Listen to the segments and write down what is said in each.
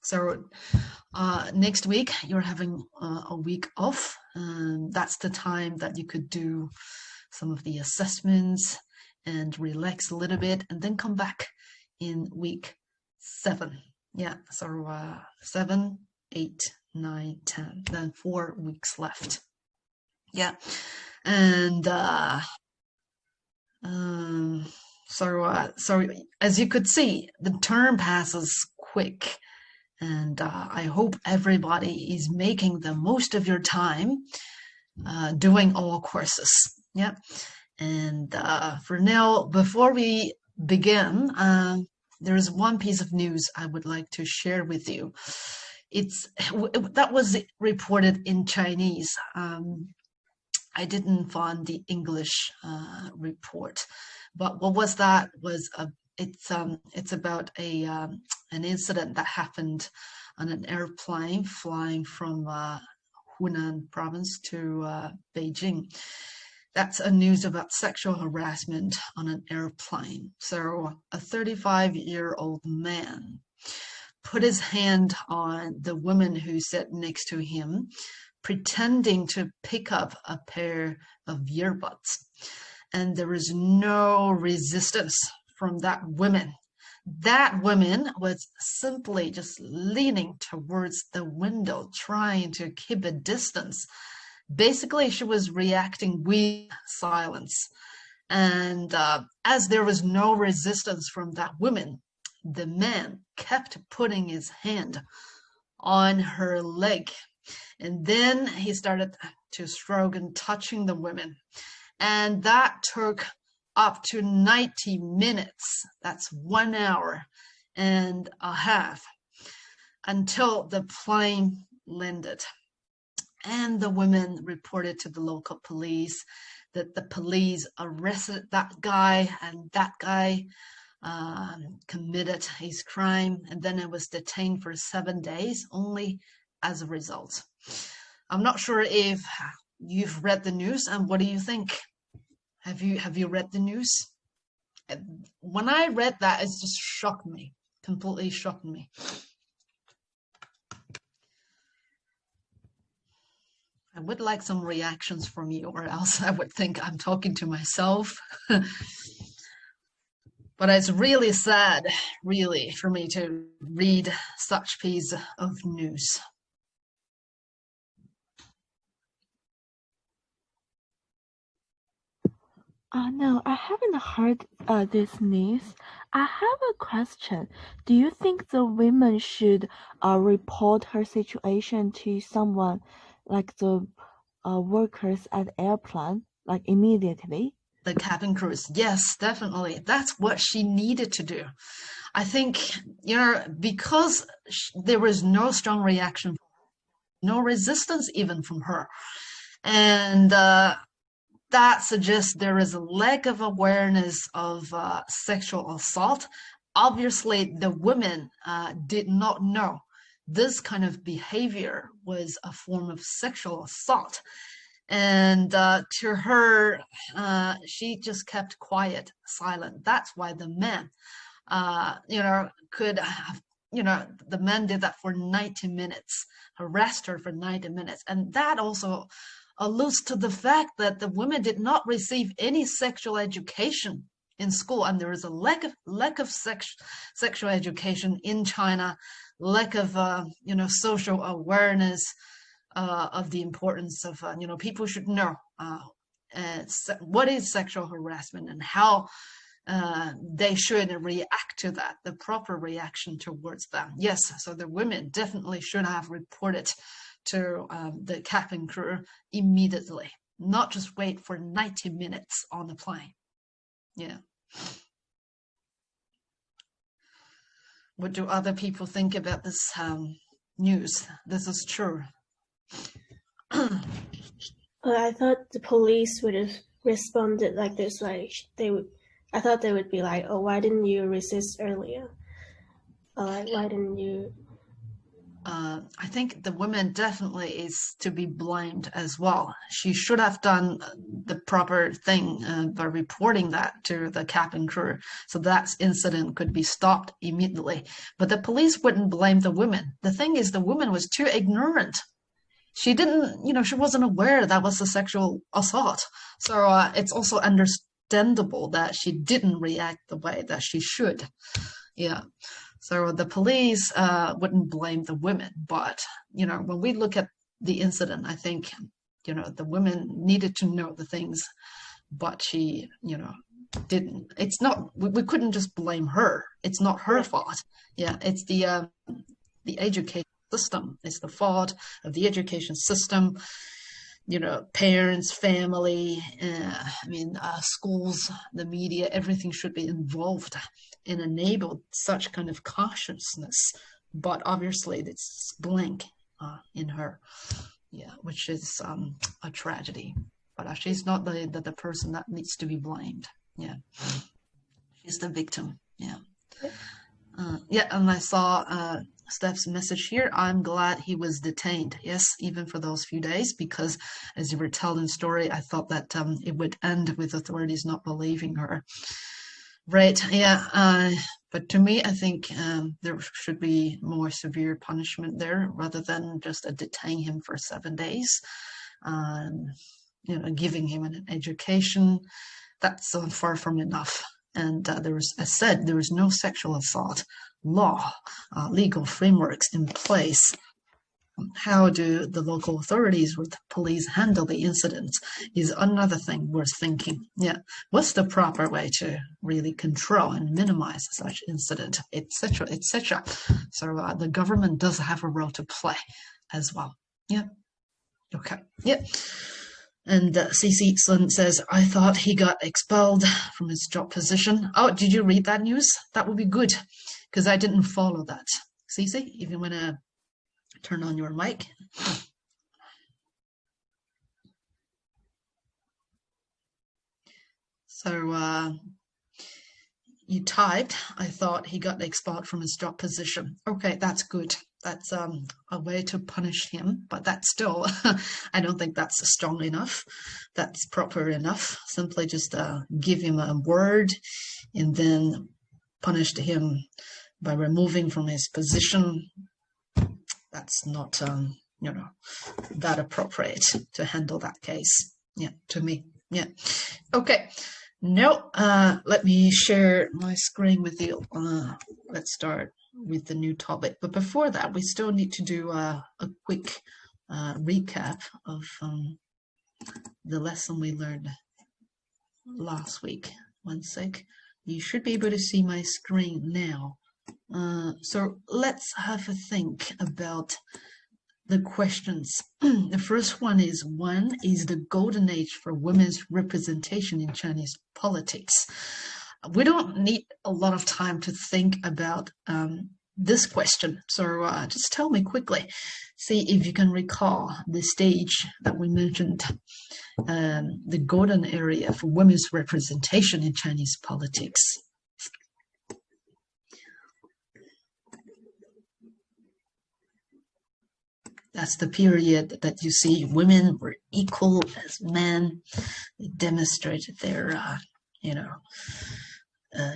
So next week, you're having a week off. That's the time that you could do some of the assessments and relax a little bit and then come back in week 7. Yeah, so 7, 8, 9, 10, then 4 weeks left. Yeah, and so as you could see, the term passes quick, and I hope everybody is making the most of your time doing all courses. Yeah, and for now, before we begin, there's one piece of news I would like to share with you. That was reported in Chinese. I didn't find the English report, but what was that? It's about an incident that happened on an airplane flying from Hunan province to Beijing. That's a news about sexual harassment on an airplane. So a 35-year-old man put his hand on the woman who sat next to him, pretending to pick up a pair of earbuds. And there was no resistance from that woman. That woman was simply just leaning towards the window, trying to keep a distance. Basically, she was reacting with silence. And as there was no resistance from that woman, the man kept putting his hand on her leg. And then he started to stroke and touching the women. And that took up to 90 minutes. That's 1 hour and a half until the plane landed. And the women reported to the local police that the police arrested that guy, and that guy committed his crime, and then it was detained for 7 days only as a result. I'm not sure if you've read the news, and what do you think? Have you read the news? When I read that, it just shocked me, completely shocked me. I would like some reactions from you, or else I would think I'm talking to myself. But it's really sad, really, for me to read such piece of news. No, I haven't heard this news. I have a question. Do you think the women should report her situation to someone, like the workers at the airplane, like immediately? The cabin crews, yes, definitely. That's what she needed to do. I think, because there was no strong reaction, no resistance even from her. And that suggests there is a lack of awareness of sexual assault. Obviously, the women did not know this kind of behavior was a form of sexual assault. And to her, she just kept quiet, silent. That's why the men, could have, the men did that for 90 minutes, harassed her for 90 minutes. And that also alludes to the fact that the women did not receive any sexual education in school, and there is a lack of sexual education in China, lack of social awareness of the importance of people should know what is sexual harassment and how they should react to that, the proper reaction towards that. Yes, so the women definitely should have reported to the cabin crew immediately, not just wait for 90 minutes on the plane. Yeah. What do other people think about this news? This is true. I thought the police would have responded like this, like I thought they would be like, "Oh, why didn't you resist earlier? Or like, why didn't you?" I think the woman definitely is to be blamed as well. She should have done the proper thing by reporting that to the cabin crew, so that incident could be stopped immediately. But the police wouldn't blame the woman. The thing is, the woman was too ignorant. She didn't, she wasn't aware that was a sexual assault. So it's also understandable that she didn't react the way that she should. Yeah. So the police wouldn't blame the women, but when we look at the incident, I think the women needed to know the things, but she didn't. It's not. We couldn't just blame her. It's not her fault. Yeah, it's the education system. It's the fault of the education system. Parents, family, schools, the media, everything should be involved and enable such kind of consciousness. But obviously, it's blank in her, which is a tragedy. But she's not the person that needs to be blamed. Yeah, she's the victim. Yeah. And I saw Steph's message here. I'm glad he was detained. Yes, even for those few days, because as you were telling the story, I thought that it would end with authorities not believing her. Right, yeah. But to me, I think there should be more severe punishment there rather than just detain him for 7 days. Giving him an education, that's far from enough. And as said, there is no sexual assault law, legal frameworks in place. How do the local authorities or the police handle the incident is another thing worth thinking. Yeah, what's the proper way to really control and minimize such incident, etc., etc. So the government does have a role to play as well. Yeah. Okay. Yeah. And CC Sun says, I thought he got expelled from his job position. Oh, did you read that news? That would be good, because I didn't follow that. CC, if you want to turn on your mic. So you typed, I thought he got expelled from his job position. Okay, that's good. That's a way to punish him, but that's still, I don't think that's strong enough. That's proper enough. Simply just give him a word and then punish him by removing from his position. That's not, that appropriate to handle that case. Yeah, to me. Yeah. Okay. Now, let me share my screen with you. Let's start with the new topic. But before that, we still need to do a quick recap of the lesson we learned last week. One sec. You should be able to see my screen now. So let's have a think about the questions. The first one is, when is the golden age for women's representation in Chinese politics? We don't need a lot of time to think about this question. So just tell me quickly, see if you can recall the stage that we mentioned, the golden area for women's representation in Chinese politics. That's the period that you see women were equal as men. They demonstrated their,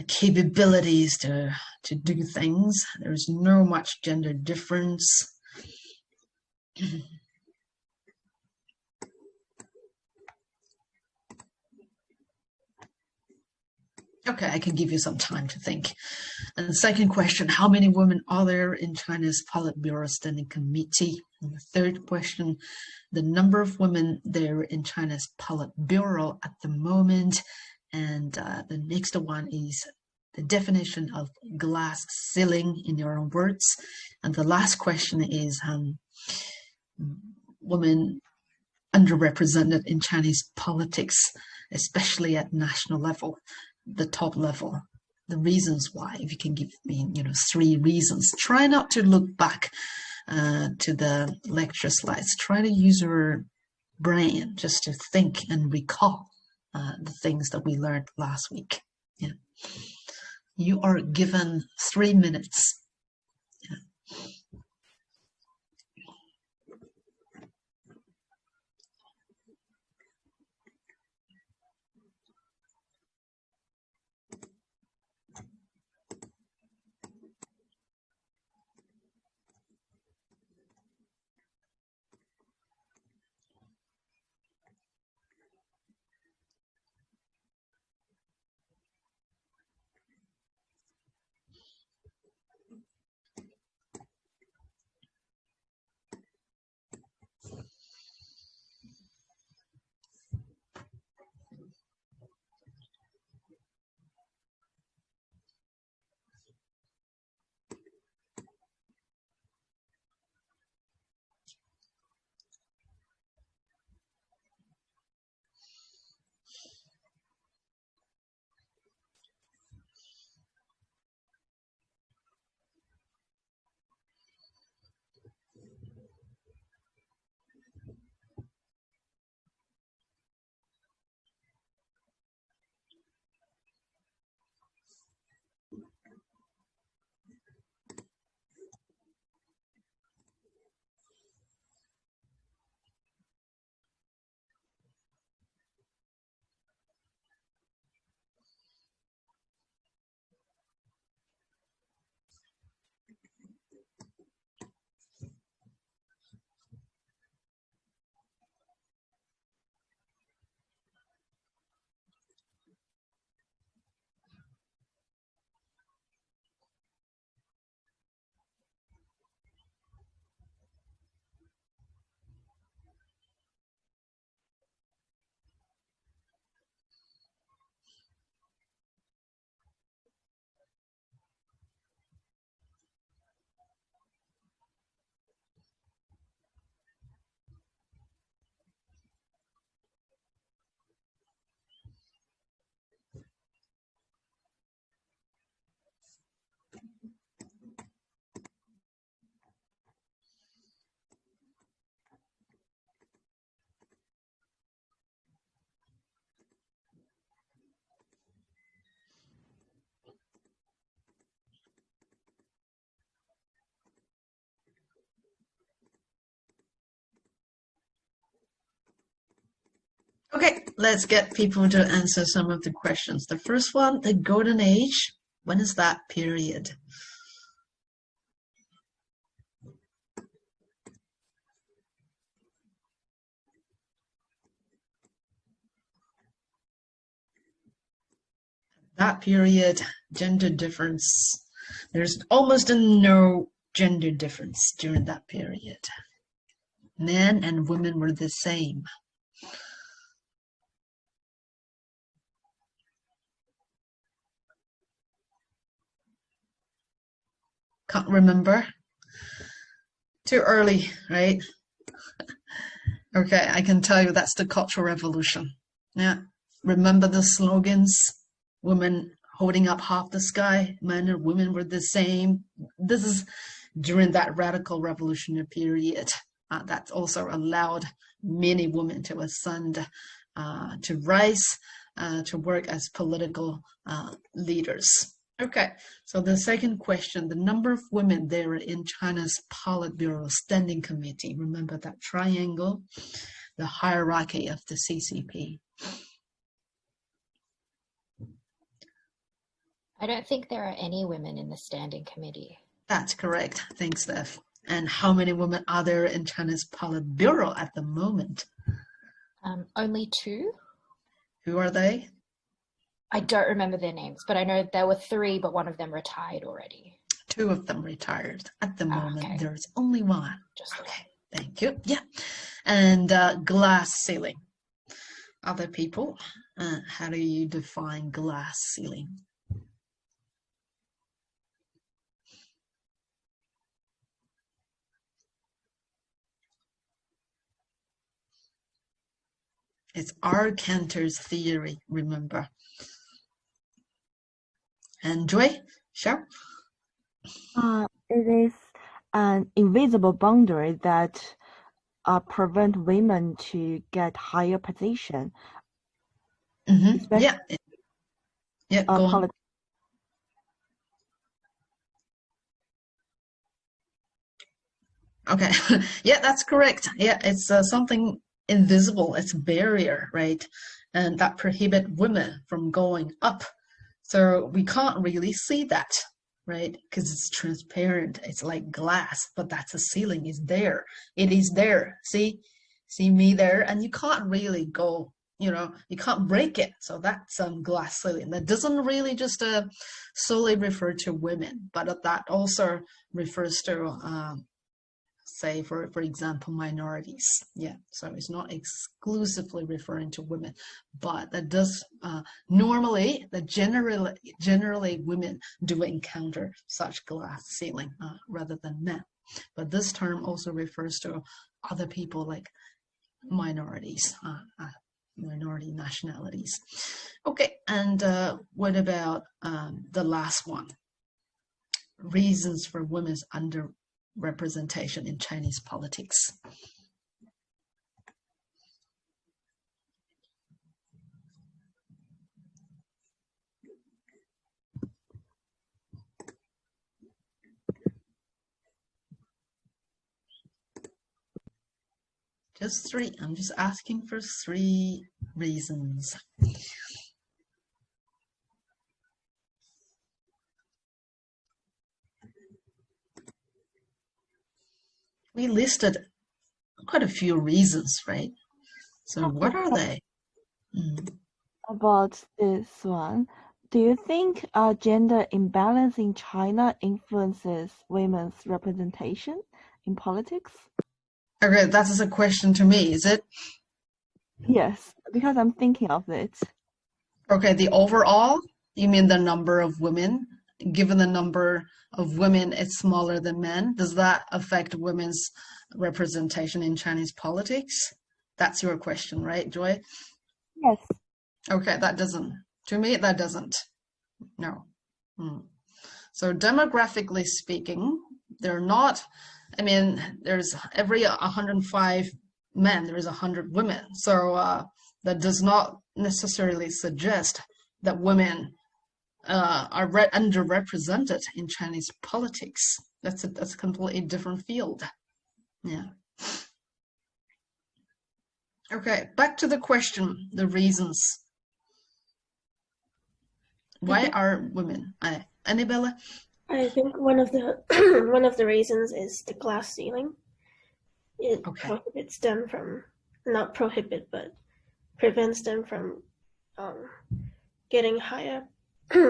capabilities to do things. There's no much gender difference. Okay, I can give you some time to think. And the second question, how many women are there in China's Politburo Standing Committee? And the third question, the number of women there in China's Politburo at the moment. And the next one is the definition of glass ceiling in your own words. And the last question is women underrepresented in Chinese politics, especially at national level, the top level. The reasons why, if you can give me, 3 reasons. Try not to look back to the lecture slides. Try to use your brain just to think and recall the things that we learned last week. Yeah. You are given 3 minutes. Yeah. Okay, let's get people to answer some of the questions. The first one, the golden age. When is that period? That period, gender difference. There's almost no gender difference during that period. Men and women were the same. Can't remember. Too early, right? Okay, I can tell you that's the Cultural Revolution. Yeah. Remember the slogans? Women holding up half the sky, men and women were the same. This is during that radical revolutionary period. That also allowed many women to ascend, to rise, to work as political leaders. Okay, so the second question, the number of women there in China's Politburo Standing Committee. Remember that triangle, the hierarchy of the CCP. I don't think there are any women in the standing committee. That's correct. Thanks, Steph. And how many women are there in China's Politburo at the moment? Only 2. Who are they? I don't remember their names, but I know there were 3, but one of them retired already. 2 of them retired. At the moment, okay. there's only 1. Just okay, thank you. Yeah. And glass ceiling. Other people, how do you define glass ceiling? It's R. Cantor's theory, remember. And Joy, Xiao? It is an invisible boundary that prevent women to get higher position. Mm-hmm. Yeah, go on. Okay, yeah, that's correct. Yeah, it's something invisible. It's a barrier, right? And that prohibit women from going up. So we can't really see that, right? Because it's transparent. It's like glass, but that's a ceiling. It's there. It is there. See me there, and you can't really go. You can't break it. So that's glass ceiling. That doesn't really just solely refer to women, but that also refers to say for example minorities. Yeah, so it's not exclusively referring to women, but that does normally generally women do encounter such glass ceiling rather than men, but this term also refers to other people like minorities, minority nationalities. Okay, and what about the last one, reasons for women's underrepresentation in Chinese politics? Just 3. I'm just asking for 3 reasons. We listed quite a few reasons, right? So what are they? About this one, do you think gender imbalance in China influences women's representation in politics? Okay, that is a question to me, is it? Yes, because I'm thinking of it. Okay, the overall, you mean the number of women? Given the number of women, it's smaller than men. Does that affect women's representation in Chinese politics? That's your question, right, Joy? Yes. Okay, that doesn't. To me, that doesn't. No. So demographically speaking, they're not. I mean, there's every 105 men, there is 100 women. So that does not necessarily suggest that women are underrepresented in Chinese politics. That's a completely different field. Yeah. Okay, back to the question, the reasons. Why are women? Annabella? I think one of the one of the reasons is the glass ceiling. It Okay. prohibits them from, not prohibit, but prevents them from um, getting higher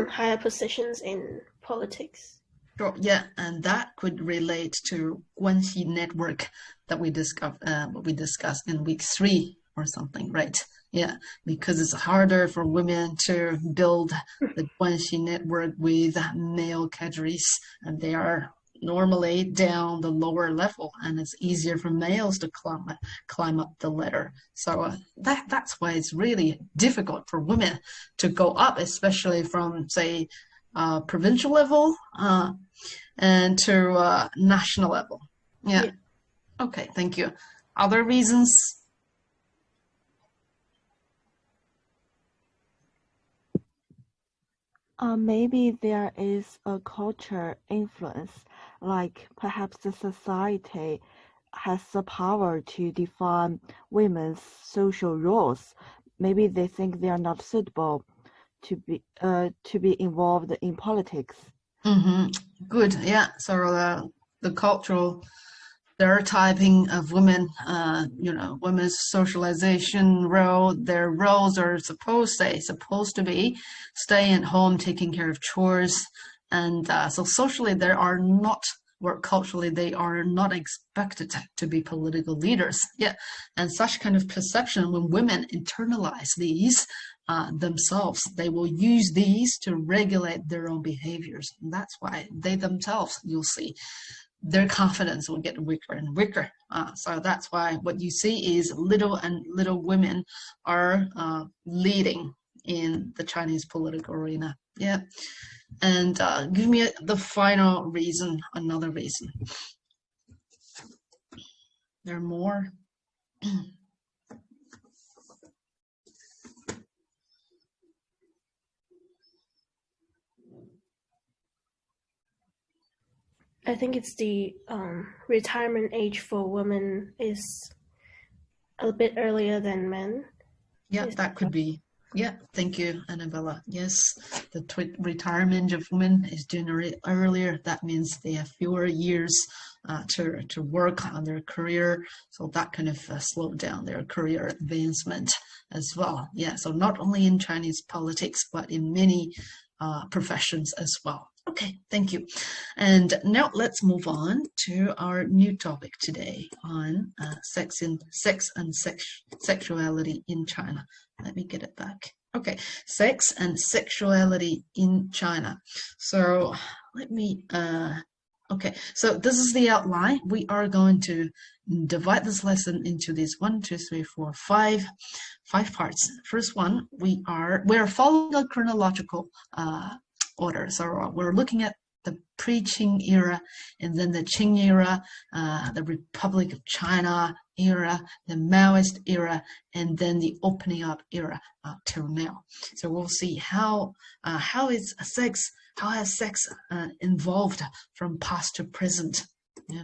higher positions in politics. Sure, yeah, and that could relate to Guanxi network that we discussed in week 3 or something, right? Yeah, because it's harder for women to build the Guanxi network with male cadres, and they are normally down the lower level, and it's easier for males to climb up the ladder. So that's why it's really difficult for women to go up, especially from, say, provincial level and to national level. Yeah. Okay, thank you. Other reasons? Maybe there is a culture influence, like perhaps the society has the power to define women's social roles. Maybe they think they are not suitable to be involved in politics. Mm-hmm. Good. Yeah. So the cultural stereotyping of women, women's socialization role, their roles are supposed to be staying at home, taking care of chores. And so socially, they are not, or culturally, they are not expected to be political leaders. Yeah. And such kind of perception, when women internalize these themselves, they will use these to regulate their own behaviors. And that's why they themselves, you'll see, their confidence will get weaker and weaker. So that's why what you see is little women are leading in the Chinese political arena. Yeah. And give me the final reason, another reason. There are more. I think it's the retirement age for women is a bit earlier than men. Yeah, that could be. Yeah, thank you, Annabella. Yes, the retirement of women is generally earlier. That means they have fewer years to work on their career. So that kind of slowed down their career advancement as well. Yeah, so not only in Chinese politics, but in many professions as well. Okay, thank you. And now let's move on to our new topic today on sex and sexuality in China. Let me get it back. Okay, sex and sexuality in China. So let me, okay, so this is the outline. We are going to divide this lesson into these 5 parts. First one, we are following a chronological order. So we're looking at the pre-Qing era, and then the Qing era, the Republic of China era, the Maoist era, and then the opening up era till now. So we'll see how has sex evolved from past to present. Yeah.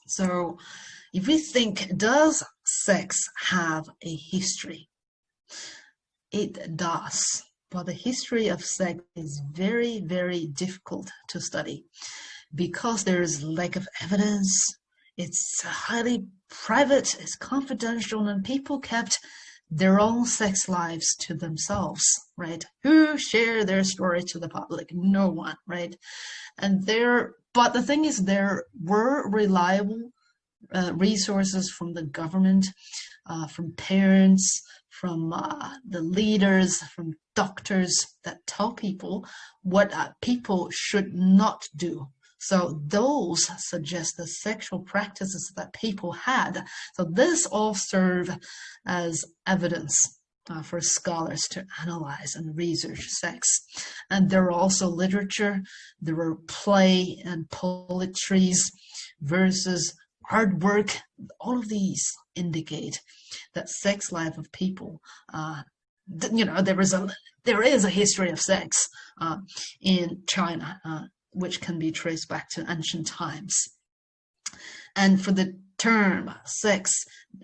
So if we think, does sex have a history? It does. But the history of sex is very, very difficult to study because there is lack of evidence. It's highly private, it's confidential, and people kept their own sex lives to themselves, right? Who share their story to the public? No one, right? But the thing is, there were reliable resources from the government, from parents, from the leaders, from doctors that tell people what people should not do. So those suggest the sexual practices that people had. So this all serve as evidence for scholars to analyze and research sex. And there are also literature, there were play and poetries, verses, hard work. All of these indicate that sex life of people, there is a history of sex in China, which can be traced back to ancient times. And for the term sex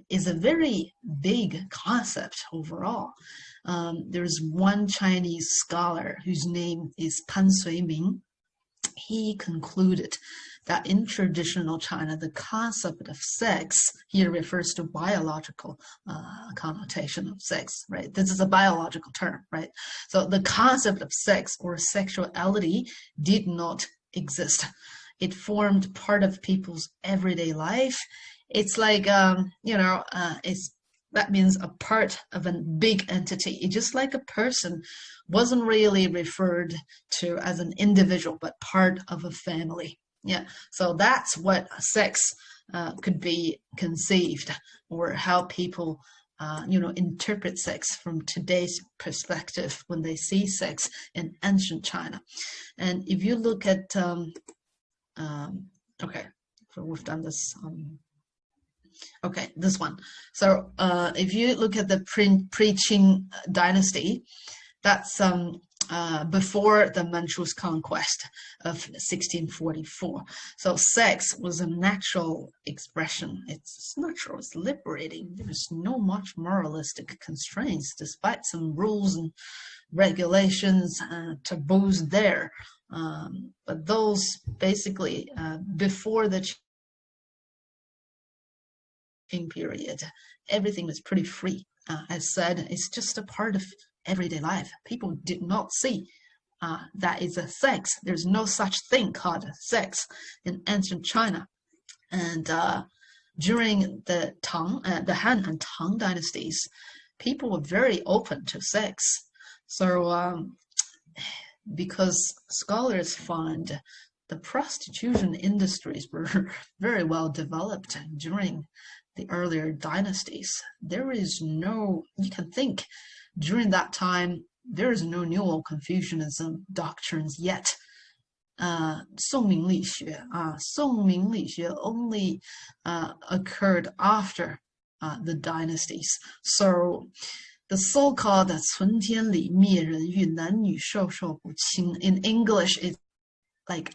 is a very big concept overall. There's one Chinese scholar whose name is Pan Suiming. He concluded that in traditional China, the concept of sex here refers to biological connotation of sex, right? This is a biological term, right? So the concept of sex or sexuality did not exist. It formed part of people's everyday life. It's like, that means a part of a big entity. It's just like a person wasn't really referred to as an individual, but part of a family. Yeah, so that's what sex could be conceived, or how people, interpret sex from today's perspective when they see sex in ancient China. And if you look at, okay, so we've done this. Okay, this one. So if you look at the Pre-Qing dynasty, that's before the Manchu's conquest of 1644. So sex was a natural expression. It's natural, it's liberating. There's no much moralistic constraints, despite some rules and regulations, taboos there. But those basically, before the Qing period, everything was pretty free. As said, it's just a part of everyday life. People did not see that is a sex. There's no such thing called sex in ancient China. And during the Han and Tang dynasties, people were very open to sex. So because scholars find the prostitution industries were very well developed during the earlier dynasties, there is no, you can think, during that time, there is no Neo Confucianism doctrines yet. Songming Li Xue only occurred after the dynasties. So the so-called 存天理灭人欲男女授受不亲 in English is like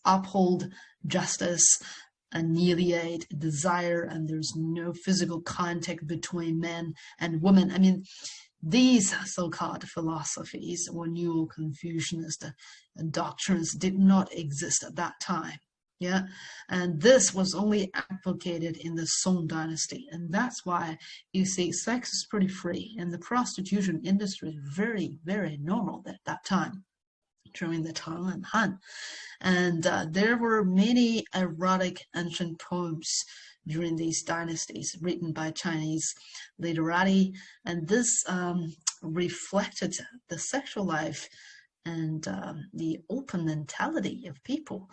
uphold justice, annihilate desire, and there's no physical contact between men and women. I mean, these so-called philosophies or Neo-Confucianist doctrines did not exist at that time. Yeah, and this was only advocated in the Song dynasty, and that's why you see sex is pretty free, and the prostitution industry is very, very normal at that time during the Tang and Han. And there were many erotic ancient poems during these dynasties written by Chinese literati, and this reflected the sexual life and the open mentality of people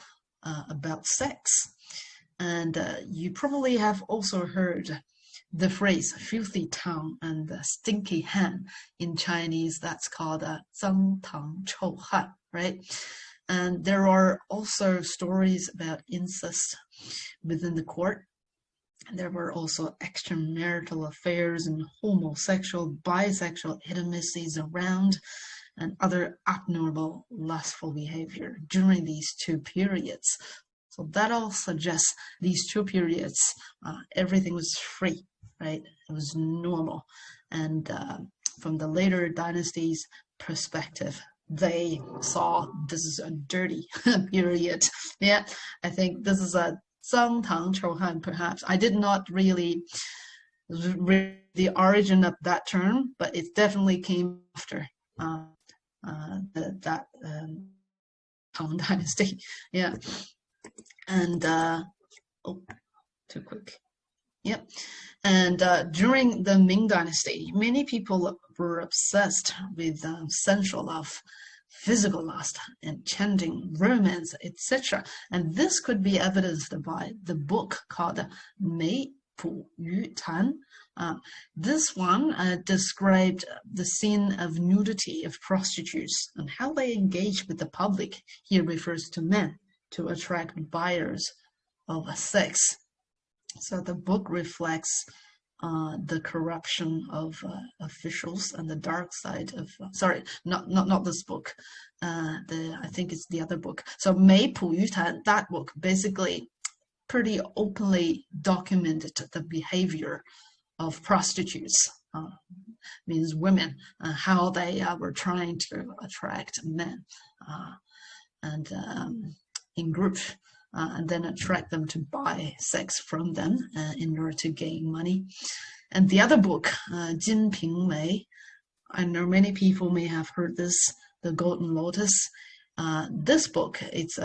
about sex. And you probably have also heard the phrase filthy tongue and stinky Han in Chinese. That's called 脏唐臭汉, right? And there are also stories about incest within the court. There were also extramarital affairs and homosexual, bisexual intimacies around, and other abnormal, lustful behavior during these two periods. So that all suggests these two periods, everything was free, right? It was normal. And from the later dynasties' perspective, they saw this is a dirty period. Yeah, I think this is a 脏唐臭汉, perhaps. I did not really read the origin of that term, but it definitely came after that Tang dynasty. Yeah. And oh, too quick. Yep. And during the Ming dynasty, many people were obsessed with sensual love, physical lust, enchanting romance, etc. And this could be evidenced by the book called Mei Pu Yu Tan. This one described the scene of nudity of prostitutes and how they engage with the public. Here refers to men to attract buyers of sex. So the book reflects the corruption of officials and the dark side of sorry, not this book. I think it's the other book. So Mei Pu Yu Tan, that book basically pretty openly documented the behavior of prostitutes, means women, how they were trying to attract men and in group, and then attract them to buy sex from them in order to gain money. And the other book, Jin Ping Mei, I know many people may have heard this, The Golden Lotus. This book, it's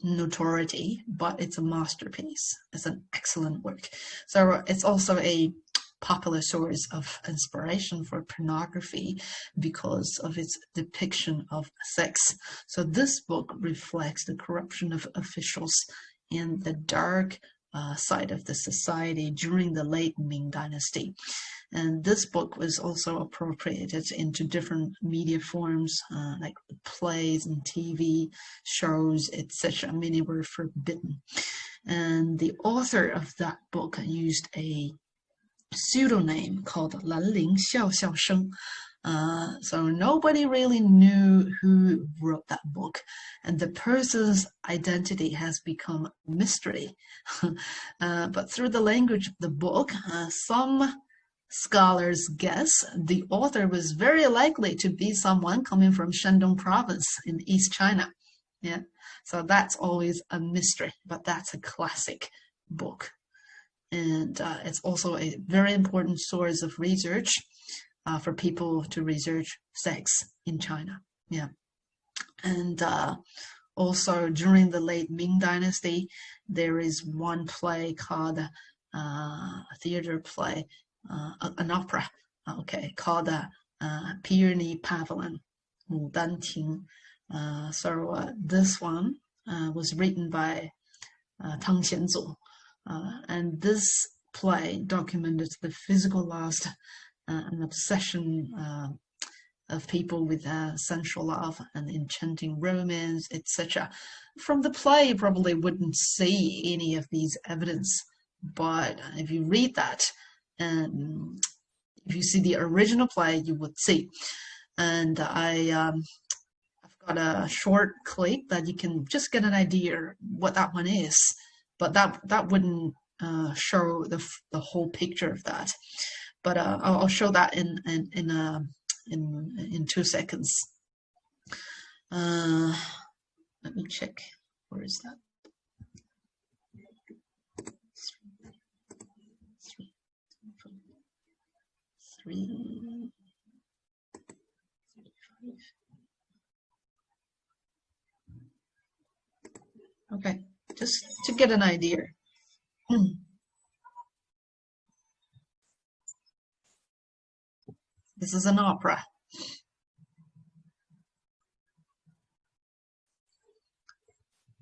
notoriety, but it's a masterpiece. It's an excellent work. So it's also a popular source of inspiration for pornography because of its depiction of sex. So this book reflects the corruption of officials and the dark side of the society during the late Ming Dynasty. And this book was also appropriated into different media forms, like plays and TV shows, etc. Many were forbidden. And the author of that book used a pseudonym called Lan Ling Xiao Xiao Sheng. So nobody really knew who wrote that book, and the person's identity has become a mystery. But through the language of the book, some scholars guess the author was very likely to be someone coming from Shandong province in East China. Yeah, so that's always a mystery, but that's a classic book. And it's also a very important source of research for people to research sex in China. Yeah. And also during the late Ming Dynasty, there is one play called a theater play, an opera, called Peony Pavilion, Wu Dan Ting. So this one was written by Tang Xianzu. And this play documented the physical lust and obsession of people with sensual love and enchanting romance, etc. From the play, you probably wouldn't see any of these evidence, but if you read that, and if you see the original play, you would see. And I've got a short clip that you can just get an idea what that one is. But that wouldn't show the whole picture of that. But I'll show that in 2 seconds. Let me check. Where is that? 3, 5. Okay. Just to get an idea. This is an opera.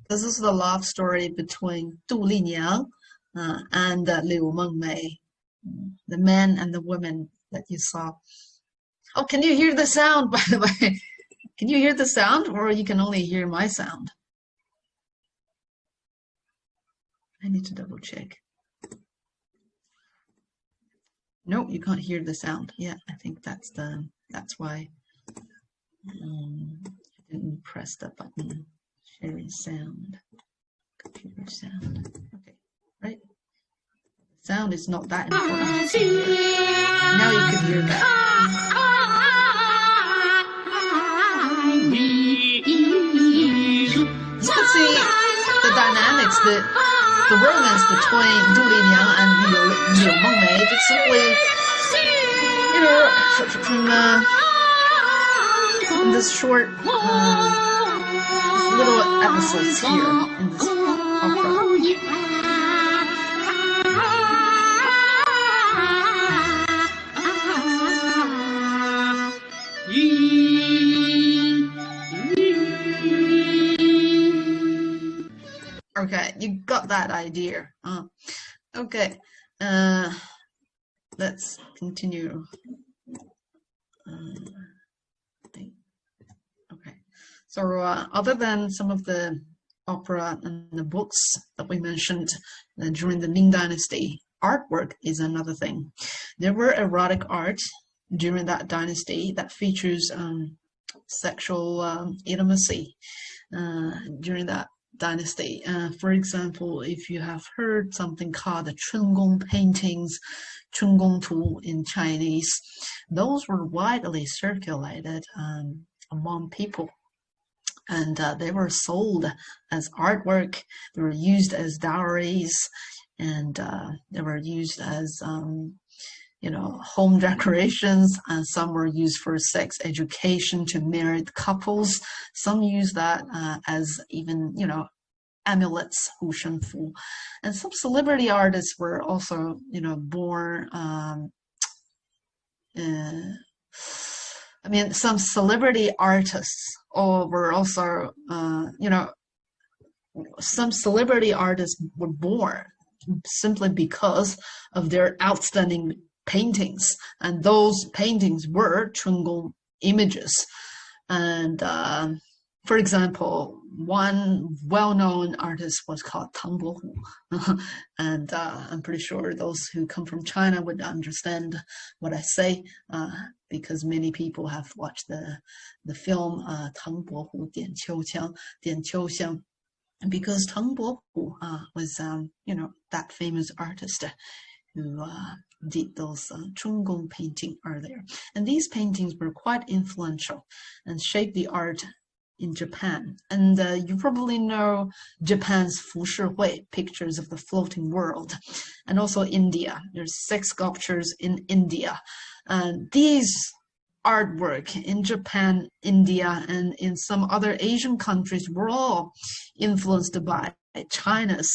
This is the love story between Du Liniang and Liu Mengmei, the man and the woman that you saw. Oh, can you hear the sound, by the way? Can you hear the sound, or you can only hear my sound? I need to double check. No, you can't hear the sound. Yeah, I think that's why I didn't press the button. Sharing sound, computer sound. Okay, right. Sound is not that important. Now you can hear that. You can see the dynamics, the romance between Du Liniang and Liu Mengmei. Just simply, from this short little episodes here in this opera. Okay, you got that idea. Okay, let's continue. Okay, so other than some of the opera and the books that we mentioned during the Ming Dynasty, artwork is another thing. There were erotic art during that dynasty that features sexual intimacy during that dynasty. For example, if you have heard something called the Chungong paintings, Chungong Tu in Chinese, those were widely circulated among people. And they were sold as artwork. They were used as dowries, and they were used as home decorations, and some were used for sex education to married couples. Some use that as even, amulets, 护身符. And some celebrity artists were also, born, some celebrity artists were also, some celebrity artists were born simply because of their outstanding paintings, and those paintings were Chungong images. And for example, one well-known artist was called Tang Bohu, and I'm pretty sure those who come from China would understand what I say, because many people have watched the film Tang Bohu Dian Qiuxiang, because Tang Bohu was that famous artist who did those Chunggong painting earlier. And these paintings were quite influential and shaped the art in Japan. And you probably know Japan's Fushi pictures of the floating world, and also India. There's 6 sculptures in India. These artwork in Japan, India, and in some other Asian countries were all influenced by China's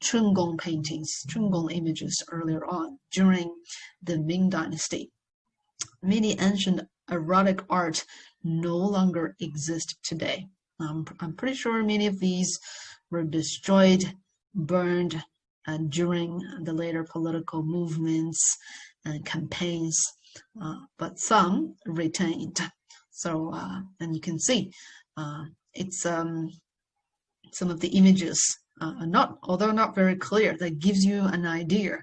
Chungong paintings, Chungong images earlier on during the Ming Dynasty. Many ancient erotic art no longer exist today. I'm pretty sure many of these were destroyed, burned during the later political movements and campaigns, but some retained. So, and you can see it's some of the images, although not very clear, that gives you an idea.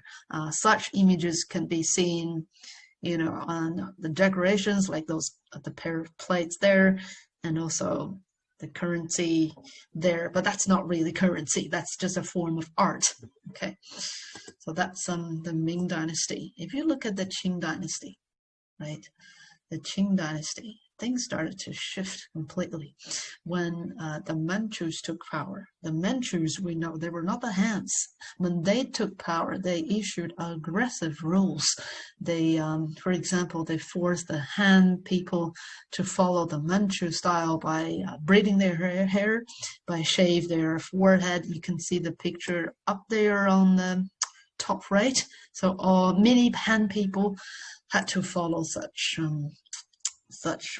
Such images can be seen, on the decorations, like those, the pair of plates there, and also the currency there, but that's not really currency. That's just a form of art. Okay, so that's the Ming Dynasty. If you look at the Qing Dynasty, right, the Qing Dynasty, things started to shift completely when the Manchus took power. The Manchus, we know, they were not the Hans. When they took power, they issued aggressive rules. They, for example, they forced the Han people to follow the Manchu style by braiding their hair, by shave their forehead. You can see the picture up there on the top right. So many Han people had to follow such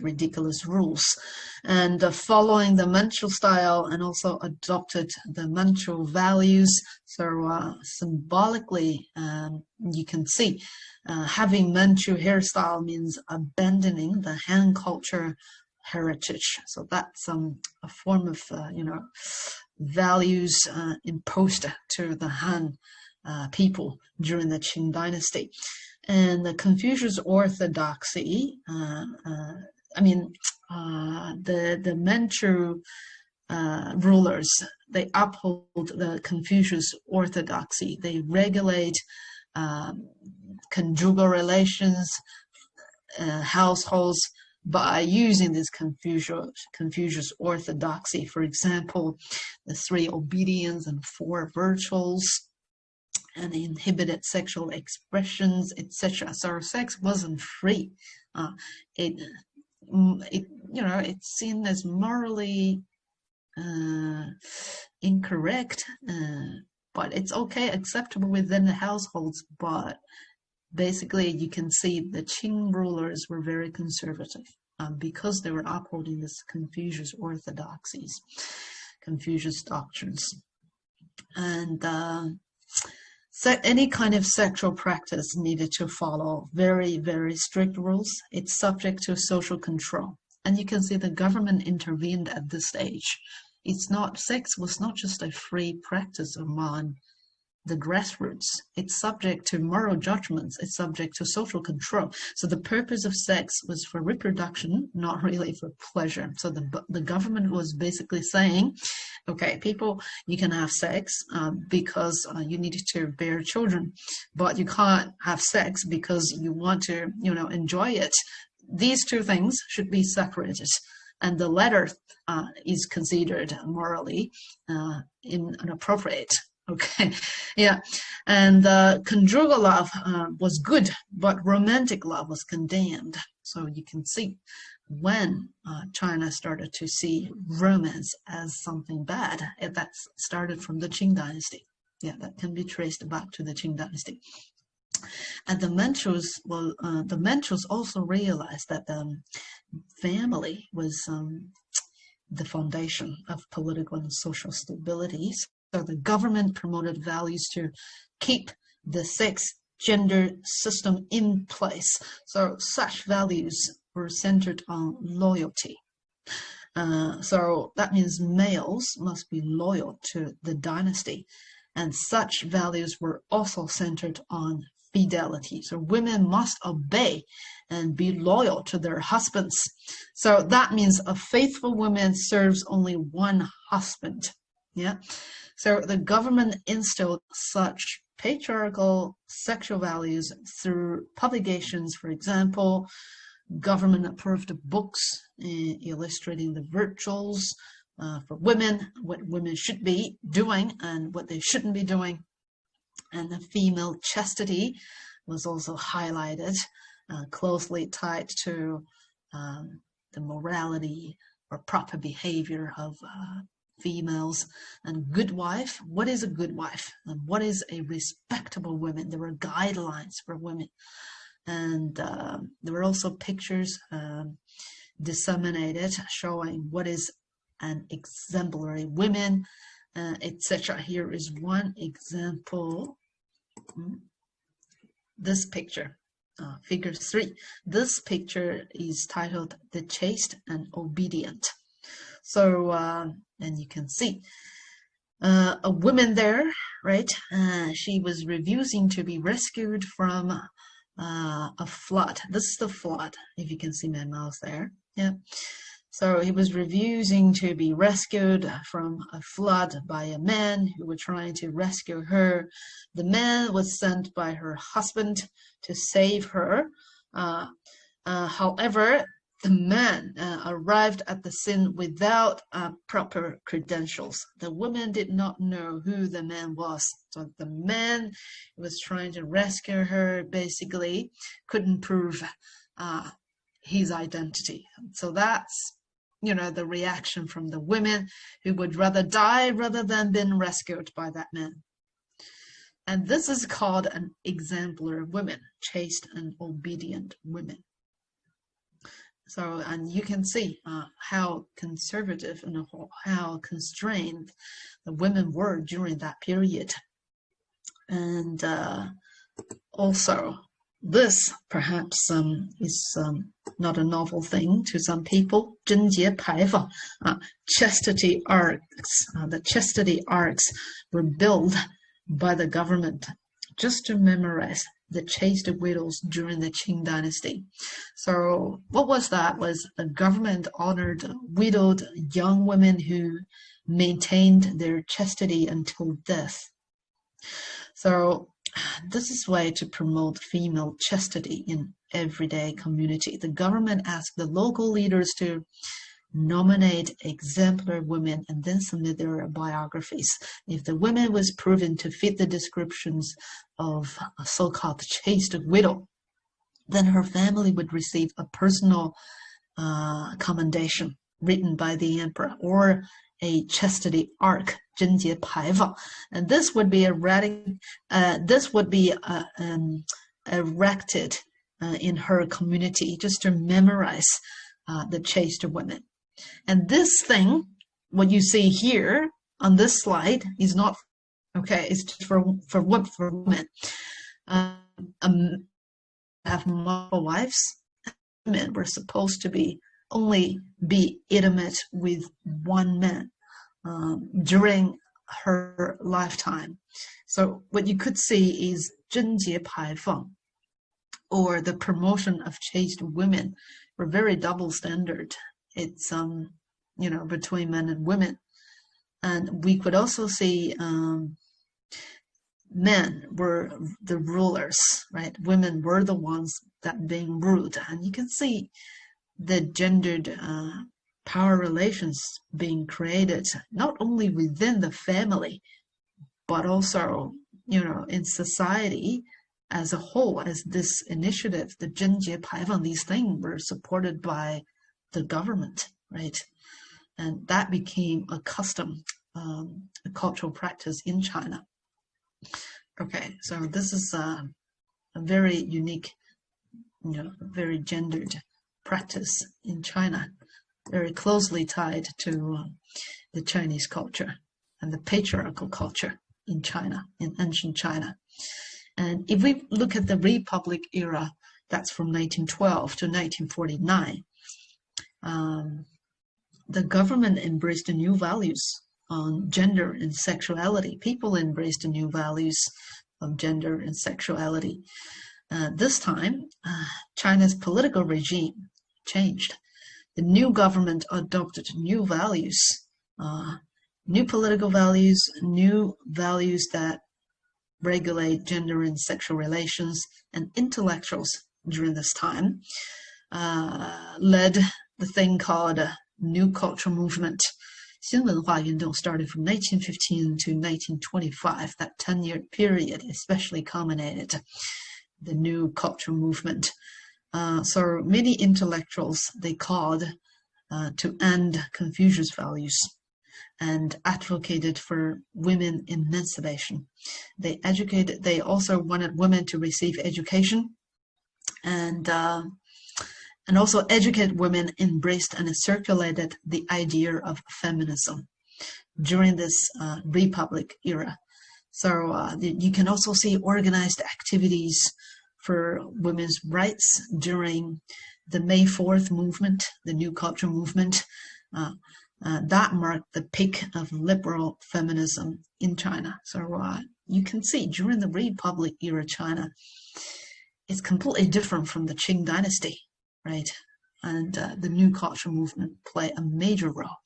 ridiculous rules, and following the Manchu style, and also adopted the Manchu values. So symbolically, you can see having Manchu hairstyle means abandoning the Han culture heritage. So that's a form of values imposed to the Han people during the Qing Dynasty. And the Confucius orthodoxy, the Manchu rulers, they uphold the Confucius orthodoxy. They regulate conjugal relations, households, by using this Confucius orthodoxy. For example, the 3 obedience and 4 virtues, and inhibited sexual expressions, etc. So sex wasn't free. It's seen as morally incorrect, but it's okay, acceptable within the households. But basically, you can see the Qing rulers were very conservative because they were upholding this Confucius orthodoxies, Confucius doctrines, and any kind of sexual practice needed to follow very, very strict rules. It's subject to social control. And you can see the government intervened at this stage. Sex was not just a free practice among the grassroots. It's subject to moral judgments. It's subject to social control. So the purpose of sex was for reproduction, not really for pleasure. So the government was basically saying, okay, people, you can have sex because you need to bear children, but you can't have sex because you want to, enjoy it. These two things should be separated. And the latter is considered morally inappropriate. Okay, yeah, and conjugal love was good, but romantic love was condemned. So you can see when China started to see romance as something bad, that started from the Qing dynasty. Yeah, that can be traced back to the Qing dynasty. And the Manchus also realized that family was the foundation of political and social stability. So the government promoted values to keep the sex-gender system in place. So such values were centered on loyalty. So that means males must be loyal to the dynasty. And such values were also centered on fidelity. So women must obey and be loyal to their husbands. So that means a faithful woman serves only one husband. Yeah. So the government instilled such patriarchal sexual values through publications. For example, government approved books illustrating the virtues for women, what women should be doing and what they shouldn't be doing. And the female chastity was also highlighted, closely tied to the morality or proper behavior of females. And good wife, what is a good wife? And what is a respectable woman? There were guidelines for women. And there were also pictures disseminated showing what is an exemplary woman, etc. Here is one example. This picture, figure 3. This picture is titled "The Chaste and Obedient." So, and you can see a woman there, right? She was refusing to be rescued from a flood. This is the flood, if you can see my mouse there. Yeah. So he was refusing to be rescued from a flood by a man who was trying to rescue her. The man was sent by her husband to save her. However, the man arrived at the scene without proper credentials. The woman did not know who the man was. So the man who was trying to rescue her basically couldn't prove his identity. So that's, the reaction from the women who would rather die rather than been rescued by that man. And this is called an exemplary woman, chaste and obedient women. So, and you can see how conservative and how constrained the women were during that period. And also, this perhaps is not a novel thing to some people. 贞节牌坊, chastity arcs. The chastity arcs were built by the government just to memorize the chaste widows during the Qing dynasty. So what was that? Was the government honored widowed young women who maintained their chastity until death. So this is a way to promote female chastity in everyday community. The government asked the local leaders to nominate exemplary women and then submit their biographies. If the woman was proven to fit the descriptions of a so-called chaste widow, then her family would receive a personal commendation written by the emperor or a chastity arc, 贞节牌坊, and this would be erected in her community just to memorize the chaste women. And this thing, what you see here on this slide, is not okay. It's just for women. Have multiple wives. Women were supposed to only be intimate with one man during her lifetime. So what you could see is 贞节牌坊, or the promotion of chaste women, were very double standard. It's between men and women. And we could also see men were the rulers, right? Women were the ones that being ruled. And you can see the gendered power relations being created, not only within the family, but also, in society as a whole, as this initiative, the 贞节牌坊, these things were supported by the government, right? And that became a custom, a cultural practice in China. Okay, so this is a very unique, very gendered practice in China, very closely tied to the Chinese culture and the patriarchal culture in China, in ancient China. And if we look at the Republic era, that's from 1912 to 1949, the government embraced new values on gender and sexuality. People embraced new values of gender and sexuality. This time, China's political regime changed. The new government adopted new values, new political values, new values that regulate gender and sexual relations, and intellectuals during this time led the thing called New Cultural Movement. 新文化运动 started from 1915 to 1925. That 10-year period especially culminated the New Cultural Movement. So many intellectuals, they called to end Confucius values and advocated for women emancipation. They also wanted women to receive education, and also educated women embraced and circulated the idea of feminism during this Republic era. So you can also see organized activities for women's rights during the May 4th movement, the New Culture movement. That marked the peak of liberal feminism in China. So you can see during the Republic era China, it's completely different from the Qing dynasty, right? And the New Culture movement played a major role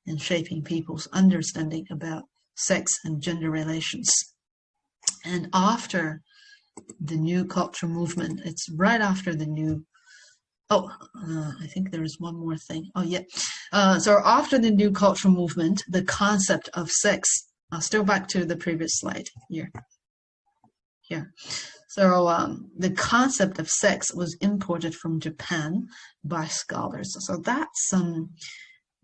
in shaping people's understanding about sex and gender relations. And after the New Culture movement, it's right after the new I think there is one more thing. So after the New Cultural Movement, the concept of sex, still back to the previous slide here. So the concept of sex was imported from Japan by scholars. So that's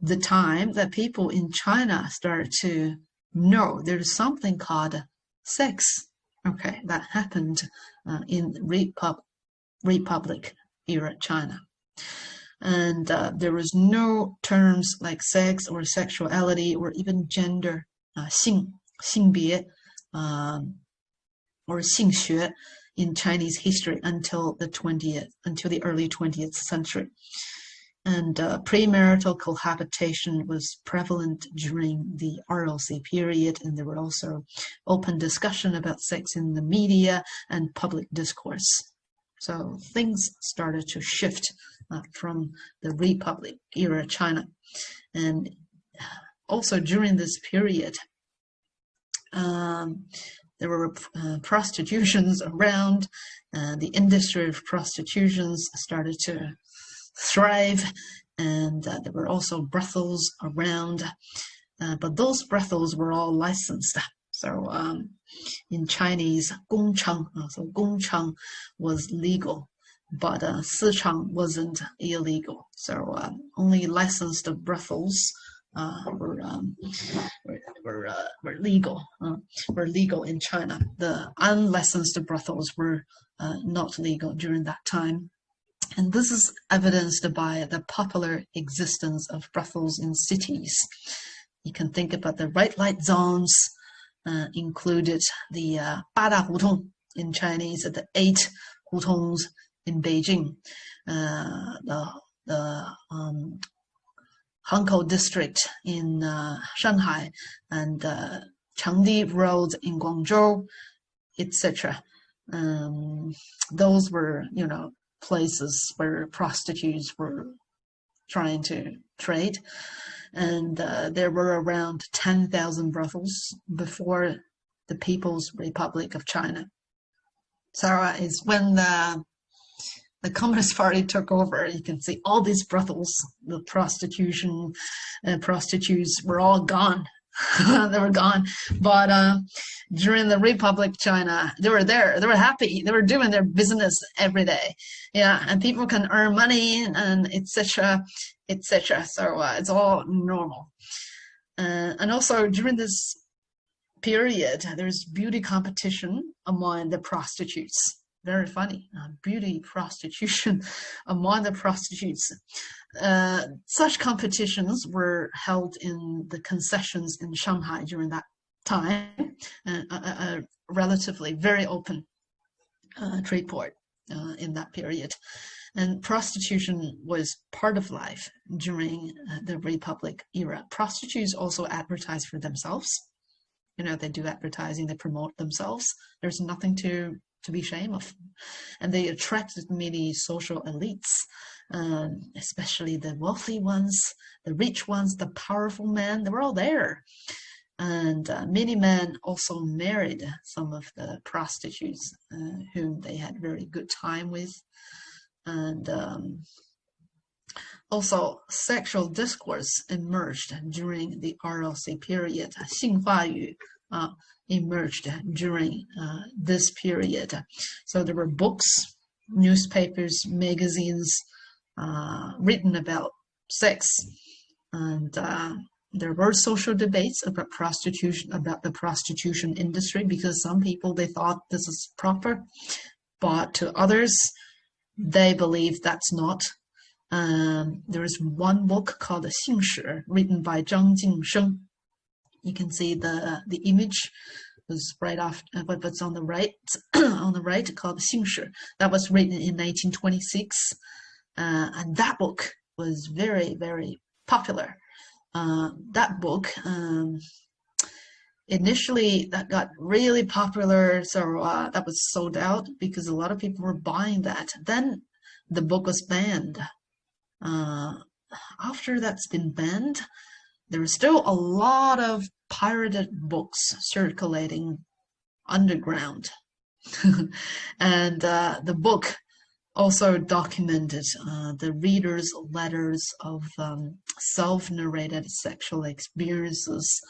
the time that people in China started to know there's something called sex. Okay, that happened in Republic era China. And there was no terms like sex or sexuality or even gender, 性别 or 性学 in Chinese history until the early 20th century. And premarital cohabitation was prevalent during the ROC period, and there were also open discussion about sex in the media and public discourse. So things started to shift from the Republic era China. And also during this period, there were prostitutions around. The industry of prostitutions started to thrive, and there were also brothels around. But those brothels were all licensed. So in Chinese, 公娼, so 公娼was legal, but 私娼wasn't illegal. So only licensed brothels were legal. Were legal in China. The unlicensed brothels were not legal during that time. And this is evidenced by the popular existence of brothels in cities. You can think about the red light zones, included the 八大胡同 in Chinese, the 8 hutongs in Beijing, the Hankou district in Shanghai, and Chengdi Road in Guangzhou, etc. Those were, places where prostitutes were trying to trade. And there were around 10,000 brothels before the People's Republic of China. So it's when the Communist Party took over, you can see all these brothels, the prostitutes were all gone. They were gone. But during the Republic of China, they were there. They were happy. They were doing their business every day. Yeah, and people can earn money and etc., etc. So it's all normal. And also during this period, there's beauty competition among the prostitutes. Very funny. Beauty prostitution among the prostitutes. Such competitions were held in the concessions in Shanghai during that time, a relatively very open trade port in that period. And prostitution was part of life during the Republic era. Prostitutes also advertise for themselves. They do advertising, they promote themselves. There's nothing to be ashamed of. And they attracted many social elites, especially the wealthy ones, the rich ones, the powerful men. They were all there. And many men also married some of the prostitutes whom they had very good time with. And also sexual discourse emerged during the RLC period. 性法语 emerged during this period. So there were books, newspapers, magazines written about sex, and there were social debates about prostitution, about the prostitution industry, because some people, they thought this is proper, but to others, they believe that's not. There is one book called 性史 written by Zhang Jingsheng. You can see the image was right off, what's on the right, on the right, called 性史. That was written in 1926, and that book was very, very popular. That book, initially that got really popular, so that was sold out because a lot of people were buying that. Then the book was banned. After that's been banned, there is still a lot of pirated books circulating underground. And the book also documented the readers' letters of self-narrated sexual experiences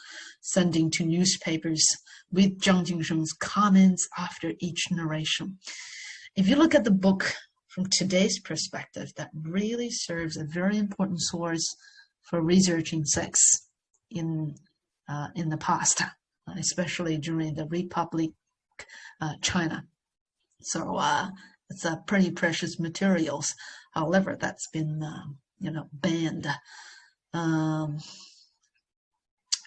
sending to newspapers with Zhang Jingsheng's comments after each narration. If you look at the book from today's perspective, that really serves a very important source for researching sex in the past, especially during the Republic China. So it's a pretty precious materials. However, that's been banned. And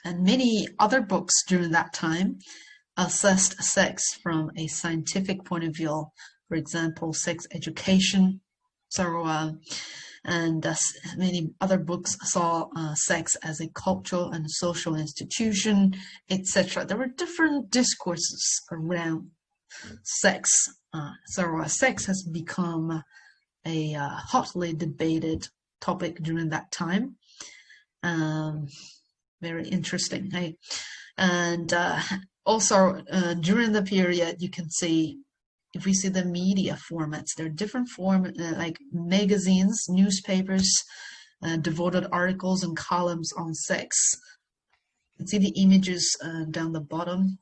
many other books during that time assessed sex from a scientific point of view. For example, sex education. So, and many other books saw sex as a cultural and social institution, etc. There were different discourses around sex. So sex has become a hotly debated topic during that time. Very interesting. Hey? And also during the period, you can see, if we see the media formats, there are different formats like magazines, newspapers, devoted articles and columns on sex. You can see the images down the bottom.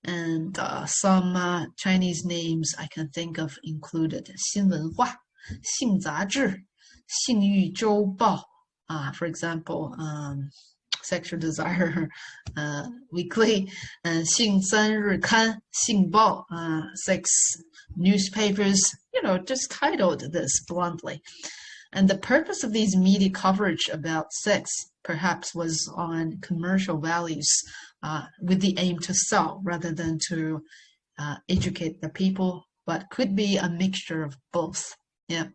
And some Chinese names I can think of included 新文化, 性杂志, 性欲周报, for example, Sexual Desire Weekly, 性三日刊, 性报, sex newspapers, just titled this bluntly. And the purpose of these media coverage about sex perhaps was on commercial values, with the aim to sell rather than to educate the people, but could be a mixture of both. Yeah.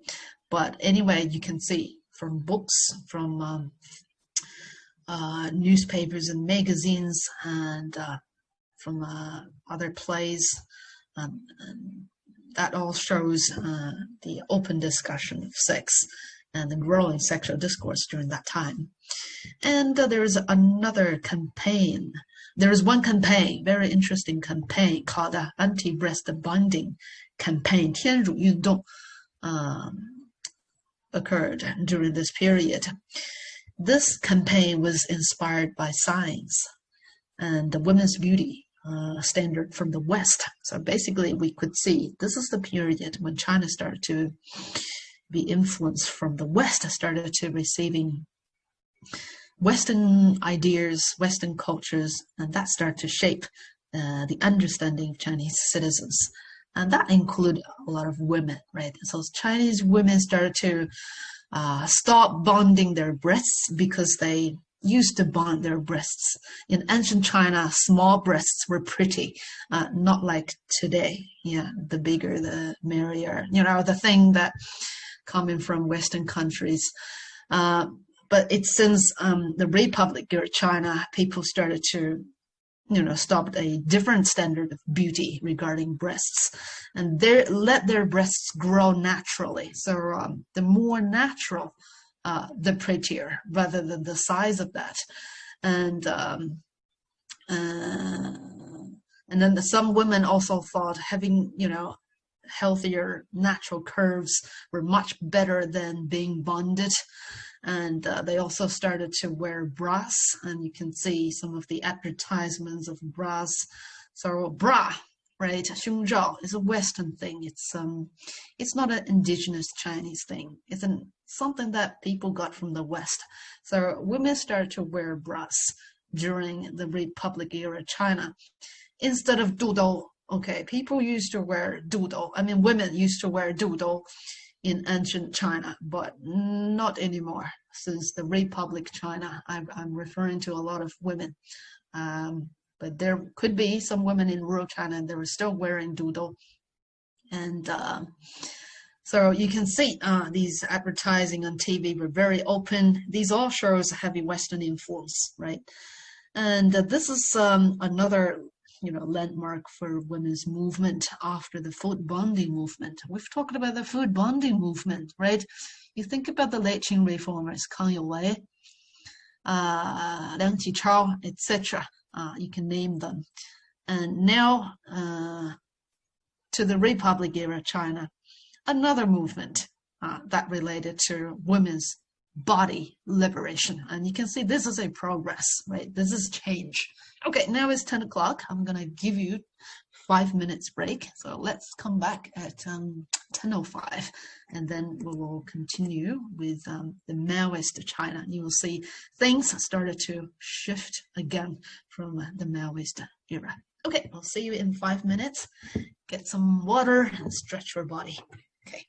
But anyway, you can see from books, from newspapers and magazines, and from other plays. And that all shows the open discussion of sex and the growing sexual discourse during that time. And there is another campaign. There is one campaign, very interesting campaign called the anti-breast bonding campaign, 天乳运动, occurred during this period. This campaign was inspired by science and the women's beauty standard from the West. So basically, we could see this is the period when China started to be influenced from the West, started to receiving Western ideas, Western cultures, and that started to shape the understanding of Chinese citizens. And that included a lot of women, right? So Chinese women started to stop bonding their breasts because they used to bond their breasts. In ancient China, small breasts were pretty, not like today. Yeah, the bigger, the merrier. You know, the thing that coming from Western countries. But it's since the Republic of China, people started to, stopped a different standard of beauty regarding breasts, and let their breasts grow naturally. So the more natural, the prettier, rather than the size of that. And then some women also thought having, healthier natural curves were much better than being bonded. And they also started to wear bras, and you can see some of the advertisements of bras. So bra, right? 胸罩 is a Western thing. It's not an indigenous Chinese thing. It's something that people got from the West. So women started to wear bras during the Republic era China instead of dudou. Okay, people used to wear dudou. I mean, women used to wear dudou in ancient China, but not anymore since the Republic China. I'm referring to a lot of women. But there could be some women in rural China and they were still wearing dudou. And so you can see these advertising on TV were very open. These all shows heavy Western influence, right? And this is another landmark for women's movement after the food bonding movement. We've talked about the food bonding movement, right? You think about the lec1 reformers, Kang Youwei, Liang Qichao, etc. You can name them. And now to the Republic era China, another movement that related to women's body liberation. And you can see this is a progress, right? This is change. Okay, now it's 10 o'clock. I'm going to give you 5 minutes break. So let's come back at 10:05, and then we will continue with the Maoist China. You will see things started to shift again from the Maoist era. Okay, I'll see you in 5 minutes. Get some water and stretch your body. Okay.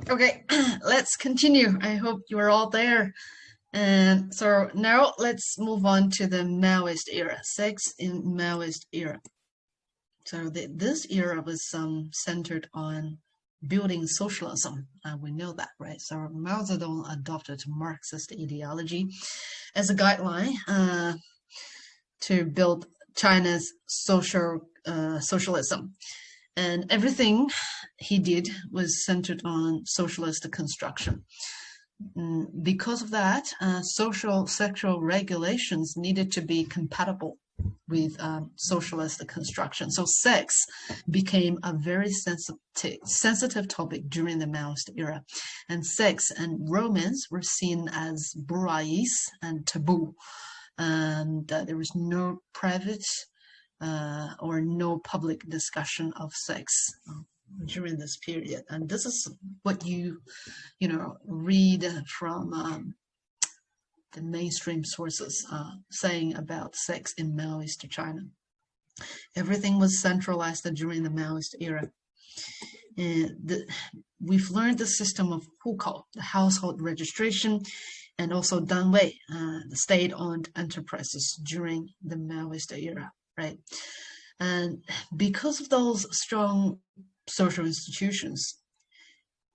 Okay, let's continue. I hope you are all there. And so now let's move on to the Maoist era, sex in Maoist era. So this era was centered on building socialism. We know that, right? So Mao Zedong adopted Marxist ideology as a guideline to build China's socialism. And everything he did was centered on socialist construction. Because of that, social sexual regulations needed to be compatible with socialist construction. So sex became a very sensitive topic during the Maoist era. And sex and romance were seen as bourgeois and taboo. And there was no private or no public discussion of sex during this period. And this is what you read from the mainstream sources saying about sex in Maoist China. Everything was centralized during the Maoist era. We've learned the system of hukou, the household registration, and also danwei, the state-owned enterprises during the Maoist era, right? And because of those strong social institutions,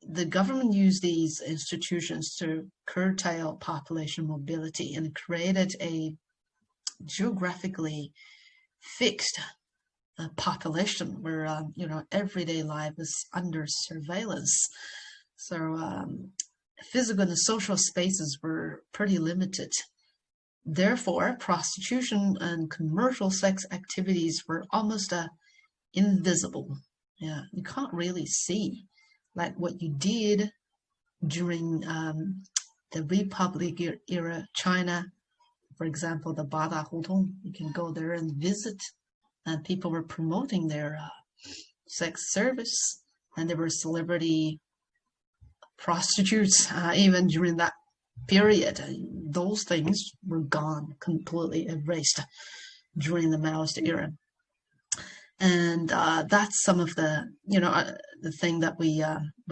the government used these institutions to curtail population mobility and created a geographically fixed population where everyday life is under surveillance. So physical and social spaces were pretty limited. Therefore, prostitution and commercial sex activities were almost invisible. Yeah, you can't really see like what you did during the Republic era China. For example, the Bada Hutong, you can go there and visit, and people were promoting their sex service, and there were celebrity prostitutes even during that period. Those things were gone, completely erased during the Maoist era. And that's some of the the thing that we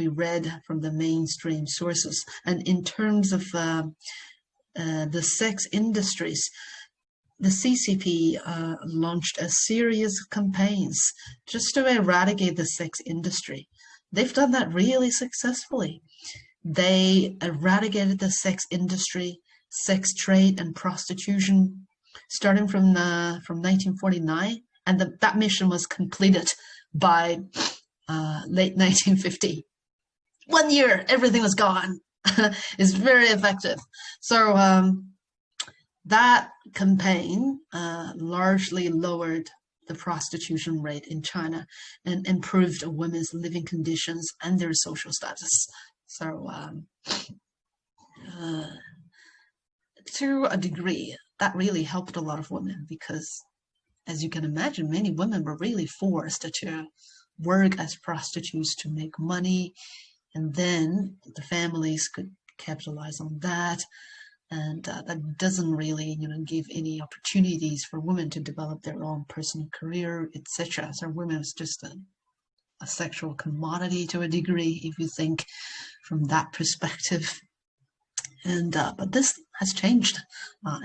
read from the mainstream sources. And in terms of the sex industries, the CCP launched a series of campaigns just to eradicate the sex industry. They've done that really successfully. They eradicated the sex industry, sex trade, and prostitution, starting from 1949. And that mission was completed by late 1950. 1 year, everything was gone. It's very effective. So that campaign largely lowered the prostitution rate in China and improved women's living conditions and their social status. So to a degree, that really helped a lot of women because, as you can imagine, many women were really forced to work as prostitutes to make money, and then the families could capitalize on that, and that doesn't really, give any opportunities for women to develop their own personal career, etc. So women is just a sexual commodity to a degree, if you think from that perspective. And but this has changed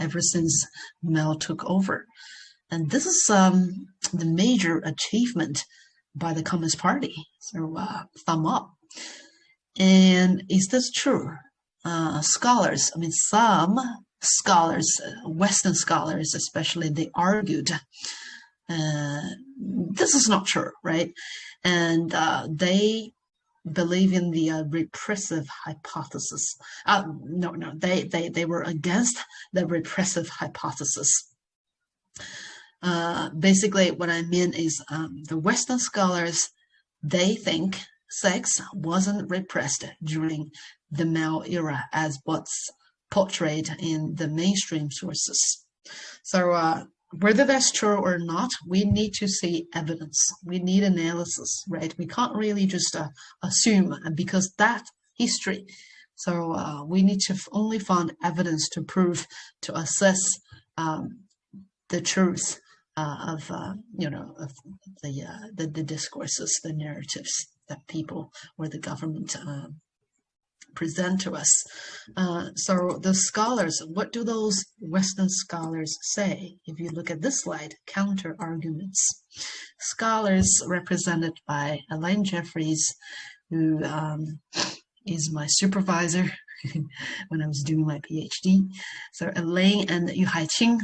ever since Mao took over. And this is the major achievement by the Communist Party. So thumb up. And is this true? Scholars, some scholars, Western scholars especially, they argued this is not true, right? And they believe in the repressive hypothesis. They were against the repressive hypothesis. Basically, what I mean is the Western scholars, they think sex wasn't repressed during the Mao era as what's portrayed in the mainstream sources. So whether that's true or not, we need to see evidence. We need analysis, right? We can't really just assume, because that history. So we need to only find evidence to prove, to assess the truth of the discourses, the narratives that people or the government present to us. So the scholars, what do those Western scholars say? If you look at this slide, counter arguments. Scholars represented by Elaine Jeffries, who is my supervisor when I was doing my PhD. So Elaine and Yu Haiqing,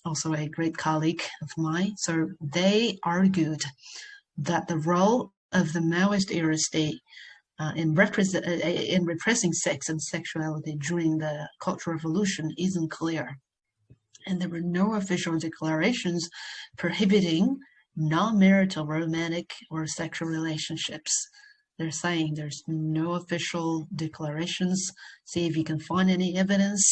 also a great colleague of mine. So they argued that the role of the Maoist era state in repressing sex and sexuality during the Cultural Revolution isn't clear. And there were no official declarations prohibiting non-marital romantic or sexual relationships. They're saying there's no official declarations. See if you can find any evidence.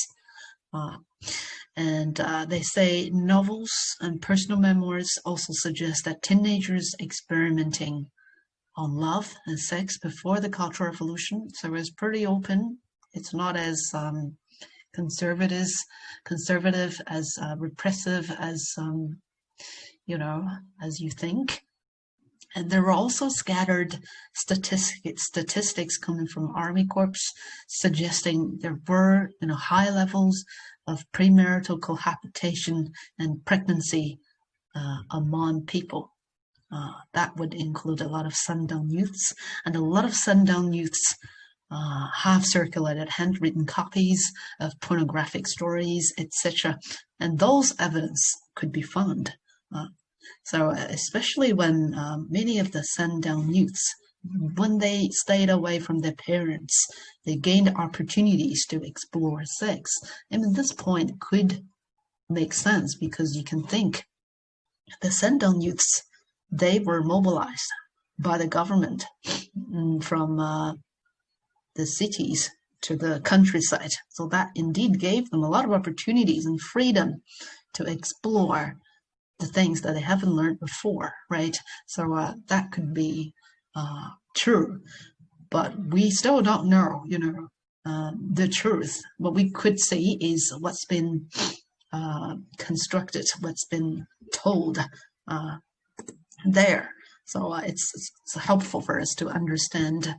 They say novels and personal memoirs also suggest that teenagers experimenting on love and sex before the Cultural Revolution, so it's pretty open. It's not as conservative, as repressive as as you think. And there were also scattered statistics coming from Army Corps suggesting there were high levels of premarital cohabitation and pregnancy among people. That would include a lot of sundown youths, and a lot of sundown youths have circulated handwritten copies of pornographic stories, etc. And those evidence could be found. So especially when many of the sundown youths, when they stayed away from their parents, they gained opportunities to explore sex. And this point could make sense because you can think the sundown youths, they were mobilized by the government from the cities to the countryside. So that indeed gave them a lot of opportunities and freedom to explore the things that they haven't learned before, right? So that could be true, but we still don't know, the truth. What we could see is what's been constructed, what's been told there. So it's helpful for us to understand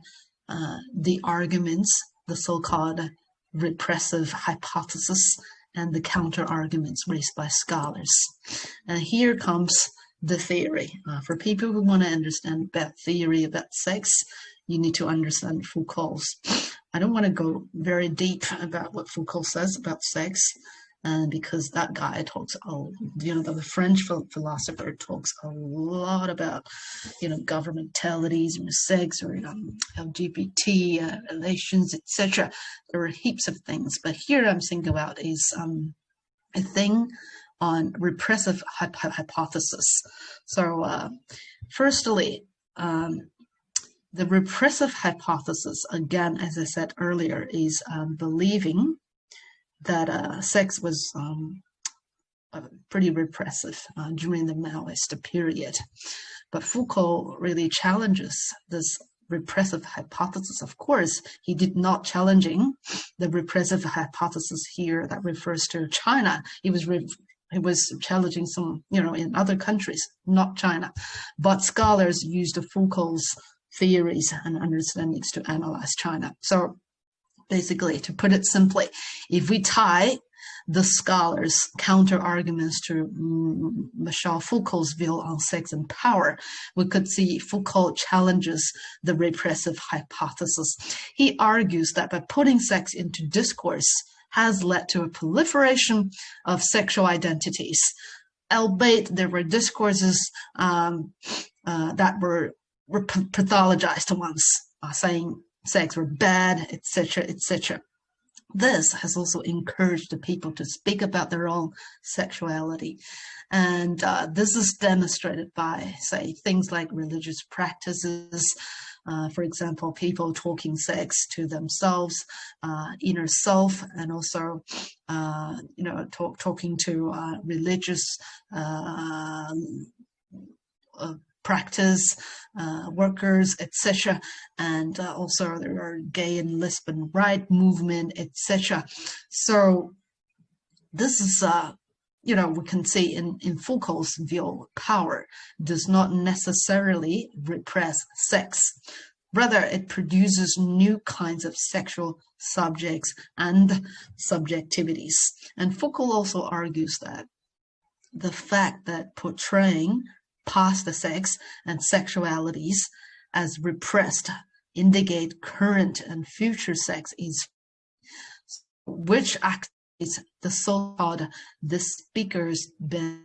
the arguments, the so-called repressive hypothesis, and the counter-arguments raised by scholars. And here comes the theory. For people who want to understand about theory about sex, you need to understand Foucault's. I don't want to go very deep about what Foucault says about sex, because that guy talks, the French philosopher talks a lot about, governmentalities, sex, or LGBT relations, etc. There are heaps of things, but here I'm thinking about is a thing on repressive hypothesis. So, firstly, the repressive hypothesis, again, as I said earlier, is believing that sex was pretty repressive during the Maoist period. But Foucault really challenges this repressive hypothesis. Of course, he did not challenging the repressive hypothesis here that refers to China. He was challenging some, in other countries, not China. But scholars used Foucault's theories and understandings to analyze China. So basically, to put it simply, if we tie the scholars' counter-arguments to Michel Foucault's view on sex and power, we could see Foucault challenges the repressive hypothesis. He argues that by putting sex into discourse has led to a proliferation of sexual identities, albeit there were discourses that were pathologized ones, saying sex were bad, etc., etc. This has also encouraged the people to speak about their own sexuality. And this is demonstrated by, say, things like religious practices. For example, people talking sex to themselves, inner self, and also, talking to religious practice workers, etc. And also there are gay and lesbian right movement, etc. So this is, we can see in Foucault's view, power does not necessarily repress sex. Rather, it produces new kinds of sexual subjects and subjectivities. And Foucault also argues that the fact that portraying past sex and sexualities as repressed indicate current and future sex is, which activates the so-called the speaker's benefit,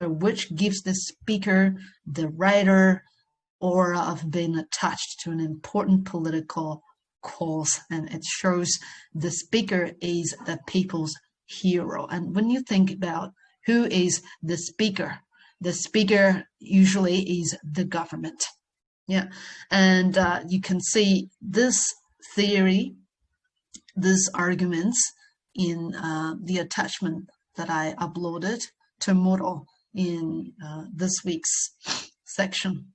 which gives the speaker, the writer, aura of being attached to an important political cause, and it shows the speaker is the people's hero. And when you think about who is the speaker usually is the government. Yeah, and you can see this theory, these arguments in the attachment that I uploaded to Moodle in this week's section.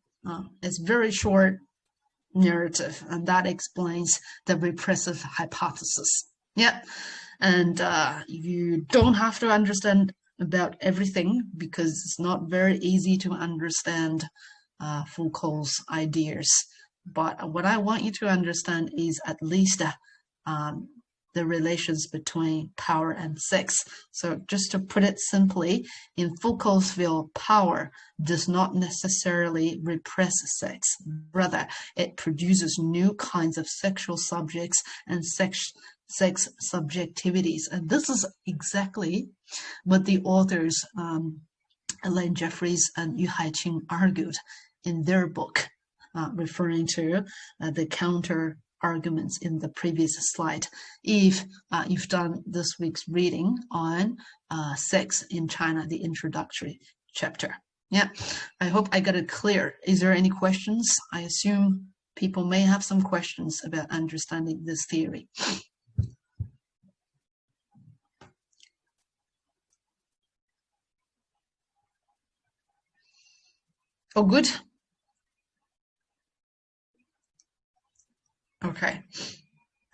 It's very short narrative, and that explains the repressive hypothesis. Yeah, and you don't have to understand about everything because it's not very easy to understand Foucault's ideas. But what I want you to understand is at least the relations between power and sex. So just to put it simply, in Foucault's view, power does not necessarily repress sex. Rather, it produces new kinds of sexual subjects and sex subjectivities. And this is exactly what the authors Elaine Jeffries and Yu Haiqing argued in their book, referring to the counter arguments in the previous slide. If you've done this week's reading on sex in China, the introductory chapter. Yeah, I hope I got it clear. Is there any questions? I assume people may have some questions about understanding this theory. Oh, good. Okay.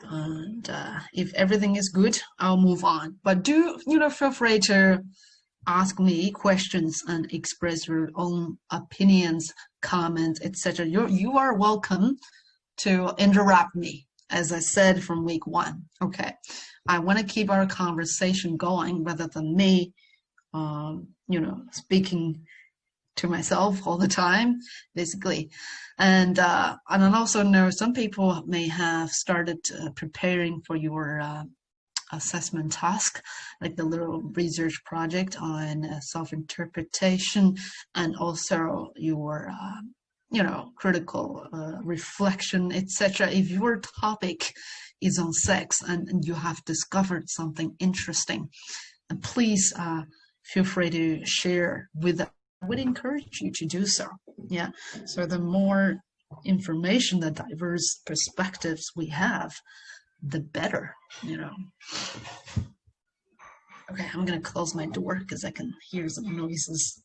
And if everything is good, I'll move on. But do, feel free to ask me questions and express your own opinions, comments, etc. You are welcome to interrupt me, as I said from week 1. Okay. I want to keep our conversation going rather than me, speaking to myself all the time, basically. And I also know some people may have started preparing for your assessment task, like the little research project on self-interpretation, and also your, critical reflection, etc. If your topic is on sex and you have discovered something interesting, please feel free to share with us. I would encourage you to do so. Yeah. So the more information, the diverse perspectives we have, the better, Okay, I'm going to close my door because I can hear some noises.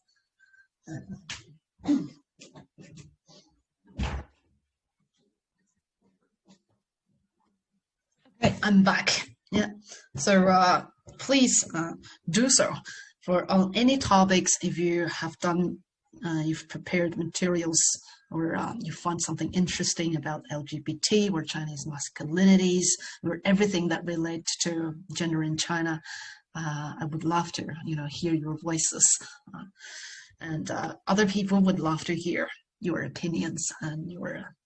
Okay, I'm back. Yeah. So please do so. For on any topics, if you have done, you've prepared materials, or you find something interesting about LGBT or Chinese masculinities, or everything that relates to gender in China, I would love to, hear your voices. And other people would love to hear your opinions and your,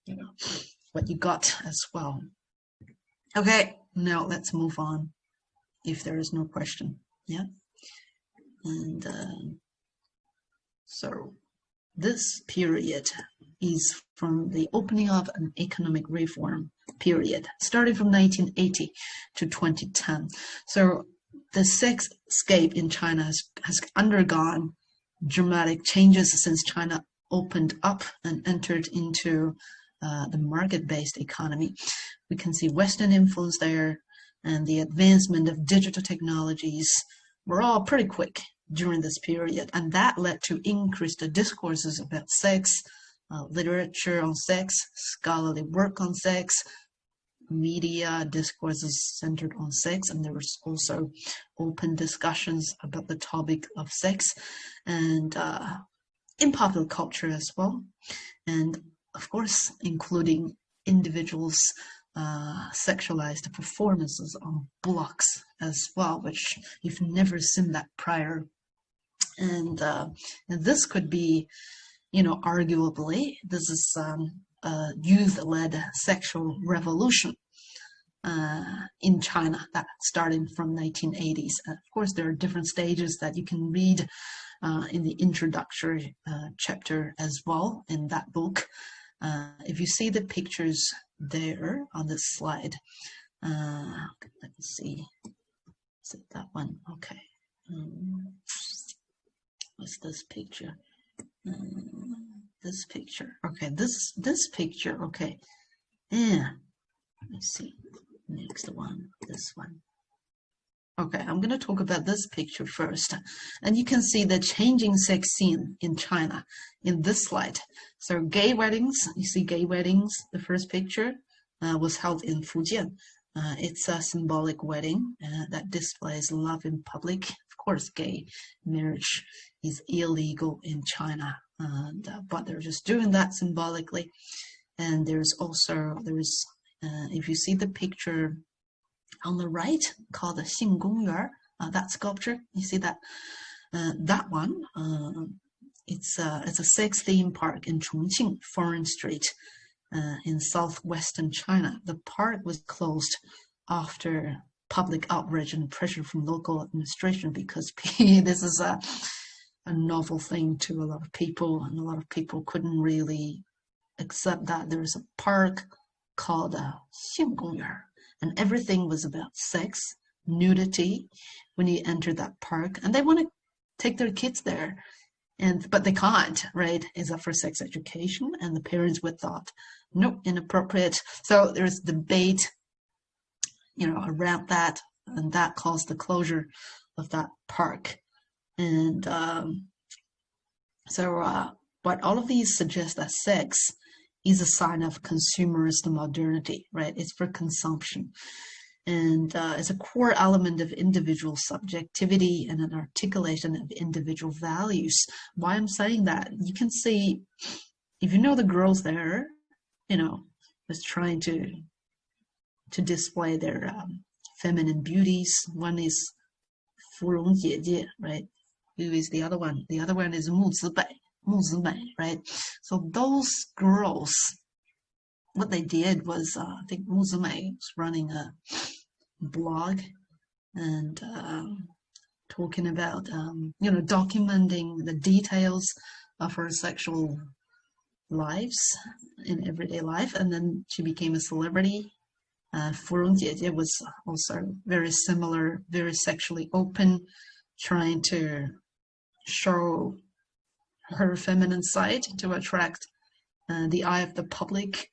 what you got as well. Okay, now let's move on if there is no question. Yeah. And so this period is from the opening of an economic reform period, starting from 1980 to 2010. So the sexscape in China has undergone dramatic changes since China opened up and entered into the market-based economy. We can see Western influence there, and the advancement of digital technologies were all pretty quick during this period, and that led to increased discourses about sex, literature on sex, scholarly work on sex, media discourses centered on sex, and there was also open discussions about the topic of sex, and in popular culture as well, and of course including individuals' sexualized performances on blocks as well, which you've never seen that prior. And this could be, arguably, this is a youth-led sexual revolution in China that started from 1980s. Of course, there are different stages that you can read in the introductory chapter as well in that book. If you see the pictures there on this slide, let me see. Is it that one? Okay. What's this picture? This picture. Okay, this picture. Okay. Yeah. Let me see. Next one. This one. Okay, I'm going to talk about this picture first. And you can see the changing sex scene in China in this slide. So gay weddings, you see gay weddings, the first picture was held in Fujian. It's a symbolic wedding that displays love in public. Of course, gay marriage is illegal in China, but they're just doing that symbolically. And there's if you see the picture on the right called the Xing Gongyuan, that sculpture, you see that that one, it's a sex theme park in Chongqing Foreign Street in southwestern China. The park was closed after public outrage and pressure from local administration because this is a novel thing to a lot of people, and a lot of people couldn't really accept that there's a park called Xing Gongyuan. And everything was about sex, nudity, when you enter that park. And they want to take their kids there, but they can't, right? Is that for sex education? And the parents would thought, nope, inappropriate. So there's debate, around that, and that caused the closure of that park. And but all of these suggest that sex is a sign of consumerist modernity, right? It's for consumption. And it's a core element of individual subjectivity and an articulation of individual values. Why I'm saying that, you can see, if you know the girls there, was trying to display their feminine beauties. One is Furong Jiejie, right? Who is the other one? The other one is Mu Zimei, right? So those girls, what they did was, I think Mu Zimei was running a blog and talking about, documenting the details of her sexual lives in everyday life, and then she became a celebrity. Furong Jiejie was also very similar, very sexually open, trying to show her feminine side to attract the eye of the public.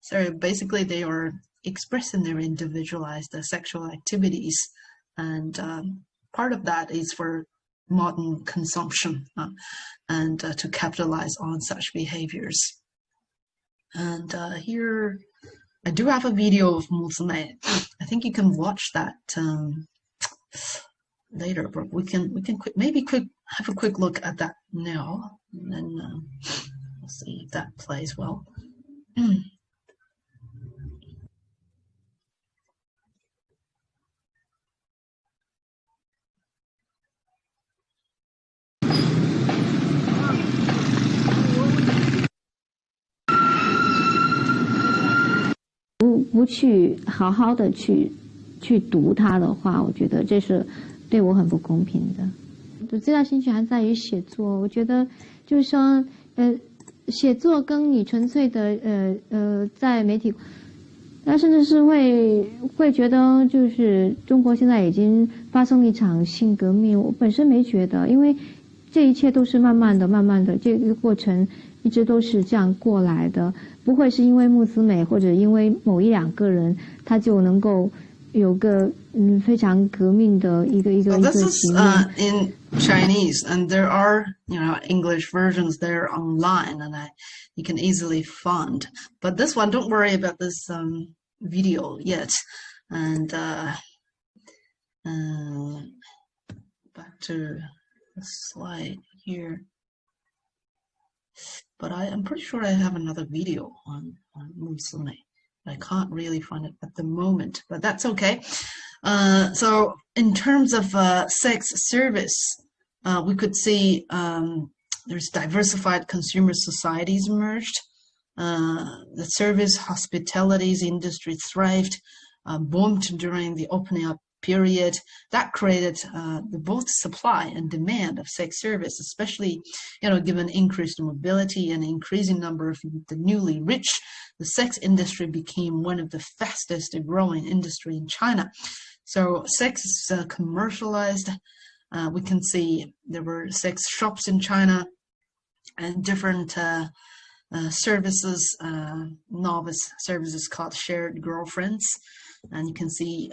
So basically they are expressing their individualized sexual activities, and part of that is for modern consumption and to capitalize on such behaviors. And here I do have a video of Mu Zimei. I think you can watch that later, but we can have a quick look at that now, and then we'll see if that plays well. 不去好好的去读它的话，我觉得这是对我很不公平的。我最大兴趣还在于写作，我觉得就是说，写作跟你纯粹的在媒体，那甚至是会觉得就是中国现在已经发生了一场性革命。我本身没觉得，因为这一切都是慢慢的，这个过程一直都是这样过来的，不会是因为穆斯美或者因为某一两个人，他就能够有个非常革命的一个局面。This is in Chinese, and there are English versions there online, and you can easily find. But this one, don't worry about this video yet. And back to the slide here. But I'm pretty sure I have another video on Mu Zimei. I can't really find it at the moment, but that's okay. So in terms of sex service, we could see there's diversified consumer societies emerged. The service hospitalities industry thrived, boomed during the opening up period. That created both supply and demand of sex service, especially, given increased mobility and increasing number of the newly rich. The sex industry became one of the fastest growing industry in China. So sex is commercialized. We can see there were sex shops in China and different services, novice services called shared girlfriends. And you can see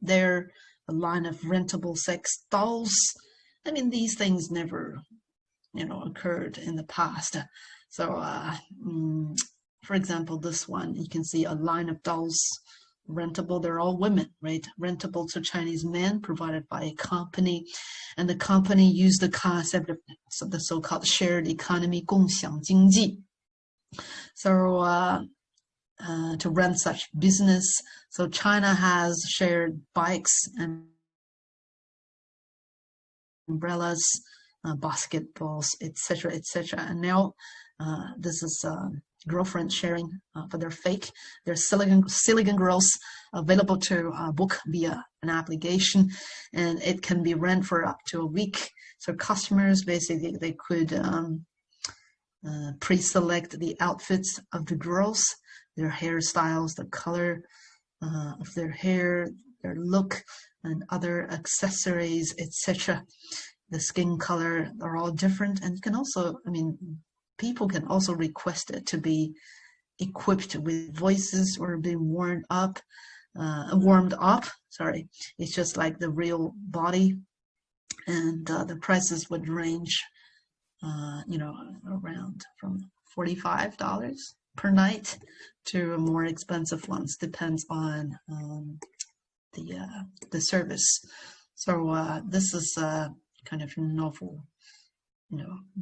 there a line of rentable sex dolls. I mean, these things never, occurred in the past. So, for example, this one, you can see a line of dolls, rentable. They're all women, right? Rentable to Chinese men, provided by a company. And the company used the concept of the so-called shared economy, 共享经济. So, to run such business. So China has shared bikes and umbrellas, basketballs, etc., etc. And now this is girlfriend sharing, but they're fake. They're silicon girls available to book via an application, and it can be rent for up to a week. So customers, basically, they could pre-select the outfits of the girls, their hairstyles, the color of their hair, their look, and other accessories, etc. The skin color are all different, and you can also, people can also request it to be equipped with voices or be warmed up. Sorry, it's just like the real body, and the prices would range, around from $45 per night to more expensive ones, depends on the service. So this is kind of novel,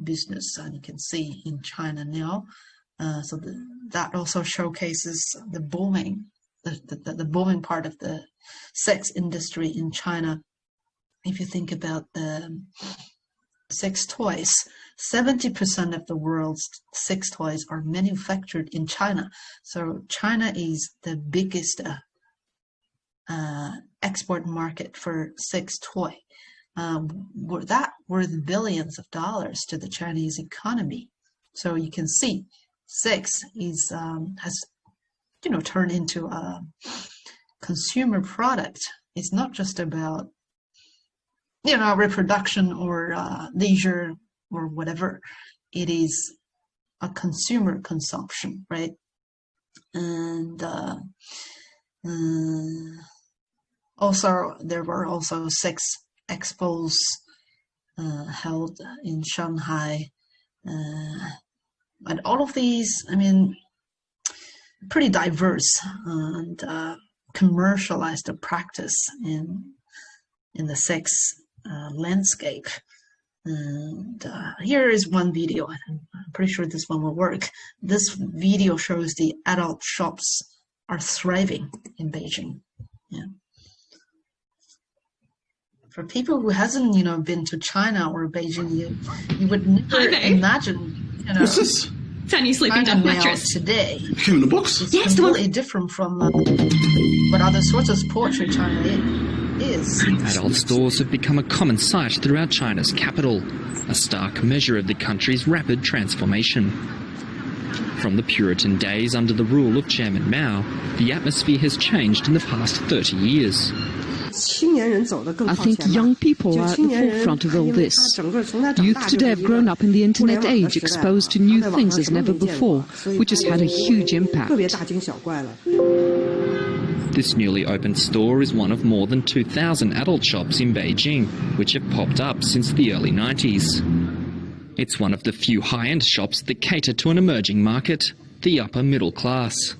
business, and you can see in China now. So that also showcases the booming, the booming part of the sex industry in China. If you think about the sex toys, 70% of the world's sex toys are manufactured in China. So China is the biggest export market for sex toy. That worth billions of dollars to the Chinese economy. So you can see sex is has turned into a consumer product. It's not just about reproduction or leisure or whatever. It is a consumer consumption, right? And also there were also sex expos held in Shanghai, and all of these, pretty diverse and commercialized practice in the sex landscape. And here is one video. I'm pretty sure this one will work. This video shows the adult shops are thriving in Beijing. Yeah. For people who hasn't, been to China or Beijing, you would never imagine, What's this? Tiny sleeping China duck mattress. Today. It came in a box. It's Yes, completely different from what other sorts of poetry China is. Adult stores have become a common sight throughout China's capital, a stark measure of the country's rapid transformation. From the Puritan days under the rule of Chairman Mao, the atmosphere has changed in the past 30 years. I think young people are at the forefront of all this. Youth today have grown up in the internet age, exposed to new things as never before, which has had a huge impact. This newly opened store is one of more than 2,000 adult shops in Beijing, which have popped up since the early 90s. It's one of the few high-end shops that cater to an emerging market, the upper middle class.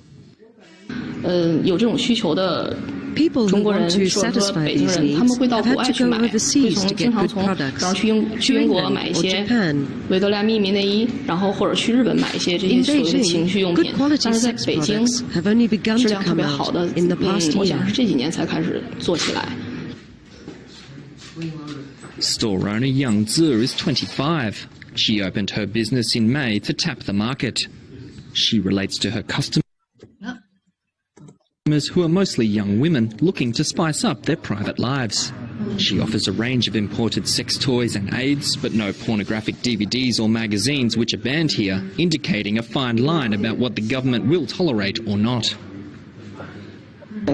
People who 中国 want 人 to 说 satisfy 北京 these 人他们 needs 会到 have 国 had 外 to 去 go 买，会 overseas 从 to 经 get 常 good 从， products. 然后去英 To 国 England 买一 or 些 Japan. 维多利亚秘密内衣，然后或者去日本买一些这些 In 所谓的情 Beijing, 趣用 good 品， quality 但是在 sex 北京 products have only begun 质 to 量特 come 别好 out 的， in the past 我想 year. 是这几年才开始做起来。Store owner Young Zhu is 25. She opened her business in May to tap the market. She relates to her customers who are mostly young women looking to spice up their private lives. She offers a range of imported sex toys and aids, but no pornographic DVDs or magazines which are banned here, indicating a fine line about what the government will tolerate or not.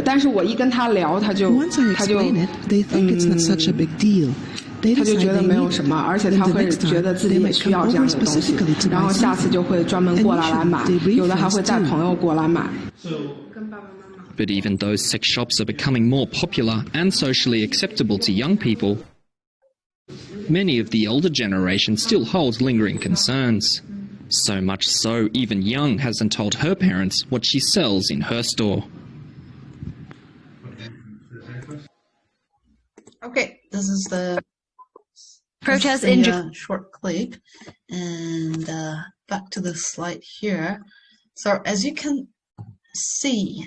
但是我一跟他聊，他就 Once I explain it, they think it's not such a big deal. They 他就 decide 觉得 they 没有 need 什么， it. 而且 Then 他 the 会 next 觉 time, 得自 they 己也 might 需 come 要这 over 样的东西， specifically to 然 buy 后下次 something. 就会专门 And 过来来 usually 买， they bring 有的还 friends 会带 too. 朋友过来买。 But even though sex shops are becoming more popular and socially acceptable to young people, many of the older generation still hold lingering concerns. So much so, even Young hasn't told her parents what she sells in her store. Okay, this is the protest this is in the, short clip, and back to the slide here. So as you can see,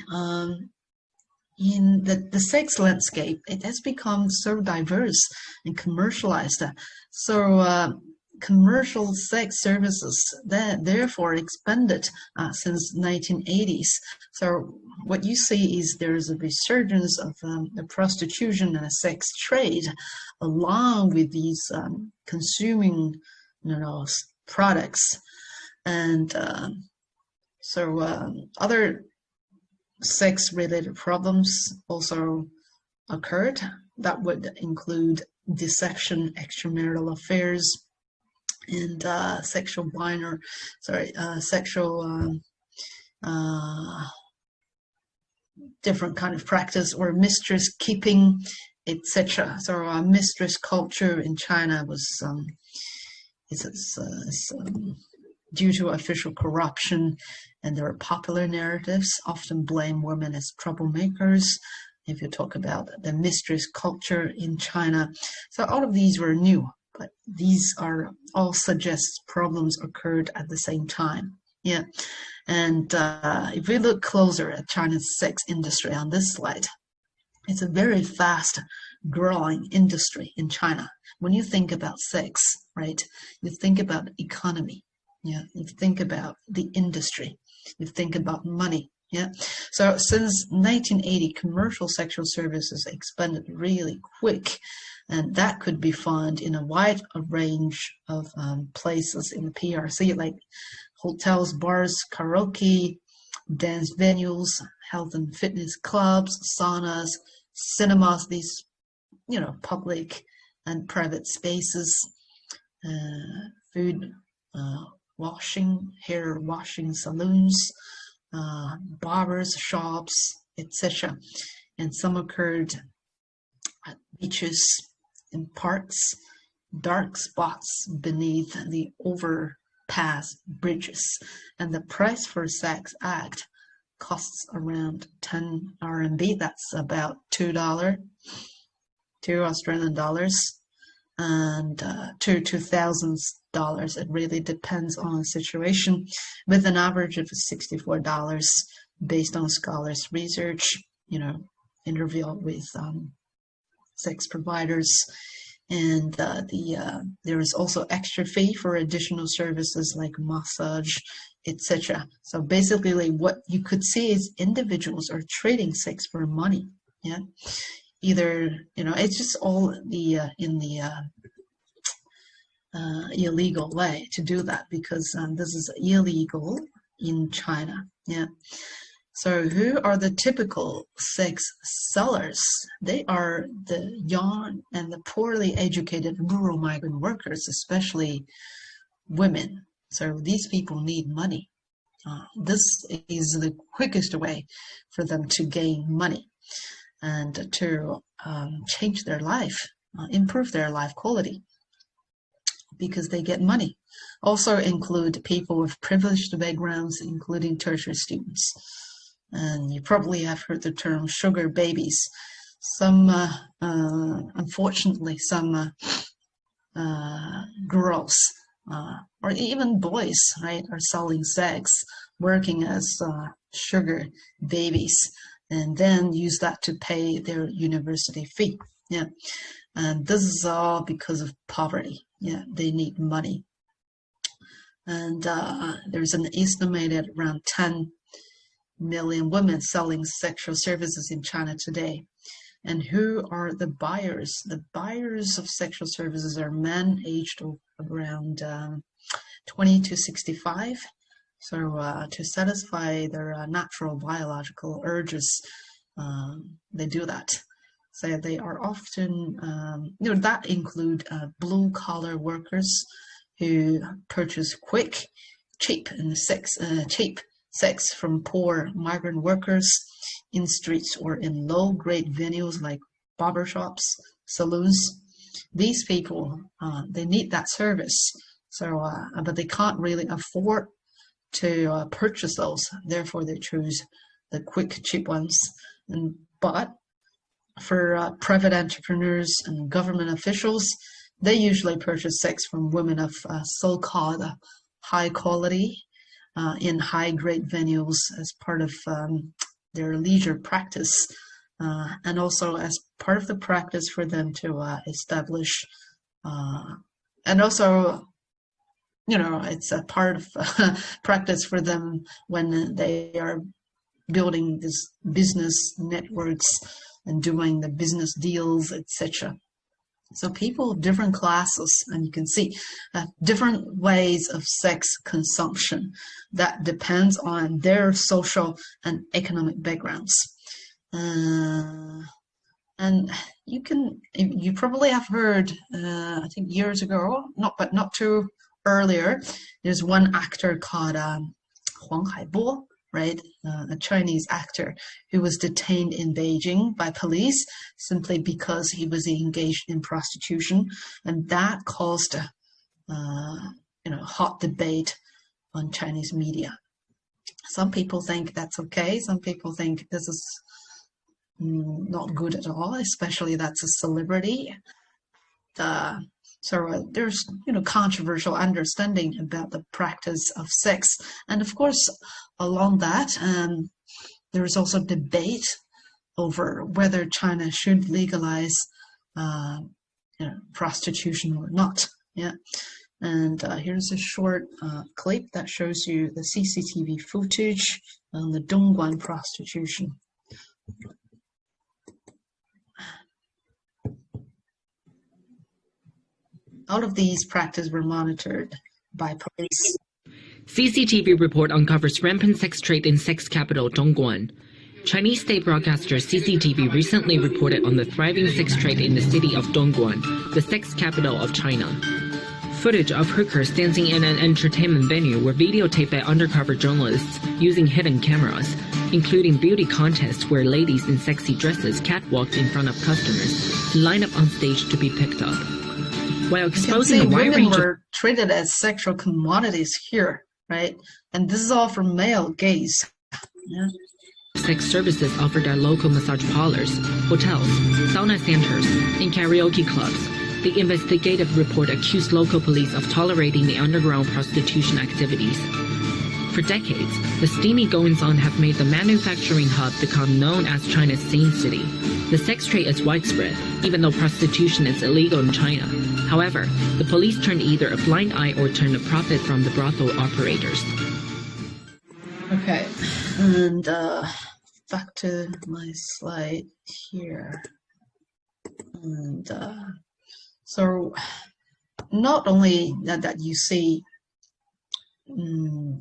in the sex landscape, it has become so diverse and commercialized. So commercial sex services that therefore expanded since 1980s. So what you see is there is a resurgence of the prostitution and the sex trade, along with these consuming, products, and other sex-related problems also occurred. That would include deception, extramarital affairs, and sexual different kind of practice, or mistress keeping, etc. So mistress culture in China was due to official corruption, and there are popular narratives often blame women as troublemakers. If you talk about the mistress culture in China, so all of these were new, but these are all suggest problems occurred at the same time. Yeah, and if we look closer at China's sex industry on this slide, it's a very fast growing industry in China. When you think about sex, right, you think about economy. Yeah, you think about the industry, you think about money. Yeah, so since 1980, commercial sexual services expanded really quick, and that could be found in a wide range of places in the PRC, like hotels, bars, karaoke, dance venues, health and fitness clubs, saunas, cinemas, these, public and private spaces, food, hair washing salons, barbers, shops, etc. And some occurred at beaches, in parks, dark spots beneath the overpass bridges. And the price for a sex act costs around 10 RMB. That's about $2 Australian dollars, and to $2,000. It really depends on the situation, with an average of $64 based on scholars' research, interview with sex providers. And there is also extra fee for additional services like massage, etc. So basically what you could see is individuals are trading sex for money. Yeah, either, it's just all in the illegal way to do that, because this is illegal in China. Yeah. So who are the typical sex sellers? They are the young and the poorly educated rural migrant workers, especially women. So these people need money. This is the quickest way for them to gain money and to change their life, improve their life quality, because they get money. Also include people with privileged backgrounds, including tertiary students. And you probably have heard the term sugar babies. Some, unfortunately, some girls or even boys, right, are selling sex, working as sugar babies, and then use that to pay their university fee. Yeah, and this is all because of poverty. Yeah, they need money. And there's an estimated around 10 million women selling sexual services in China today. And who are the buyers? The buyers of sexual services are men aged around 20 to 65. So to satisfy their natural biological urges, they do that. So they are often, that include blue-collar workers who purchase quick, cheap sex from poor migrant workers in streets or in low-grade venues like barbershops, saloons. These people, they need that service. So, but they can't really afford to purchase those. Therefore, they choose the quick, cheap ones. But for private entrepreneurs and government officials, they usually purchase sex from women of so-called high quality in high-grade venues as part of their leisure practice, and also as part of the practice for them to establish, and also, it's a part of practice for them when they are building this business networks and doing the business deals, etc. So people of different classes, and you can see different ways of sex consumption that depends on their social and economic backgrounds. And you probably have heard, I think years ago, not too earlier, there's one actor called Huang Haibo, right? A Chinese actor who was detained in Beijing by police simply because he was engaged in prostitution, and that caused hot debate on Chinese media. Some people think that's okay. Some people think this is not good at all, especially that's a celebrity. So there's controversial understanding about the practice of sex, and of course along that there is also debate over whether China should legalize prostitution or not. Yeah, and here's a short clip that shows you the CCTV footage on the Dongguan prostitution. All of these practices were monitored by police. CCTV report uncovers rampant sex trade in sex capital Dongguan. Chinese state broadcaster CCTV recently reported on the thriving sex trade in the city of Dongguan, the sex capital of China. Footage of hookers dancing in an entertainment venue were videotaped by undercover journalists using hidden cameras, including beauty contests where ladies in sexy dresses catwalked in front of customers, lined up on stage to be picked up. While exposing a wide range of treated as sexual commodities here, right? And this is all for male gaze. Yeah. Sex services offered at local massage parlors, hotels, sauna centers, and karaoke clubs. The investigative report accused local police of tolerating the underground prostitution activities. For decades, the steamy goings-on have made the manufacturing hub become known as China's Sin City. The sex trade is widespread, even though prostitution is illegal in China. However, the police turned either a blind eye or turned a profit from the brothel operators. Okay, and back to my slide here. And so not only that you see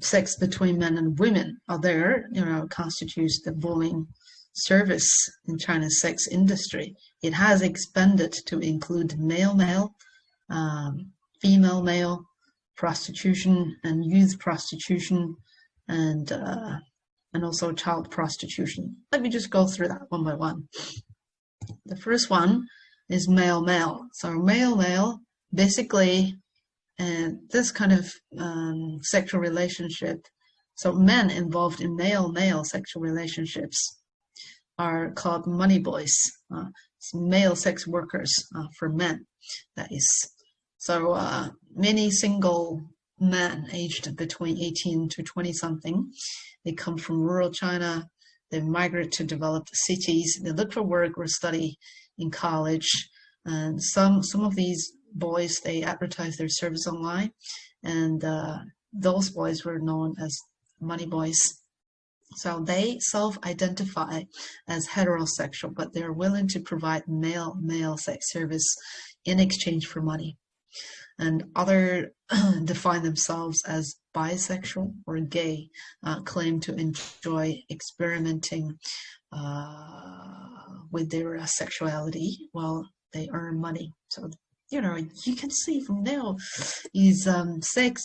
sex between men and women are there, constitutes the booming service in China's sex industry. It has expanded to include male-male, female-male prostitution and youth prostitution, and also child prostitution. Let me just go through that one by one. The first one is male-male. So male-male, basically, this kind of sexual relationship So men involved in male-male sexual relationships are called money boys, male sex workers for men, that is. So many single men aged between 18 to 20-something, they come from rural China, they migrate to developed cities, they look for work or study in college, and some of these boys, they advertise their service online, and those boys were known as money boys. So they self-identify as heterosexual, but they're willing to provide male sex service in exchange for money. And other define themselves as bisexual or gay, claim to enjoy experimenting with their sexuality while they earn money. So, you know, you can see from now is sex,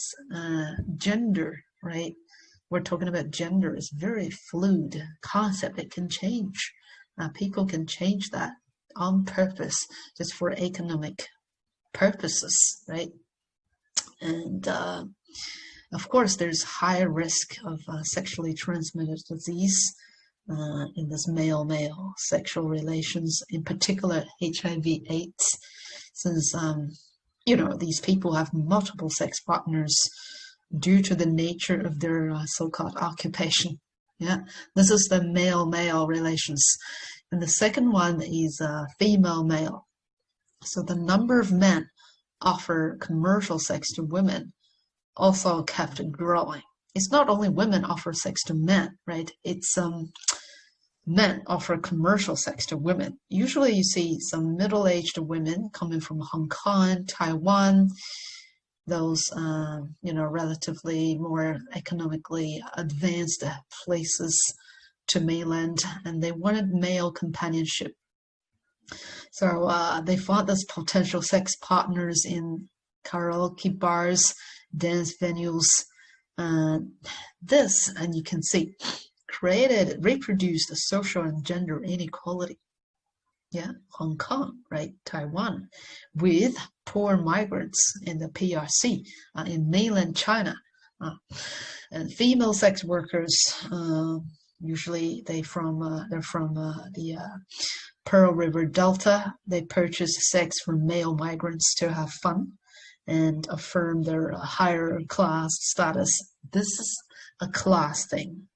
gender, right? We're talking about gender is very fluid concept. It can change. People can change that on purpose, just for economic purposes, right? And of course, there's higher risk of sexually transmitted disease in this male-male sexual relations, in particular HIV/AIDS, since you know, these people have multiple sex partners due to the nature of their so-called occupation. Yeah, this is the male-male relations. And the second one is female-male. So the number of men offer commercial sex to women also kept growing. It's not only women offer sex to men, right? It's men offer commercial sex to women. Usually you see some middle-aged women coming from Hong Kong, Taiwan, those, you know, relatively more economically advanced places to mainland, and they wanted male companionship. So they found those potential sex partners in karaoke bars, dance venues. This, and you can see, reproduced a social and gender inequality. Yeah, Hong Kong, right? Taiwan, with poor migrants in the PRC, in mainland China. And female sex workers, usually they're from the Pearl River Delta. They purchase sex from male migrants to have fun and affirm their higher class status. This is a class thing.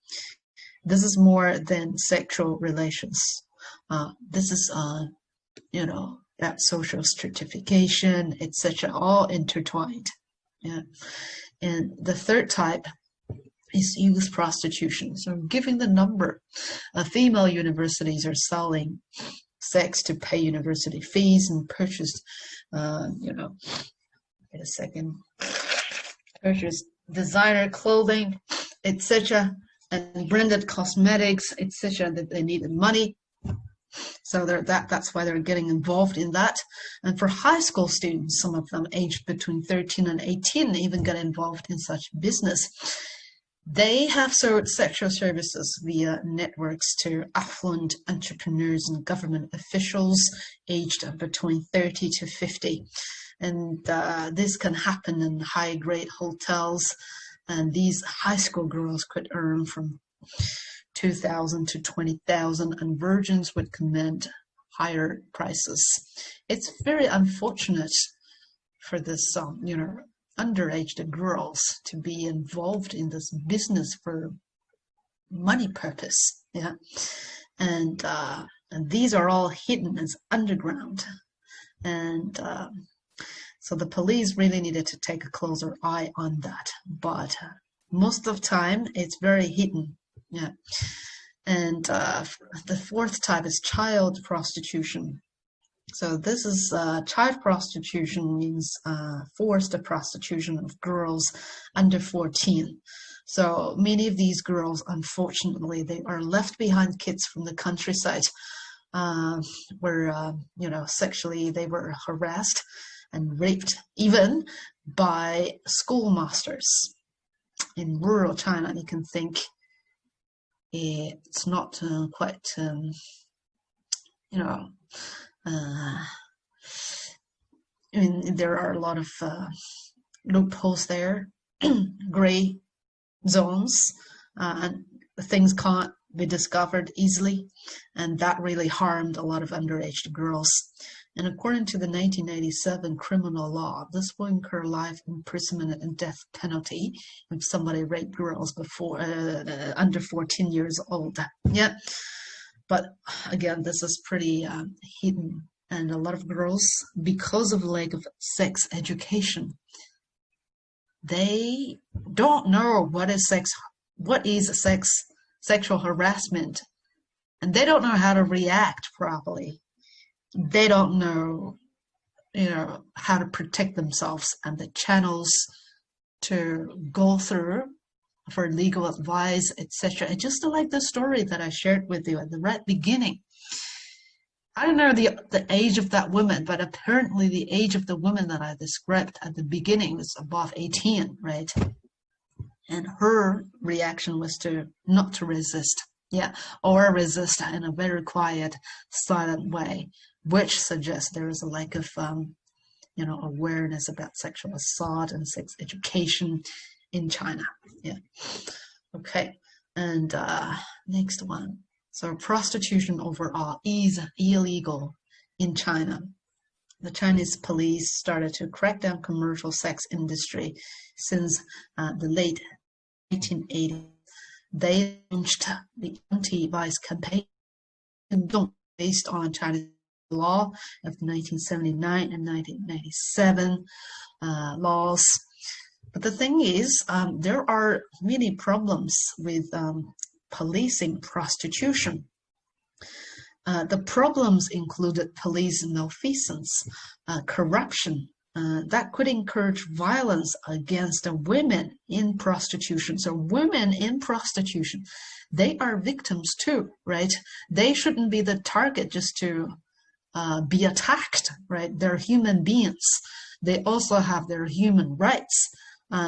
This is more than sexual relations. This is, you know, that social stratification, etc., all intertwined. Yeah. And the third type is youth prostitution. So given the number of female universities are selling sex to pay university fees and purchase, you know, wait a second, purchase designer clothing, etc., and branded cosmetics, etc., that they needed money. So that's why they're getting involved in that. And for high school students, some of them aged between 13 and 18 even got involved in such business. They have sold sexual services via networks to affluent entrepreneurs and government officials aged between 30 to 50. And this can happen in high-grade hotels. And these high school girls could earn from 2,000 to 20,000, and virgins would command higher prices. It's very unfortunate for this, you know, underage girls to be involved in this business for money purpose. Yeah, and these are all hidden as underground, and so the police really needed to take a closer eye on that. But most of the time, it's very hidden. Yeah, and the fourth type is child prostitution. So this is child prostitution means forced prostitution of girls under 14. So many of these girls, unfortunately, they are left behind kids from the countryside, where you know, sexually they were harassed and raped even by schoolmasters in rural China. You can think it's not quite, you know, I mean, there are a lot of loopholes there, gray zones, and things can't be discovered easily, and that really harmed a lot of underage girls. And according to the 1987 criminal law, this will incur life imprisonment and death penalty if somebody raped girls before under 14 years old. Yeah, but again, this is pretty hidden, and a lot of girls, because of lack of sex education, they don't know what is sexual harassment, and they don't know how to react properly. They don't know, how to protect themselves and the channels to go through for legal advice, etc. Just like the story that I shared with you at the right beginning. I don't know the age of that woman, but apparently the age of the woman that I described at the beginning was above 18, right? And her reaction was not to resist, or resist in a very quiet, silent way, which suggests there is a lack of, awareness about sexual assault and sex education in China. Yeah. Okay. And next one. So prostitution overall is illegal in China. The Chinese police started to crack down commercial sex industry since the late 1980s. They launched the anti-vice campaign based on Chinese law of 1979 and 1997 laws. But the thing is, there are many problems with policing prostitution. The problems included police malfeasance, corruption, that could encourage violence against women in prostitution. So women in prostitution, they are victims too, right? They shouldn't be the target just to be attacked, right? They're human beings. They also have their human rights.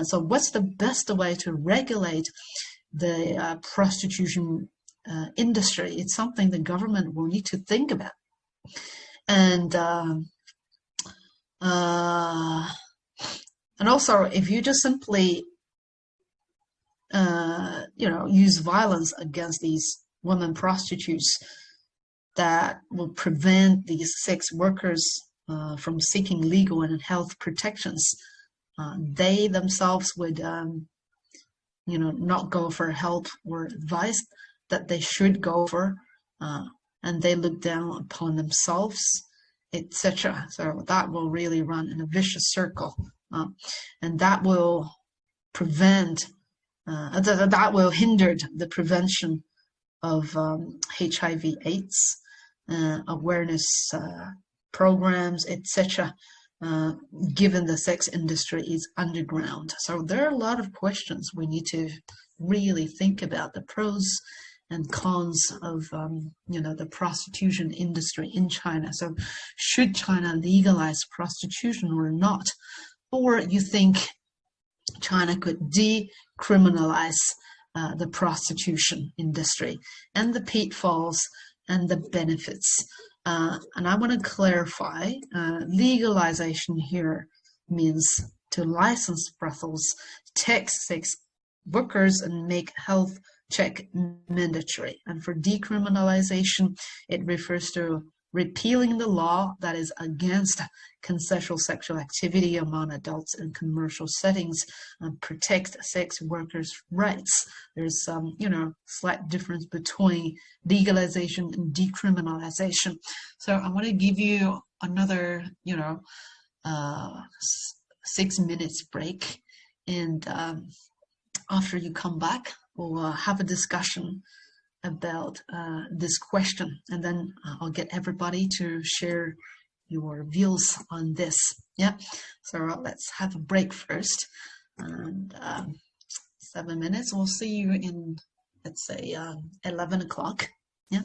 So what's the best way to regulate the prostitution industry? It's something the government will need to think about. And also, if you just simply use violence against these women prostitutes, that will prevent these sex workers from seeking legal and health protections. They themselves would not go for help or advice that they should go for, and they look down upon themselves, etc. So that will really run in a vicious circle, and that will prevent, that will hinder the prevention of HIV/AIDS, awareness programs, etc. Given the sex industry is underground. So there are a lot of questions we need to really think about, the pros and cons of the prostitution industry in China. So should China legalize prostitution or not? Or you think China could decriminalize the prostitution industry and the pitfalls and the benefits? And I want to clarify, legalization here means to license brothels, tax sex workers, and make health check mandatory. And for decriminalization, it refers to repealing the law that is against consensual sexual activity among adults in commercial settings and protect sex workers' rights. There's some, slight difference between legalization and decriminalization. So I want to give you another, 6 minutes break, and after you come back, we'll have a discussion about this question, and then I'll get everybody to share your views on this. Yeah, so let's have a break first, and 7 minutes. We'll see you in, let's say, 11 o'clock. Yeah.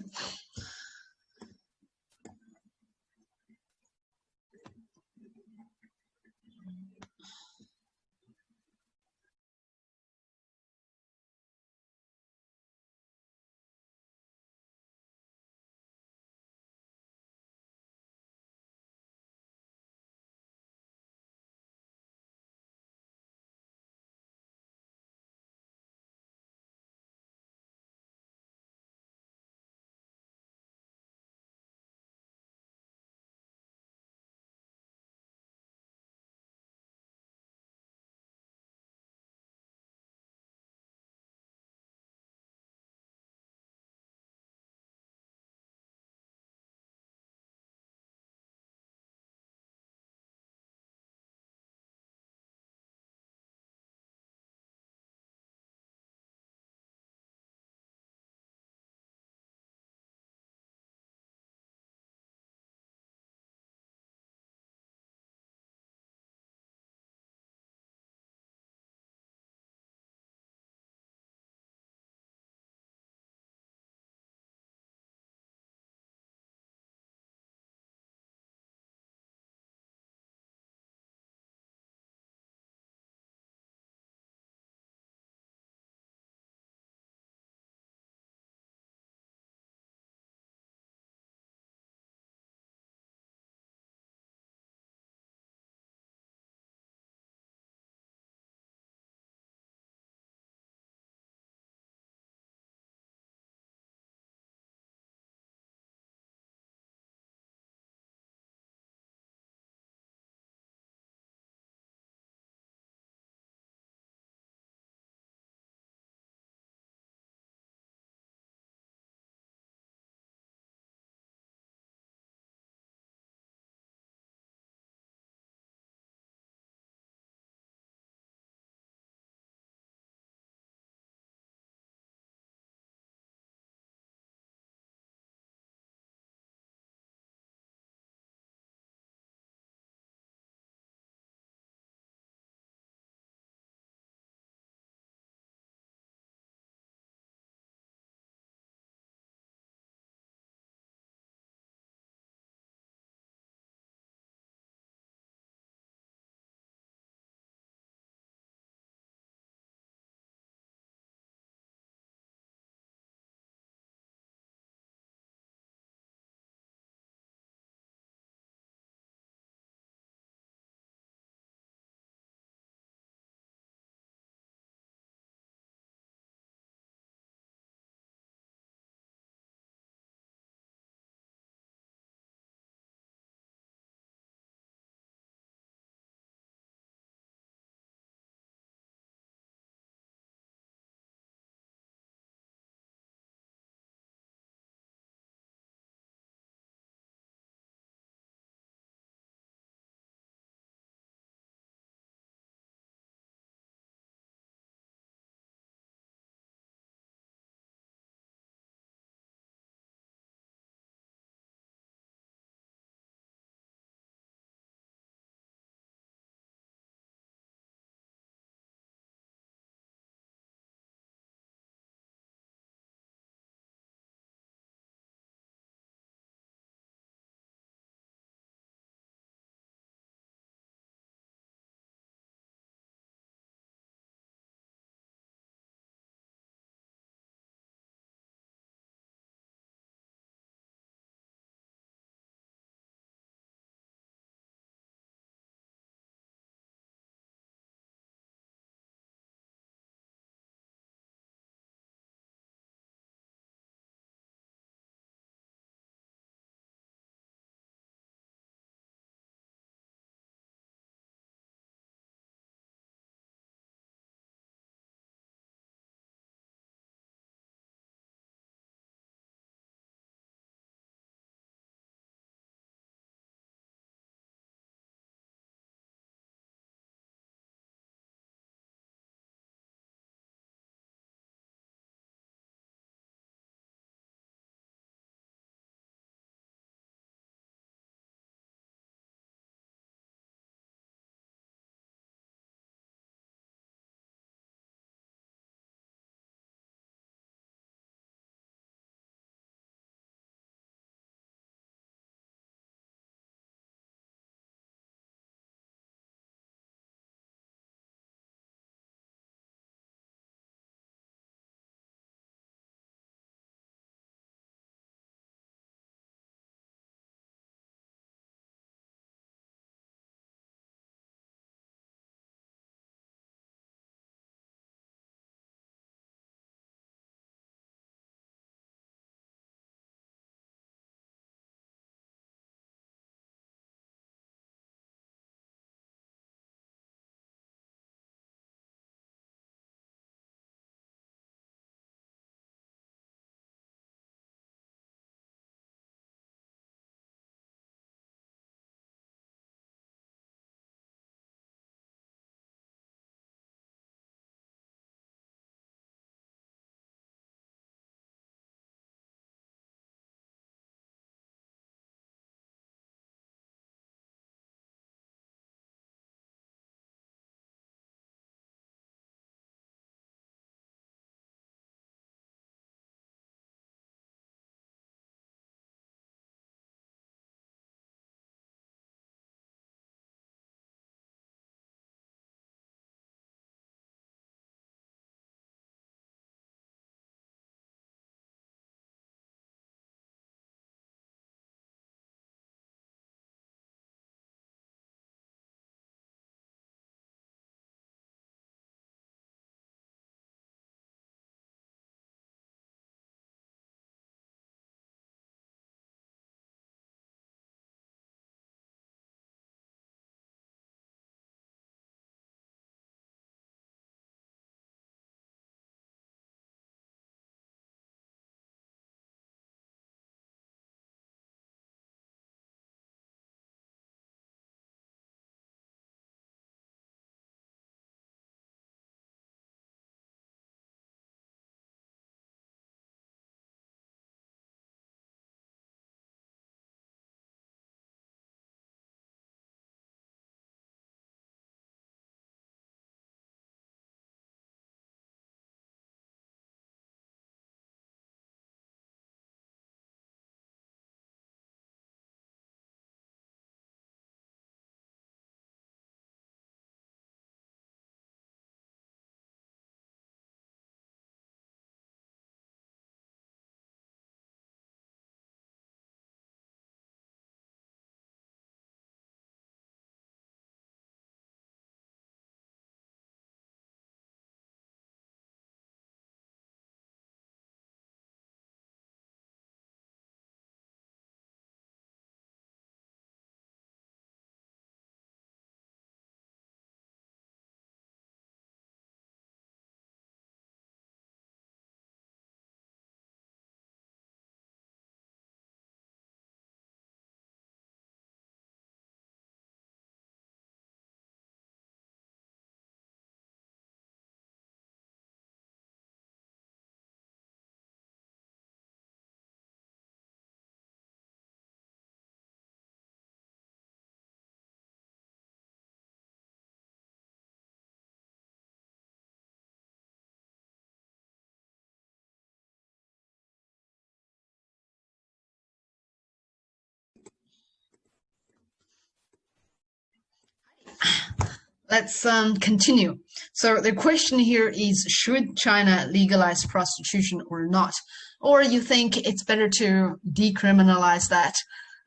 let's continue. So the question here is, should China legalize prostitution or not? Or you think it's better to decriminalize that?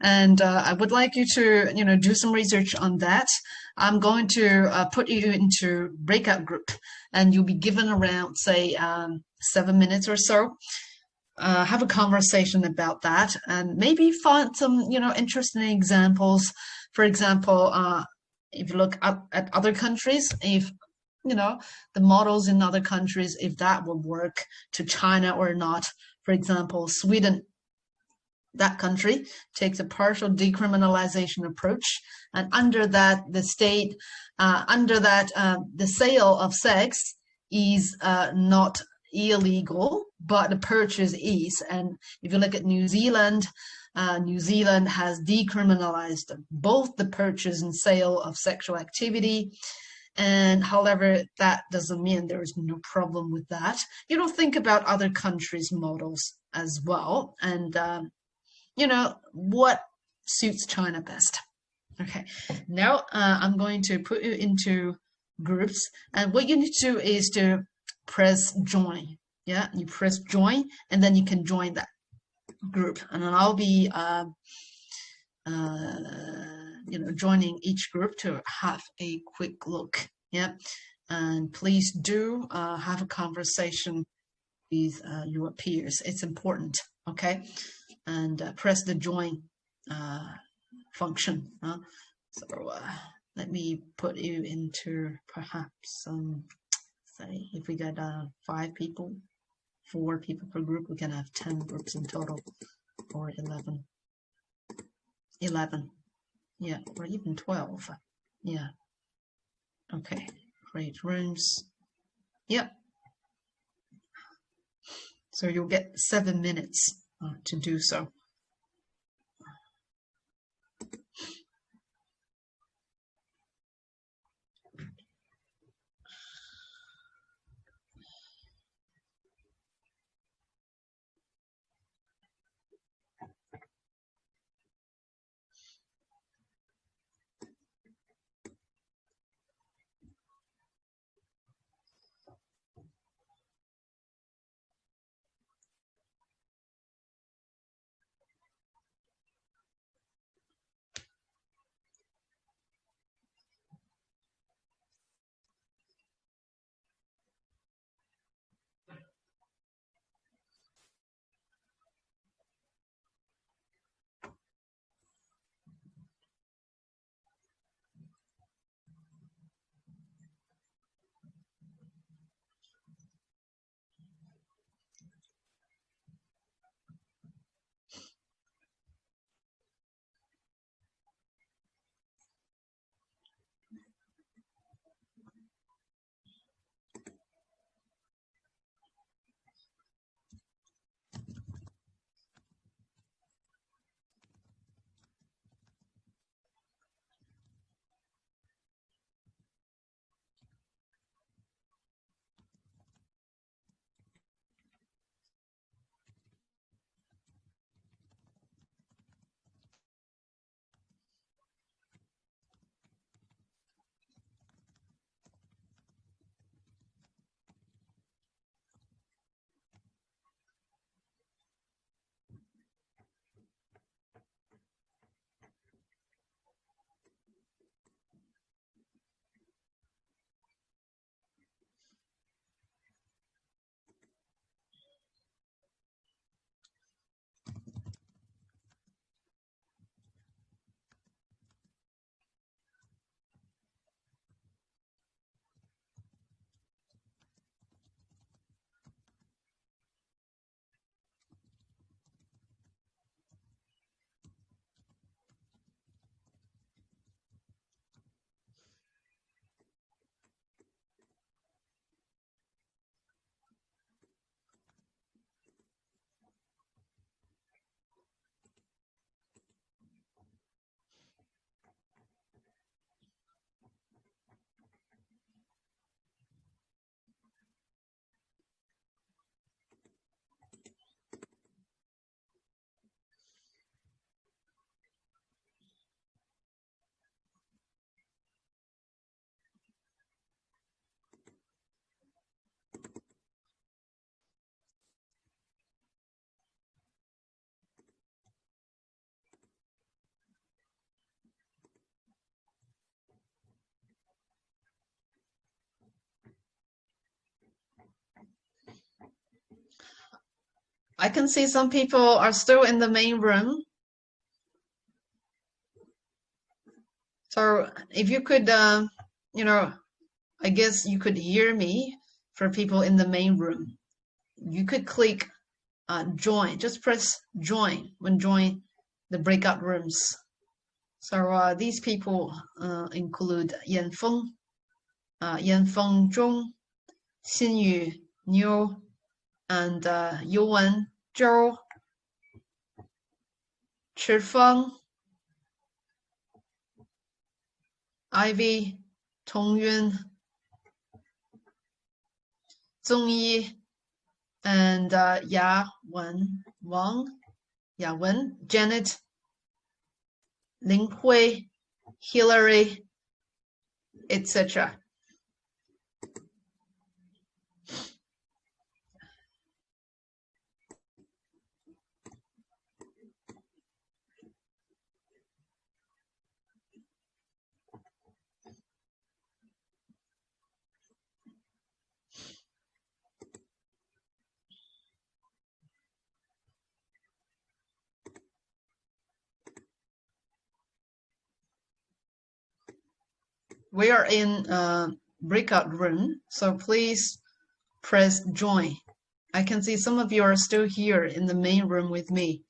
And I would like you to, do some research on that. I'm going to put you into breakout group, and you'll be given around, say, 7 minutes or so. Have a conversation about that, and maybe find some, interesting examples. For example, if you look up at other countries, if the models in other countries, if that would work to China or not. For example, Sweden, that country takes a partial decriminalization approach, and under that, the state, the sale of sex is not illegal, but the purchase is. And if you look at New Zealand, New Zealand has decriminalized both the purchase and sale of sexual activity. And however, that doesn't mean there is no problem with that. Think about other countries' models as well, and what suits China best. Okay, now I'm going to put you into groups, and what you need to do is to press join. Yeah, you press join, and then you can join that group, and then I'll be joining each group to have a quick look. Yeah, and please do have a conversation with your peers. It's important. Okay, and press the join function. So let me put you into perhaps say if we get 5 people, 4 people per group, we can have 10 groups in total, or 11, yeah, or even 12. Yeah, okay, create rooms. Yep, so you'll get 7 minutes to do so. I can see some people are still in the main room. So if you could, you know, I guess you could hear me for people in the main room. You could click join, just press join when join the breakout rooms. So these people include Yan Feng, Zhong, Xinyu, Niu, and Yuan, Zhou, Chifeng, Ivy, Tongyun, Zongyi, and Ya Wen, Janet, Ling Hui, Hillary, etc. We are in breakout room, so please press join. I can see some of you are still here in the main room with me.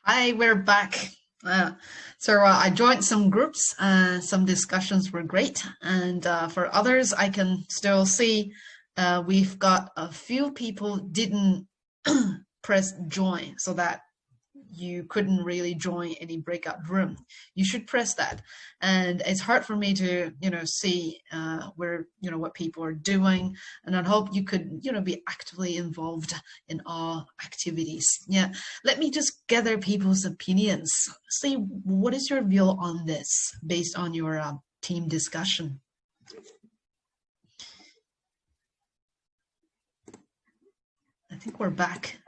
Hi, we're back. I joined some groups. Some discussions were great, and for others, I can still see we've got a few people didn't press join, so that you couldn't really join any breakout room. You should press that, and it's hard for me to see where what people are doing, and I hope you could be actively involved in all activities. Yeah, let me just gather people's opinions. See, what is your view on this based on your team discussion? I think we're back.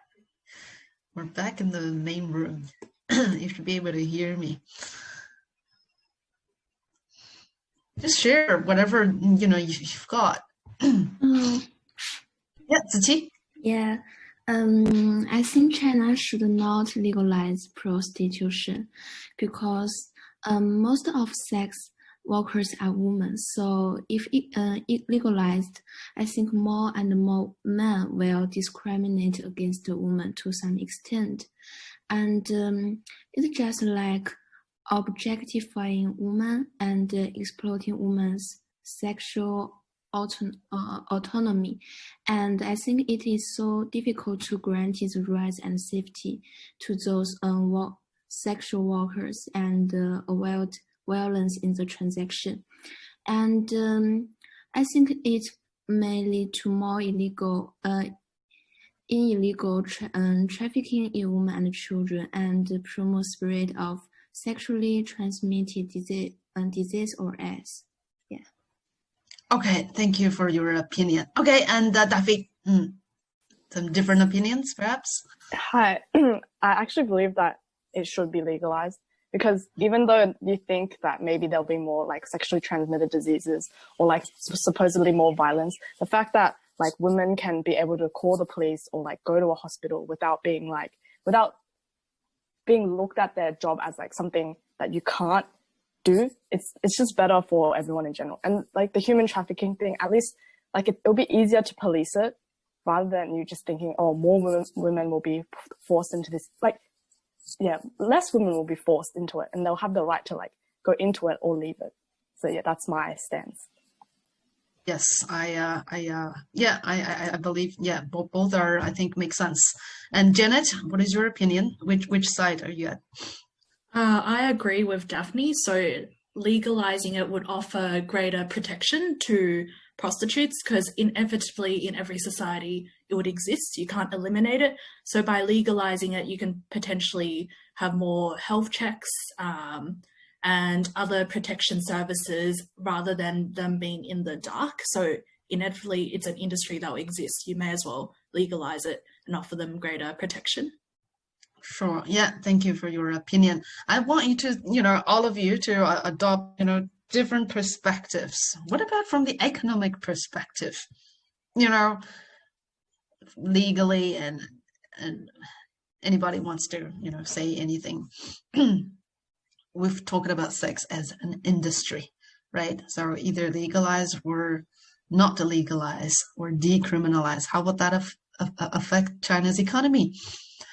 We're back in the main room. You should be able to hear me. Just share whatever you've got. Yeah, Ziqi. Yeah, I think China should not legalize prostitution because most of sex workers are women. So if it legalized, I think more and more men will discriminate against women to some extent. And it's just like objectifying women and exploiting women's sexual autonomy. And I think it is so difficult to grant its rights and safety to those sexual workers and avoid violence in the transaction. And I think it may lead to more illegal trafficking in women and children, and promote spread of sexually transmitted disease or AIDS. Yeah. Okay, thank you for your opinion. Okay, and David, some different opinions, perhaps? Hi, I actually believe that it should be legalized, because even though you think that maybe there'll be more like sexually transmitted diseases or like supposedly more violence, the fact that like women can be able to call the police or like go to a hospital without being looked at their job as like something that you can't do, it's just better for everyone in general. And like the human trafficking thing, at least like it'll be easier to police it rather than you just thinking, oh, more women will be forced into this. Like, yeah, less women will be forced into it, and they'll have the right to like go into it or leave it. So yeah, that's my stance. Yes, I believe, yeah, both are, I think, make sense. And Janet, what is your opinion? Which side are you at? I agree with Daphne. So legalizing it would offer greater protection to prostitutes, because inevitably in every society it would exist. You can't eliminate it. So by legalizing it, you can potentially have more health checks and other protection services rather than them being in the dark. So inevitably it's an industry that will exist. You may as well legalize it and offer them greater protection. Sure. Yeah. Thank you for your opinion. I want you to, all of you to adopt, different perspectives. What about from the economic perspective? Legally, and anybody wants to, say anything. We've talked about sex as an industry, right? So either legalize or not to legalize or decriminalize. How would that affect China's economy?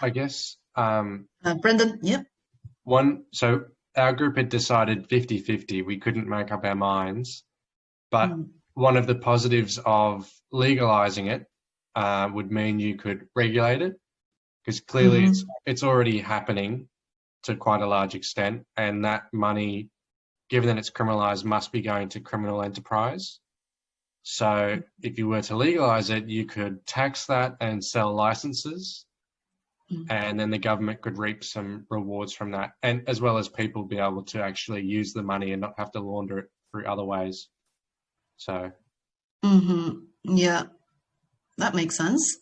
I guess. Brendan, yep. So our group had decided 50-50. We couldn't make up our minds. But one of the positives of legalizing it would mean you could regulate it, because clearly it's already happening to quite a large extent, and that money, given that it's criminalized, must be going to criminal enterprise. So if you were to legalize it, you could tax that and sell licenses, and then the government could reap some rewards from that, and as well as people be able to actually use the money and not have to launder it through other ways. So yeah, that makes sense.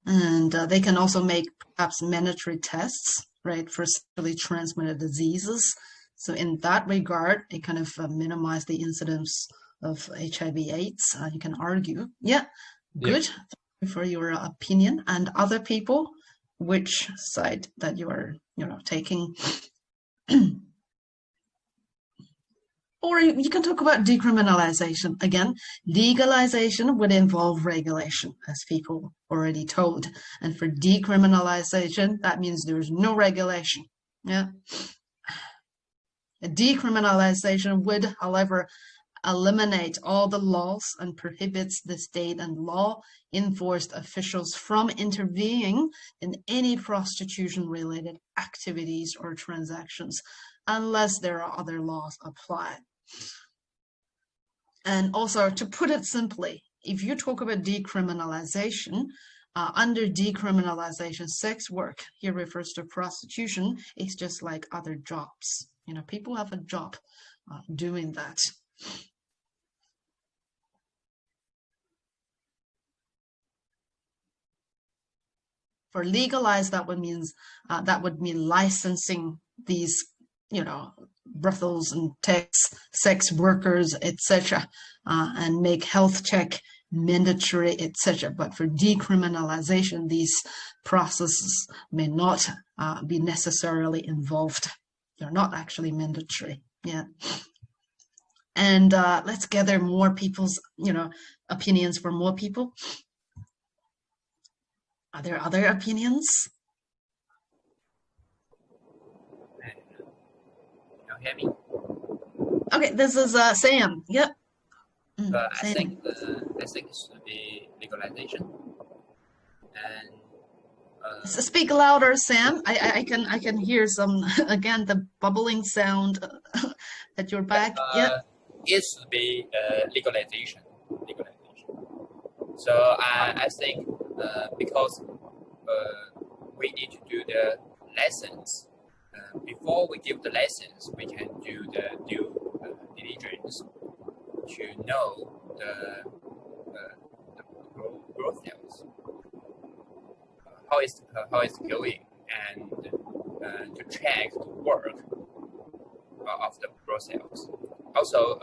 And they can also make perhaps mandatory tests, right, for sexually transmitted diseases. So in that regard, it kind of minimize the incidence of HIV/AIDS. You can argue. Yeah, good. Thank you for your opinion. And other people, which side that you are, taking? Or you can talk about decriminalization. Again, legalization would involve regulation, as people already told. And for decriminalization, that means there's no regulation, Yeah. Decriminalization would, however, eliminate all the laws and prohibits the state and law enforced officials from intervening in any prostitution-related activities or transactions unless there are other laws applied. And also, to put it simply, if you talk about decriminalization, under decriminalization, sex work, here refers to prostitution, it's just like other jobs. You know, people have a job doing that. For legalized, that would mean licensing these, you know, brothels and sex workers, etc., and make health check mandatory, etc. But for decriminalization, these processes may not be necessarily involved. They're not actually mandatory. Yeah. And let's gather more people's, you know, opinions from more people. Are there other opinions? You hear me? Okay, this is Sam. Yep. I think it should be legalization. And speak louder, Sam. I can hear some again the bubbling sound at your back. Yep. It should be legalization. So I think because we need to do the lessons. Before we give the lessons, we can do the due diligence to know the growth sales, how it's going, and to check the work of the growth sales. Also,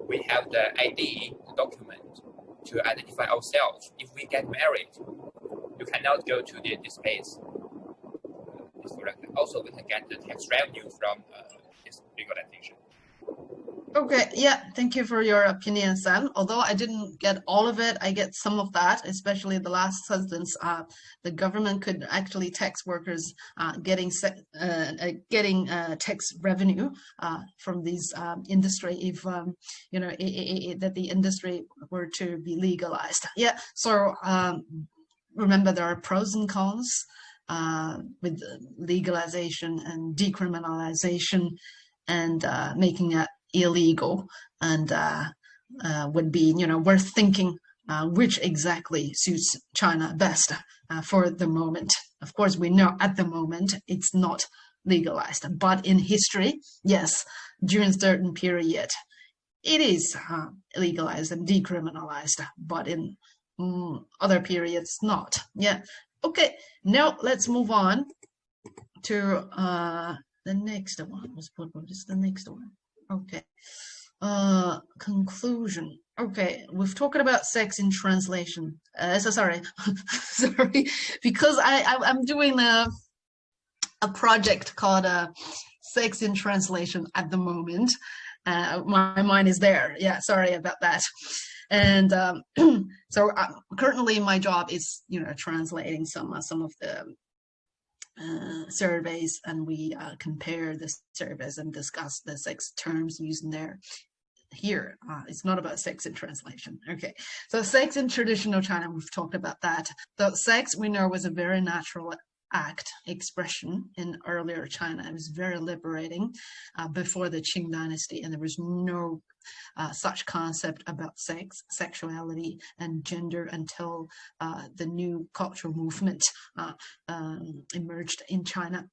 we have the ID document to identify ourselves. If we get married, you cannot go to this place. Also, we can get the tax revenue from this legalization. Okay, yeah, thank you for your opinion, Sam. Although I didn't get all of it, I get some of that, especially the last sentence. The government could actually tax workers getting tax revenue from these industry if you know that the industry were to be legalized. Yeah, so remember there are pros and cons with legalization and decriminalization and making it illegal, and would be, you know, worth thinking which exactly suits China best for the moment. Of course, we know at the moment it's not legalized, but in history, yes, during a certain period, it is legalized and decriminalized, but in other periods, not. Yeah. Okay, now let's move on to the next one. What is the next one? Okay. Conclusion. Okay, we've talked about sex in translation. Sorry, sorry, because I'm doing a project called Sex in Translation at the moment. My mind is there. Yeah, sorry about that. And so currently my job is, you know, translating some of the surveys, and we compare the surveys and discuss the sex terms used in there. Here, it's not about sex in translation. Okay, so sex in traditional China, we've talked about that. So sex, we know, was a very natural act, expression in earlier China. It was very liberating before the Qing dynasty, and there was no such concept about sex, sexuality, and gender until the new cultural movement emerged in China.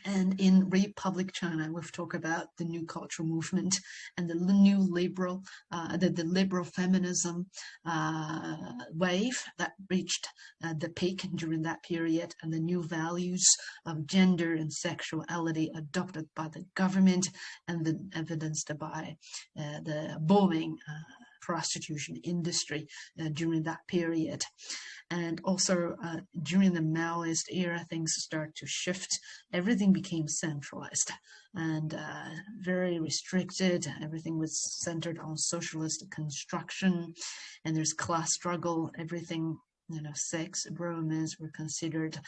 And in Republic China, we've talked about the new cultural movement and the new liberal, the liberal feminism wave that reached the peak during that period, and the new values of gender and sexuality adopted by the government and then evidenced by the booming prostitution industry during that period. And also during the Maoist era, things start to shift. Everything became centralized and very restricted. Everything was centered on socialist construction, and there's class struggle. Everything sex, romance were considered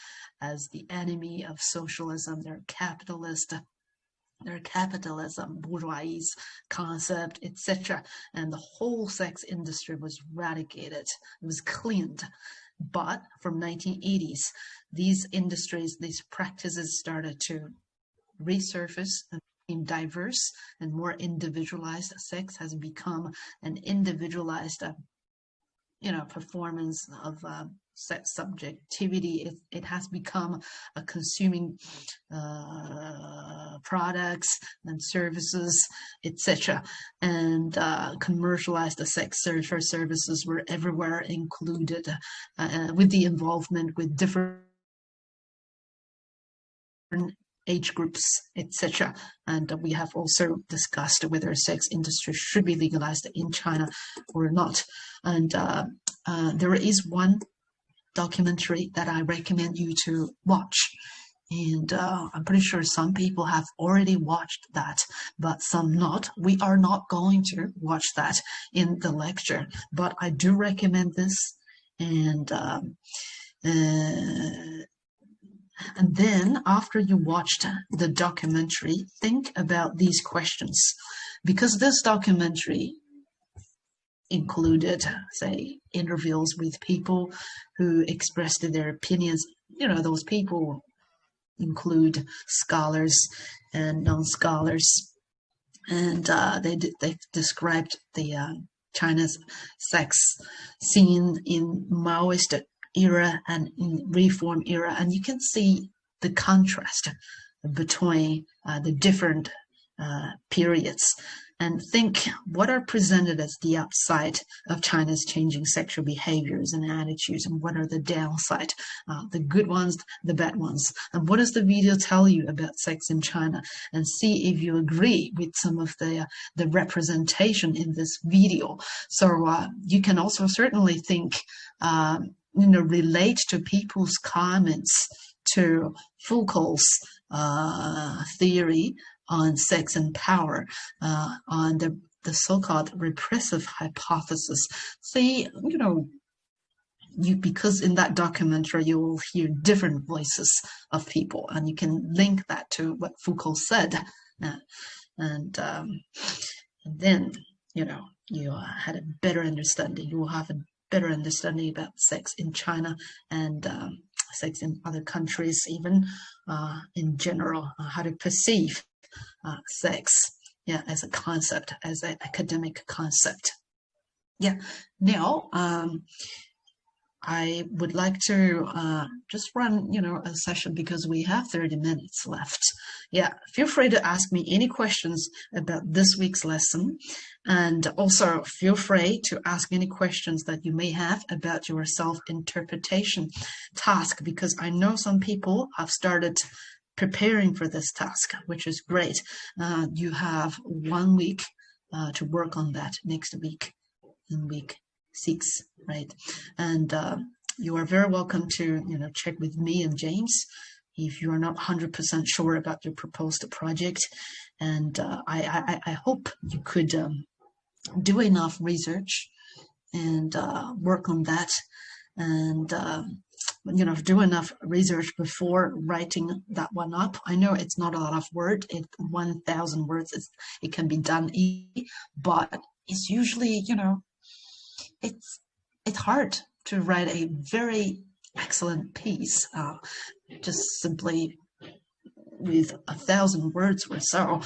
as the enemy of socialism. They're capitalism, bourgeoisie concept, etc. And the whole sex industry was eradicated. It was cleaned. But from 1980s, these industries, these practices started to resurface and became diverse and more individualized. Sex has become an individualized performance of sex subjectivity. It has become a consuming products and services, etc. And commercialized sex services were everywhere included, with the involvement with different age groups, etc. And we have also discussed whether sex industry should be legalized in China or not. And there is one documentary that I recommend you to watch. And I'm pretty sure some people have already watched that, but some not. We are not going to watch that in the lecture, but I do recommend this. And then after you watched the documentary, think about these questions, because this documentary included, say, interviews with people who expressed their opinions. Those people include scholars and non-scholars, and they described the China's sex scene in Maoist era and in reform era, and you can see the contrast between the different periods, and think what are presented as the upside of China's changing sexual behaviors and attitudes, and what are the downside, the good ones, the bad ones, and what does the video tell you about sex in China, and see if you agree with some of the representation in this video. So you can also certainly think, relate to people's comments to Foucault's theory on sex and power, on the so-called repressive hypothesis. See, because in that documentary you will hear different voices of people, and you can link that to what Foucault said, and then you had a better understanding. You will have a better understanding about sex in China and sex in other countries, even in general, how to perceive sex, as a concept, as an academic concept. Now I would like to just run a session, because we have 30 minutes left. Feel free to ask me any questions about this week's lesson, and also feel free to ask any questions that you may have about your self-interpretation task, because I know some people have started preparing for this task, which is great. You have 1 week to work on that next week, in week 6, right? And you are very welcome to check with me and James if you are not 100% sure about your proposed project. And I hope you could do enough research and work on that, and do enough research before writing that one up. I know it's not a lot of words. 1,000 words. It can be done easily, but it's usually it's hard to write a very excellent piece just simply with 1,000 words or so.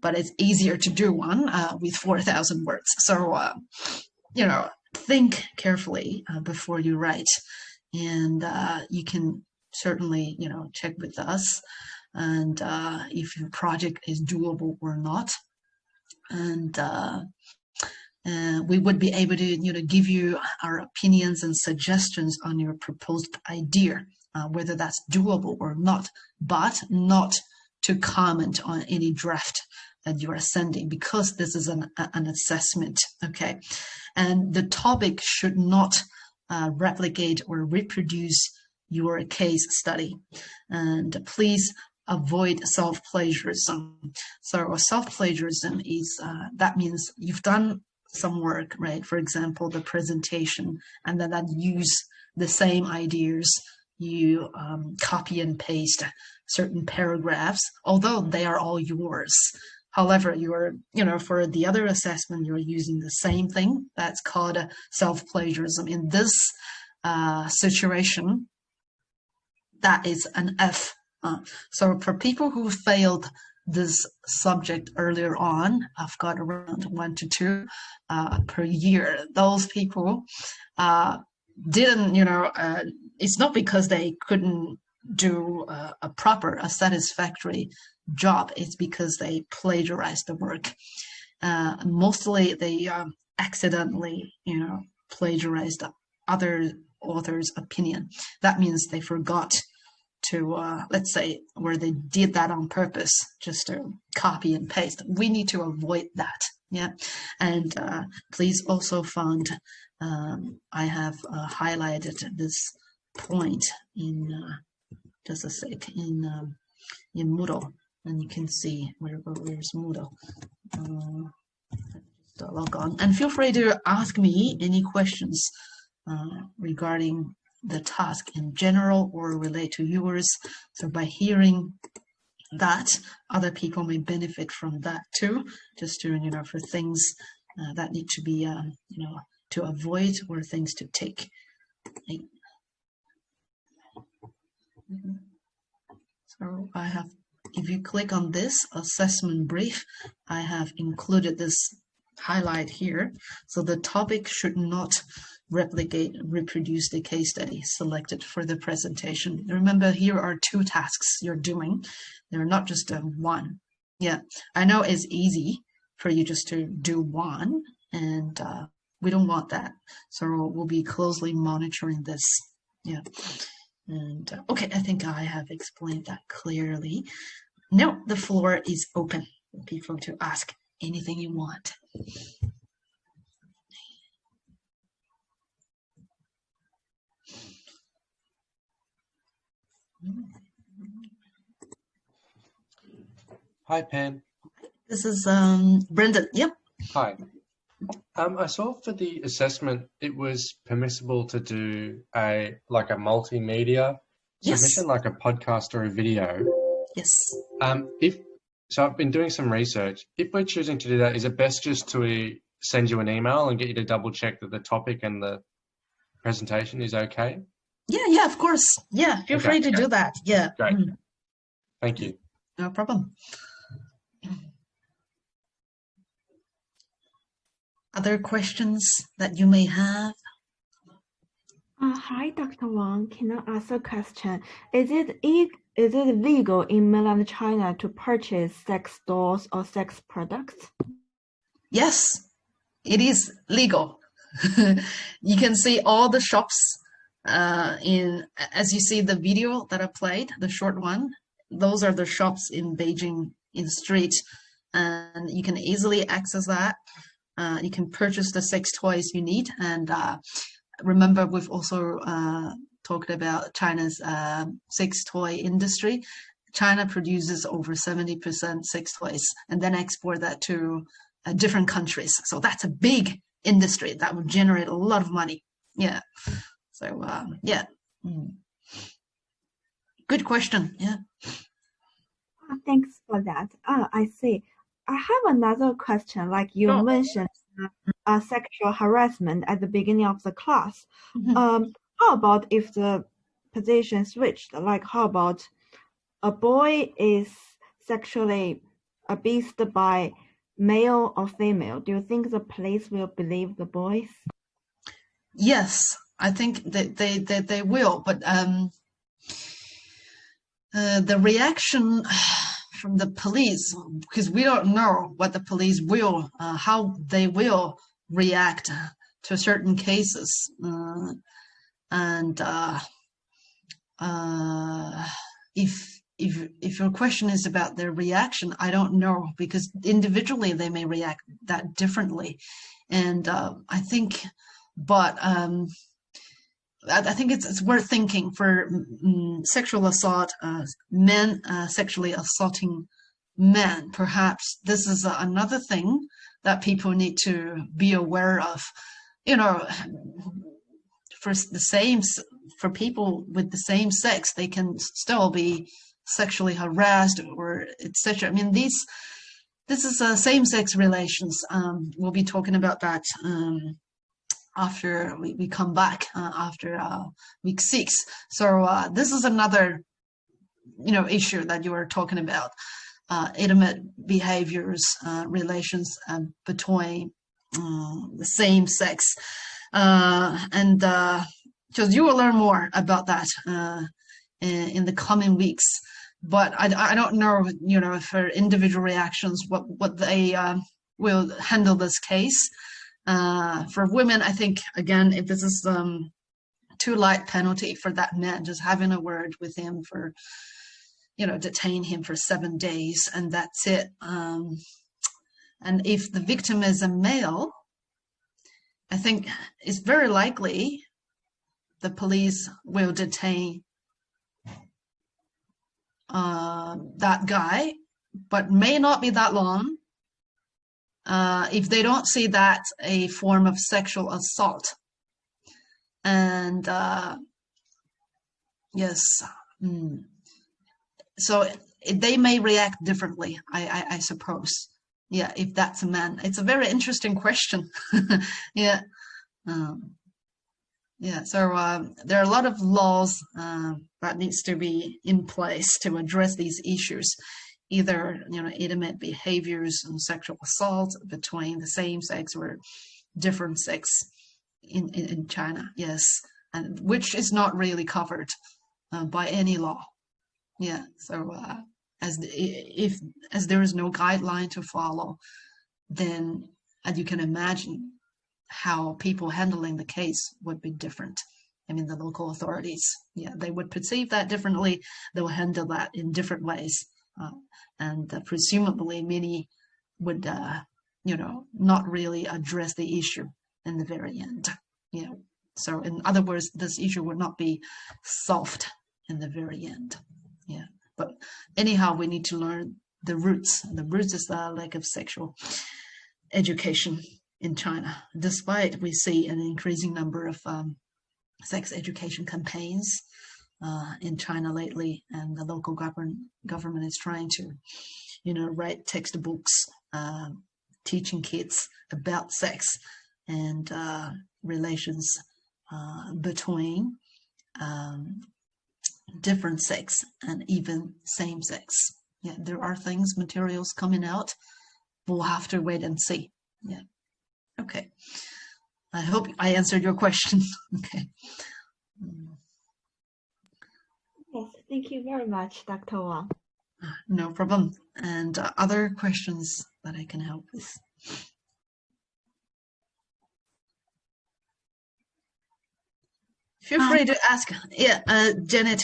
But it's easier to do one with 4,000 words. So think carefully before you write. And you can certainly, check with us, and if your project is doable or not. And we would be able to, give you our opinions and suggestions on your proposed idea, whether that's doable or not, but not to comment on any draft that you are sending, because this is an assessment, okay? And the topic should not replicate or reproduce your case study. And please avoid self-plagiarism. So self-plagiarism is, that means you've done some work, right? For example, the presentation, and then that use the same ideas. You copy and paste certain paragraphs, although they are all yours. However, for the other assessment, you're using the same thing. That's called self-plagiarism. In this situation, that is an F. So for people who failed this subject earlier on, I've got around 1 to 2 per year. Those people didn't, it's not because they couldn't do a satisfactory job. It's because they plagiarized the work. Mostly they accidentally, plagiarized other author's opinion. That means they forgot to, let's say, where they did that on purpose, just to copy and paste. We need to avoid that. Yeah. And please also find, I have highlighted this point in, just a sec, in Moodle, and you can see where's Moodle. Just log on, and feel free to ask me any questions regarding the task in general or relate to yours. So by hearing that, other people may benefit from that too, just to, for things that need to be, to avoid, or things to take. So I have, if you click on this assessment brief, I have included this highlight here. So the topic should not reproduce the case study selected for the presentation. Remember, here are 2 tasks you're doing. They're not just one. Yeah, I know it's easy for you just to do one, and we don't want that. So we'll be closely monitoring this. Yeah. And okay, I think I have explained that clearly. Now the floor is open for people to ask anything you want. Hi, Pan. This is Brendan. Yep. Hi. I saw for the assessment it was permissible to do a multimedia submission, like a podcast or a video. Yes. So I've been doing some research. If we're choosing to do that, is it best just to send you an email and get you to double check that the topic and the presentation is okay? Yeah, of course. Yeah, feel free to do that. Yeah. Great. Thank you. No problem. Other questions that you may have? Hi, Dr. Wang. Can I ask a question? Is it legal in mainland China to purchase sex dolls or sex products? Yes, it is legal. You can see all the shops as you see the video that I played, the short one. Those are the shops in Beijing in the street, and you can easily access that. You can purchase the sex toys you need. And remember, we've also talked about China's sex toy industry. China produces over 70% sex toys and then export that to different countries. So that's a big industry that would generate a lot of money. Yeah. So, yeah. Good question. Yeah. Thanks for that. I see. I have another question. Like you mentioned, sexual harassment at the beginning of the class. How about if the position switched? Like, how about a boy is sexually abused by male or female? Do you think the police will believe the boys? Yes, I think that they will. But the reaction from the police, because we don't know what the police will, how they will react to certain cases, and if your question is about their reaction, I don't know, because individually they may react that differently, and I think, but I think it's worth thinking for sexual assault, men sexually assaulting men. Perhaps this is another thing that people need to be aware of. You know, for people with the same sex, they can still be sexually harassed or etc. I mean, this is same-sex relations. We'll be talking about that after we come back after week 6. So this is another, issue that you were talking about, intimate behaviors, relations between the same sex, and because you will learn more about that in the coming weeks. But I don't know, for individual reactions, what they will handle this case. For women, I think, again, if this is too light penalty for that man, just having a word with him for, detain him for 7 days, and that's it. And if the victim is a male, I think it's very likely the police will detain that guy, but may not be that long if they don't see that a form of sexual assault. And yes, so they may react differently, I suppose. Yeah, if that's a man. It's a very interesting question. Yeah. Yeah, so there are a lot of laws that needs to be in place to address these issues, either intimate behaviors and sexual assault between the same sex or different sex in China. Yes, and which is not really covered by any law. Yeah, so as there is no guideline to follow, then as you can imagine, how people handling the case would be different. I mean, the local authorities, yeah, they would perceive that differently. They will handle that in different ways. And presumably many would, not really address the issue in the very end. Yeah. So in other words, this issue would not be solved in the very end. Yeah. But anyhow, we need to learn the roots. The roots is the lack of sexual education in China, despite we see an increasing number of sex education campaigns in China lately, and the local government is trying to, write textbooks teaching kids about sex and relations between different sex and even same sex. Yeah, there are materials coming out. We'll have to wait and see. Yeah. Okay. I hope I answered your question. Okay. Yes, thank you very much, Dr. Wang. No problem. And other questions that I can help with? Feel free to ask. Yeah, Janet.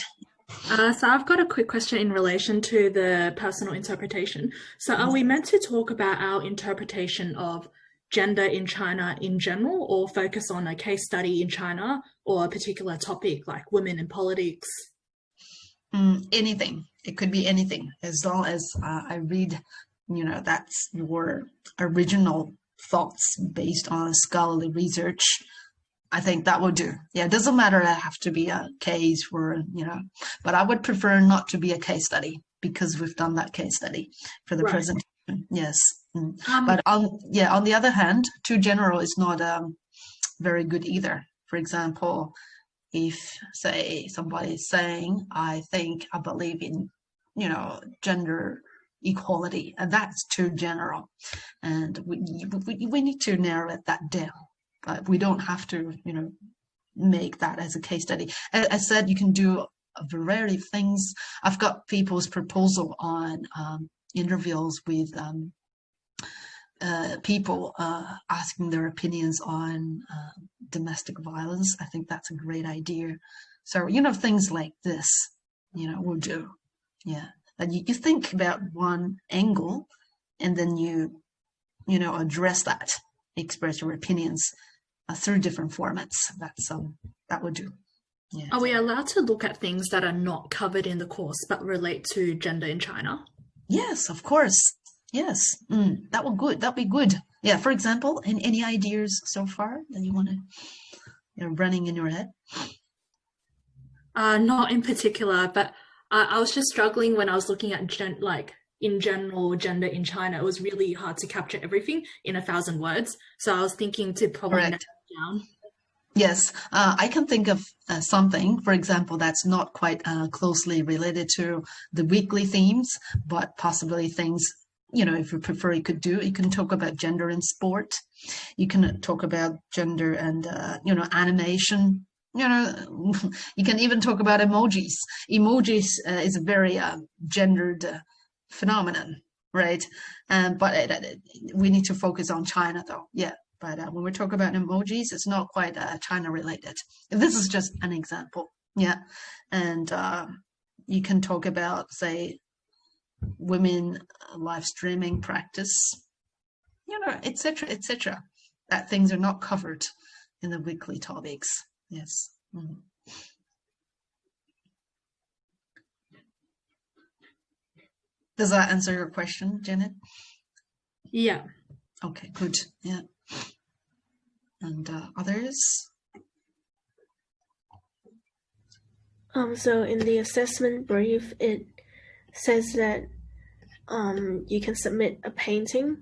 So I've got a quick question in relation to the personal interpretation. So are we meant to talk about our interpretation of gender in China in general, or focus on a case study in China or a particular topic like women in politics? Anything. It could be anything, as long as I read, that's your original thoughts based on scholarly research. I think that will do. Yeah, it doesn't matter. It have to be a case for, but I would prefer not to be a case study, because we've done that case study for the presentation. Yes. But on the other hand, too general is not very good either. For example, if, say, somebody is saying, I believe in, gender equality, and that's too general. And we need to narrow that down. But we don't have to, make that as a case study. As I said, you can do a variety of things. I've got people's proposal on interviews with people asking their opinions on domestic violence. I think that's a great idea. So, things like this, will do. Yeah. And you think about one angle, and then you address that, express your opinions through different formats. That would do. Yeah. Are we allowed to look at things that are not covered in the course but relate to gender in China? Yes, of course. Yes, that would be good. Yeah, for example, any ideas so far that you want to, running in your head? Not in particular, but I was just struggling when I was looking at in general gender in China. It was really hard to capture everything in 1,000 words. So I was thinking to probably narrow it down. Yes, I can think of something, for example, that's not quite closely related to the weekly themes, but possibly things, if you prefer, you can talk about gender in sport. You can talk about gender and, animation. You can even talk about emojis. Emojis is a very gendered phenomenon, right? But we need to focus on China, though. Yeah. But when we talk about emojis, it's not quite China related. This is just an example. Yeah. And you can talk about, say, women live streaming practice, etc., etc. That things are not covered in the weekly topics. Yes. Mm-hmm. Does that answer your question, Janet? Yeah. Okay, good. Yeah. And others? So in the assessment brief, it says that you can submit a painting.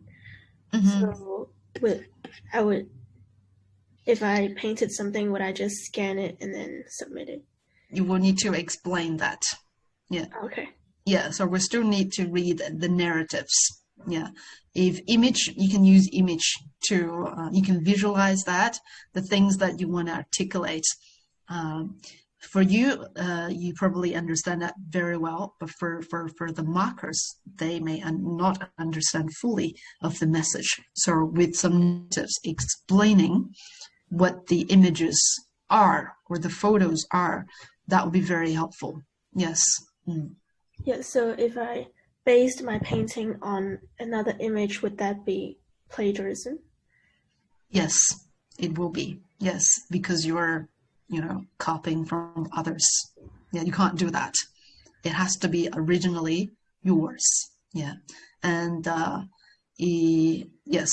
So if I painted something, would I just scan it and then submit it? You will need to explain that. Yeah. Okay. Yeah, so we still need to read the narratives. Yeah. If image, you can use image to, you can visualize that, the things that you want to articulate. For you, you probably understand that very well, but for the markers, they may not understand fully of the message. So with some narratives explaining what the images are or the photos are, that would be very helpful. Yes. Mm. Yeah, so if I based my painting on another image, would that be plagiarism? Yes, it will be. Yes, because you're, copying from others. Yeah, you can't do that. It has to be originally yours. Yeah. And yes.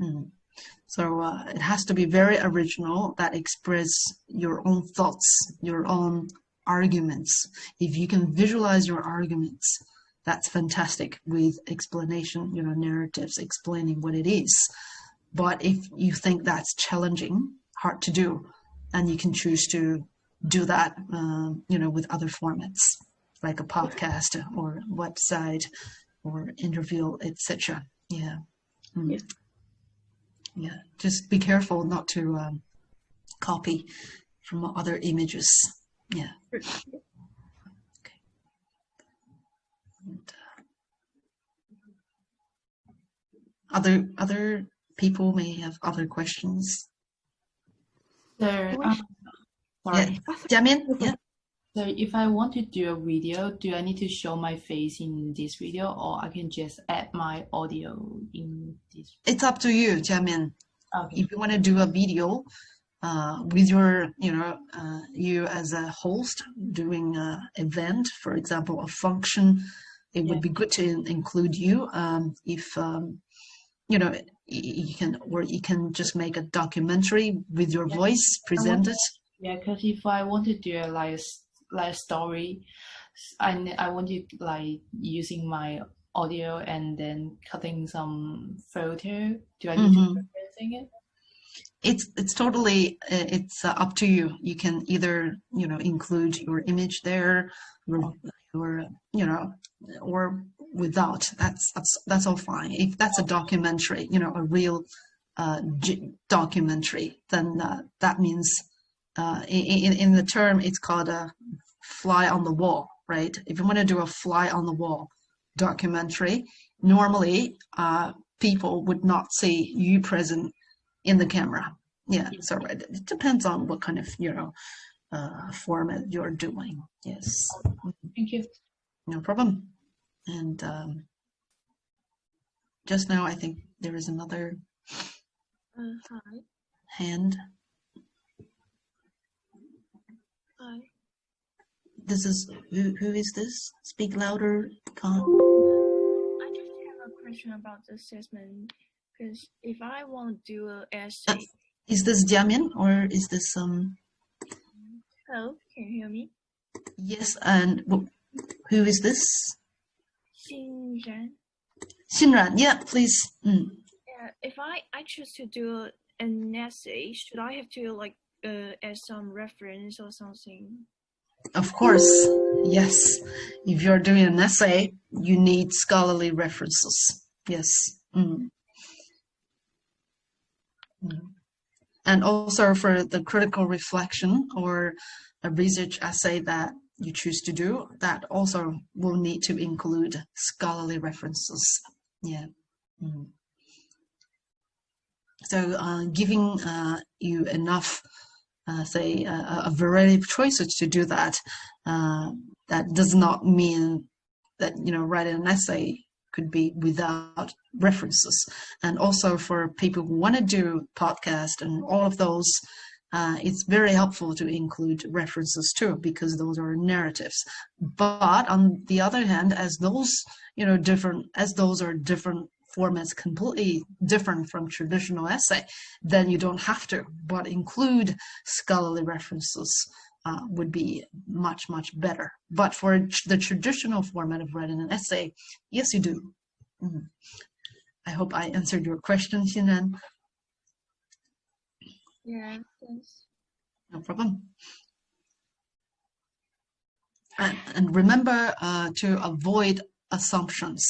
Mm. So it has to be very original, that express your own thoughts, your own arguments. If you can visualize your arguments, that's fantastic with explanation, narratives explaining what it is. But if you think that's challenging, hard to do, and you can choose to do that, with other formats, like a podcast or website or interview, etc. Yeah. Mm. Yeah. Just be careful not to copy from other images. Yeah. Okay. And, other people may have other questions. So, sorry. Yeah. Jiamin? Yeah. So if I want to do a video, do I need to show my face in this video, or I can just add my audio in this? It's up to you, Jiamin. Okay. If you want to do a video with your, you as a host doing an event, for example, a function, it would be good to include you. If you can just make a documentary with your voice presented. Yeah, because if I want to do a story, I want to using my audio and then cutting some photo. Do I need to do anything it? It's totally it's up to you. You can either include your image there, or or without. That's all fine. If that's a documentary, a real documentary, then that means in the term it's called a fly on the wall, right? If you want to do a fly on the wall documentary, normally people would not see you present in the camera. Yeah, so it depends on what kind of format you're doing. Yes. Thank you. No problem. And just now I think there is another hand. Hi. This is who is this? Speak louder. I just have a question about the assessment Because if I want to do an essay. Is this Jiamin or is this Hello, can you hear me? Yes, and who is this? Xinran. Xinran, yeah, please. Yeah, if I choose to do an essay, should I have to like add some reference or something? Of course, yes. If you're doing an essay, you need scholarly references. Yes. And also for the critical reflection or a research essay that you choose to do, that also will need to include scholarly references. Yeah. So giving you enough, say, a variety of choices to do that, that does not mean that, writing an essay could be without references. And also for people who want to do podcast and all of those, it's very helpful to include references too, because those are narratives. But on the other hand, as those, those are different formats, completely different from traditional essay, then you don't have to, but include scholarly references would be much, much better. But for the traditional format of writing an essay, yes, you do. I hope I answered your question, Xinan. Yeah, thanks. No problem. And remember to avoid assumptions.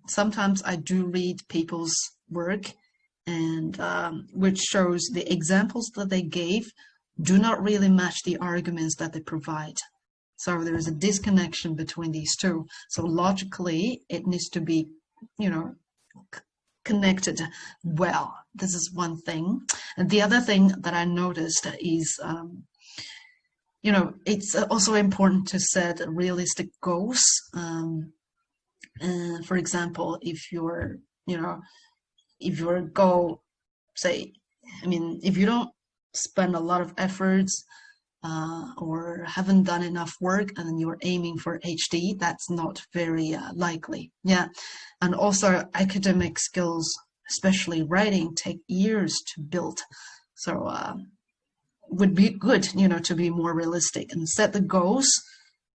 Sometimes I do read people's work, and which shows the examples that they gave do not really match the arguments that they provide. So there is a disconnection between these two. So logically, it needs to be, connected well. This is one thing. And the other thing that I noticed is, it's also important to set realistic goals. For example, if your goal, say, if you don't spend a lot of efforts or haven't done enough work and then you're aiming for HD, that's not very likely. Yeah. And also academic skills, especially writing, take years to build. So would be good, to be more realistic and set the goals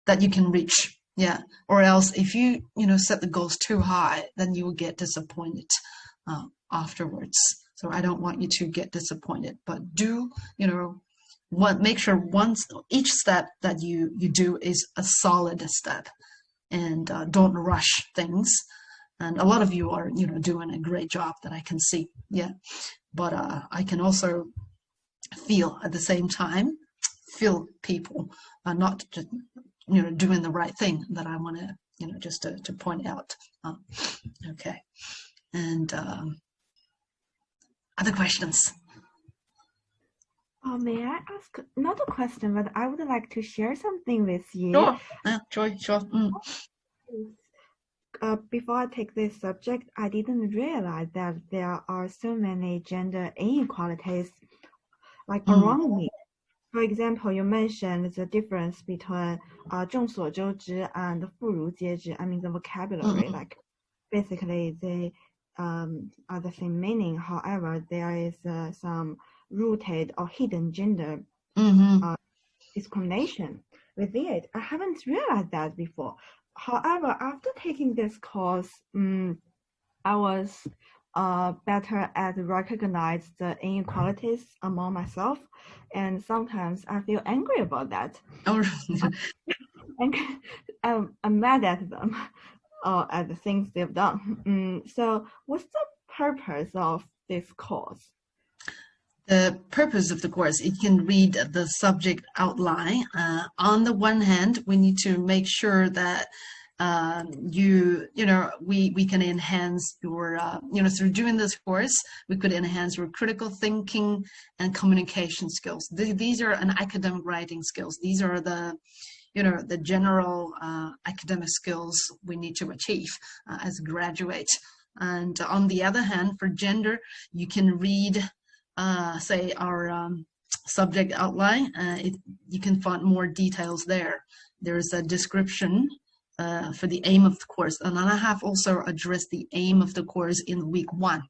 that you can reach. Yeah. Or else if you, set the goals too high, then you will get disappointed afterwards. So I don't want you to get disappointed, but do, make sure each step that you do is a solid step, and don't rush things. And a lot of you are, doing a great job that I can see. Yeah. But I can also feel at the same time, people are not just, doing the right thing that I want to, just to point out. Okay. And other questions? May I ask not a question, but I would like to share something with you. Sure. Before I take this subject, I didn't realize that there are so many gender inequalities around me. For example, you mentioned the difference between 众所周知 and 妇孺皆知. I mean the vocabulary, basically they are the same meaning. However, there is some rooted or hidden gender discrimination with it. I haven't realized that before. However, after taking this course, I was better at recognize the inequalities among myself, and sometimes I feel angry about that. I'm mad at them at the things they've done. So what's the purpose of this course? The purpose of the course, you can read the subject outline. On the one hand, we need to make sure that we can enhance your, through doing this course, we could enhance your critical thinking and communication skills. These are an academic writing skills. These are the general academic skills we need to achieve as a graduate. And on the other hand, for gender, you can read say our subject outline. You can find more details there. There's a description for the aim of the course. And then I have also addressed the aim of the course in week 1.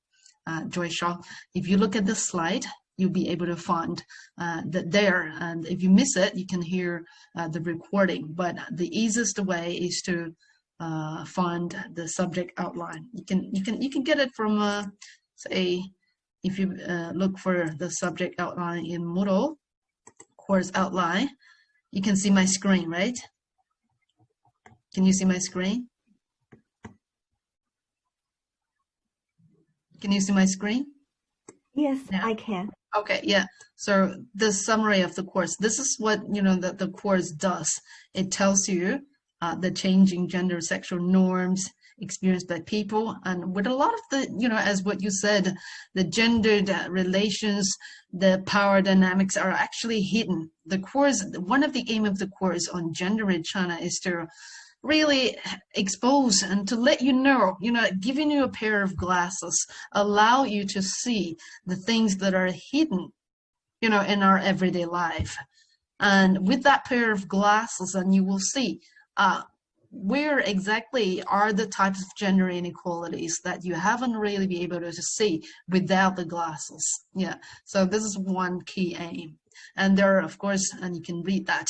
Joy Shaw, if you look at this slide, you'll be able to find that there. And if you miss it, you can hear the recording. But the easiest way is to find the subject outline. You can get it from say, if you look for the subject outline in Moodle course outline, you can see my screen, right? Can you see my screen? Can you see my screen? Yes, yeah. I can. Okay, yeah. So the summary of the course, this is what, the course does. It tells you the changing gender sexual norms experienced by people, and with a lot of the, as what you said, the gendered relations, the power dynamics are actually hidden. The course, one of the aim of the course on gender in China is to really expose and to let you know, giving you a pair of glasses, allow you to see the things that are hidden, in our everyday life. And with that pair of glasses, and you will see where exactly are the types of gender inequalities that you haven't really been able to see without the glasses. Yeah, so this is one key aim. And there are, of course, and you can read that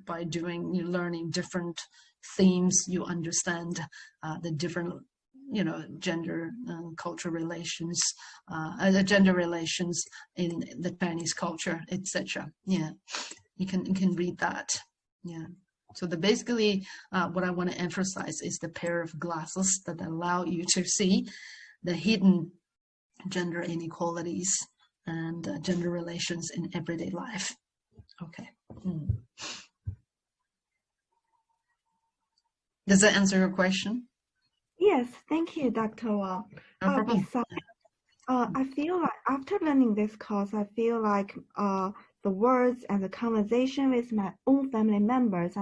by learning different themes. You understand the different, gender cultural relations, the gender relations in the Chinese culture, etc. Yeah, you can read that. Yeah. So basically, what I want to emphasize is the pair of glasses that allow you to see the hidden gender inequalities and gender relations in everyday life. Okay. Does that answer your question? Yes, thank you, Dr. Wang. No problem. Besides, I feel like after learning this course, I feel like the words and the conversation with my own family members,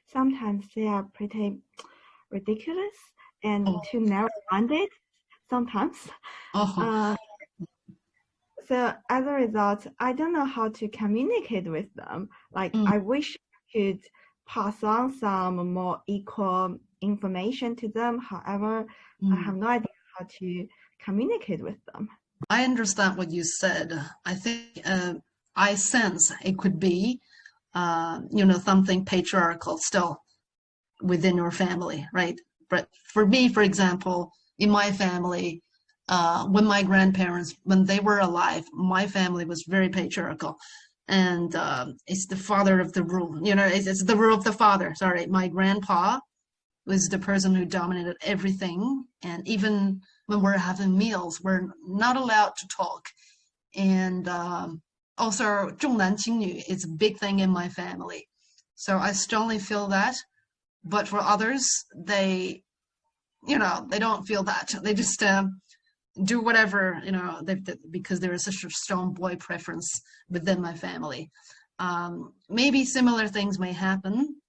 sometimes they are pretty ridiculous and too narrow-minded sometimes. So as a result, I don't know how to communicate with them. I wish I could pass on some more equal information to them. However, I have no idea how to communicate with them. I understand what you said. I think I sense it could be, something patriarchal still within your family, right? But for me, for example, in my family, when my grandparents, when they were alive, my family was very patriarchal. And it's the father of the rule, it's the rule of the father. Sorry, my grandpa was the person who dominated everything. And even when we're having meals, we're not allowed to talk. And also, 重男轻女is a big thing in my family. So I strongly feel that. But for others, they don't feel that. They just do whatever, because there is such a strong boy preference within my family. Maybe similar things may happen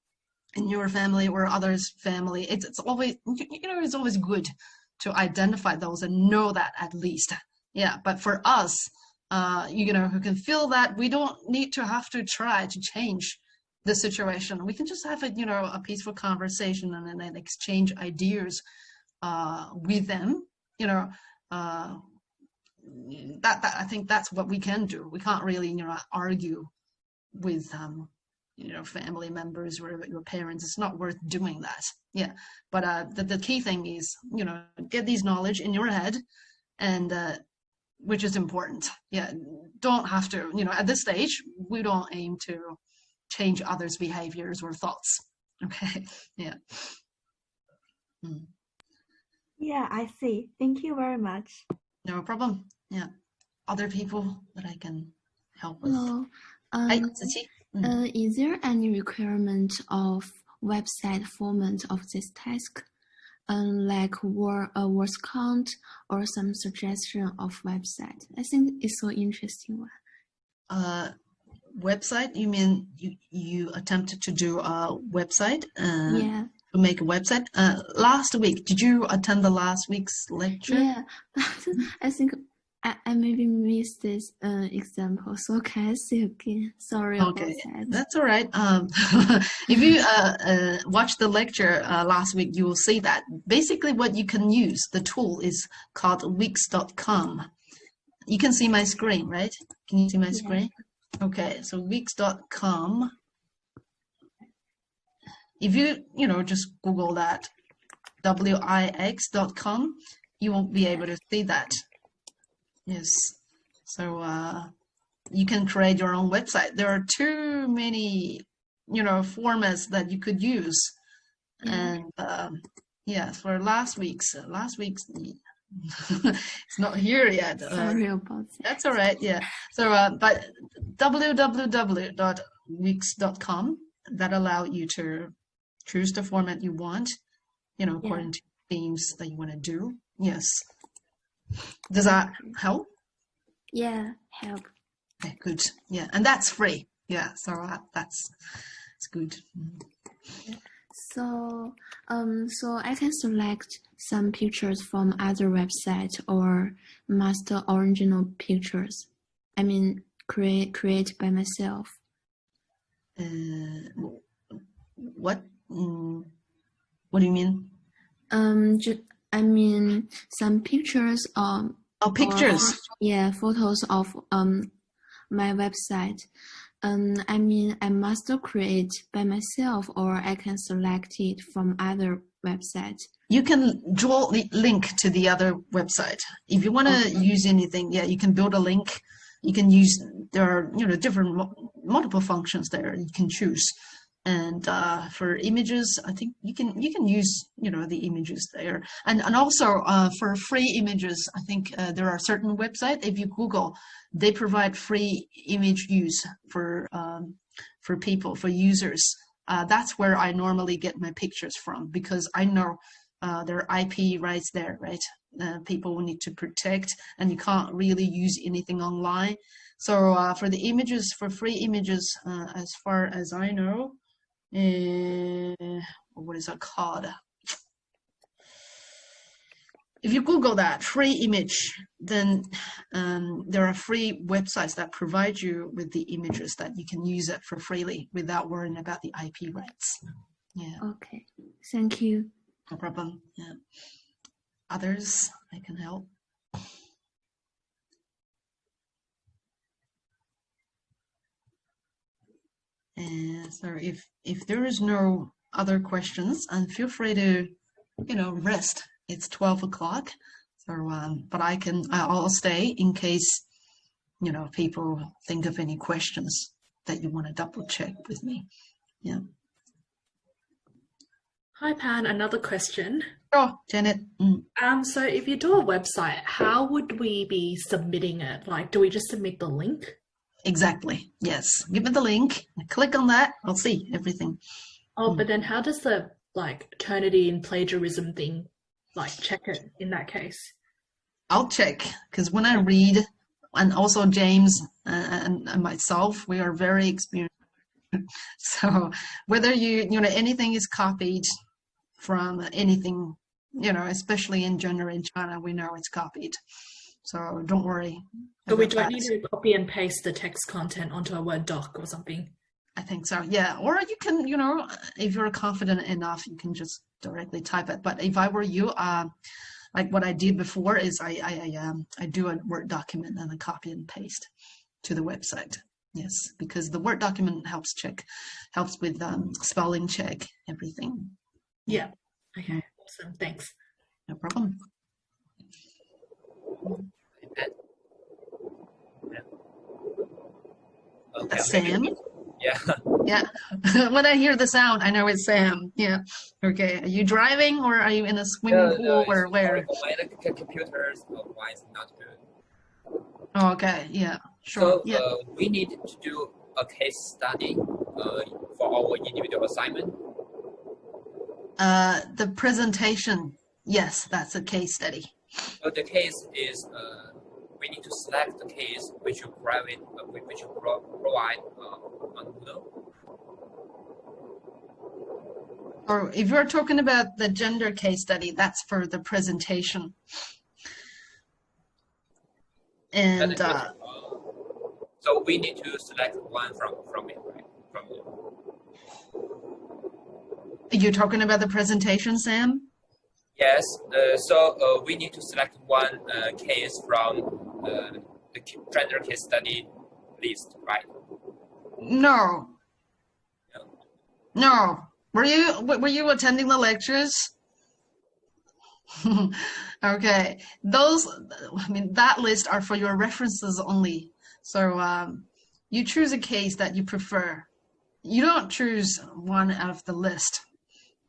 in your family or others' family. It's always, it's always good to identify those and know that at least. Yeah, but for us, who can feel that, we don't need to have to try to change the situation. We can just have a peaceful conversation and then exchange ideas with them. That I think that's what we can do. We can't really argue with family members or your parents. It's not worth doing that. Yeah, but the key thing is get these knowledge in your head, and which is important. Yeah, don't have to at this stage we don't aim to change others' behaviors or thoughts. Okay. Yeah. Yeah, I see. Thank you very much. No problem. Yeah. Other people that I can help with. Hello. Is there any requirement of website format of this task? Like word count or some suggestion of website? I think it's so interesting one. Website? You mean you attempted to do a website? Yeah. To make a website. Last week, did you attend the last week's lecture? Yeah, I think I maybe missed this example, so can I see again? Sorry about that. That's all right. If you watch the lecture last week, you will see that basically what you can use, the tool is called Wix.com. You can see my screen, right? Can you see my screen? Okay, so Wix.com. If you just Google that, Wix.com, you won't be able to see that. Yes. So you can create your own website. There are too many, formats that you could use. And for last week's it's not here yet. Sorry about that. That's all right. Yeah. So, but www.wix.com, that allow you to choose the format you want, according to themes that you want to do. Yes. Does that help? Yeah, help. Okay, good. Yeah, and that's free. Yeah, so that's good. So, so I can select some pictures from other websites or master original pictures. I mean, create by myself. What? What do you mean? I mean some pictures pictures. Photos of my website. I mean, I must create by myself, or I can select it from other websites. You can draw the link to the other website. If you want to use anything, you can build a link. You can use, there are, different multiple functions there you can choose. And for images, I think you can use, the images there. And also for free images, I think there are certain websites, if you Google, they provide free image use for people, for users. That's where I normally get my pictures from, because I know there are IP rights there, right? People will need to protect, and you can't really use anything online. So for the images, for free images, as far as I know, what is that called? If you Google that free image, then there are free websites that provide you with the images that you can use it for freely without worrying about the IP rights. Yeah. Okay. Thank you. No problem. Yeah. Others, I can help. And so if there is no other questions, and feel free to, rest. It's 12 o'clock. So, but I'll stay in case, people think of any questions that you want to double check with me. Yeah. Hi, Pan. Another question. Oh, Janet. So if you do a website, how would we be submitting it? Like, do we just submit the link? Exactly. Yes. Give me the link. Click on that. I'll see everything. Oh, but then how does the Turnitin and plagiarism thing check it in that case? I'll check, because when I read, and also James and myself, we are very experienced. So whether anything is copied from anything, especially in gender in China, we know it's copied. So don't worry. So we don't need to copy and paste the text content onto a Word doc or something? I think so, yeah. Or you can, if you're confident enough, you can just directly type it. But if I were you, like what I did before is I do a Word document and I copy and paste to the website. Yes, because the Word document helps with spelling check, everything. Yeah. Okay. Awesome. Thanks. No problem. Okay, Sam? Yeah. Yeah. When I hear the sound, I know it's Sam. Yeah. Okay. Are you driving, or are you in a swimming pool, or where? My computer's Wi-Fi is not good. Oh, okay. Yeah. Sure. So we need to do a case study for our individual assignment. The presentation. Yes, that's a case study. So the case is we need to select the case which you provide on Moodle. Or if you're talking about the gender case study, that's for the presentation. And so we need to select one from it, right? From it. You're talking about the presentation, Sam? Yes. So we need to select one case from the gender case study list, right? No. No. Were you attending the lectures? Okay. That list are for your references only. So you choose a case that you prefer. You don't choose one out of the list.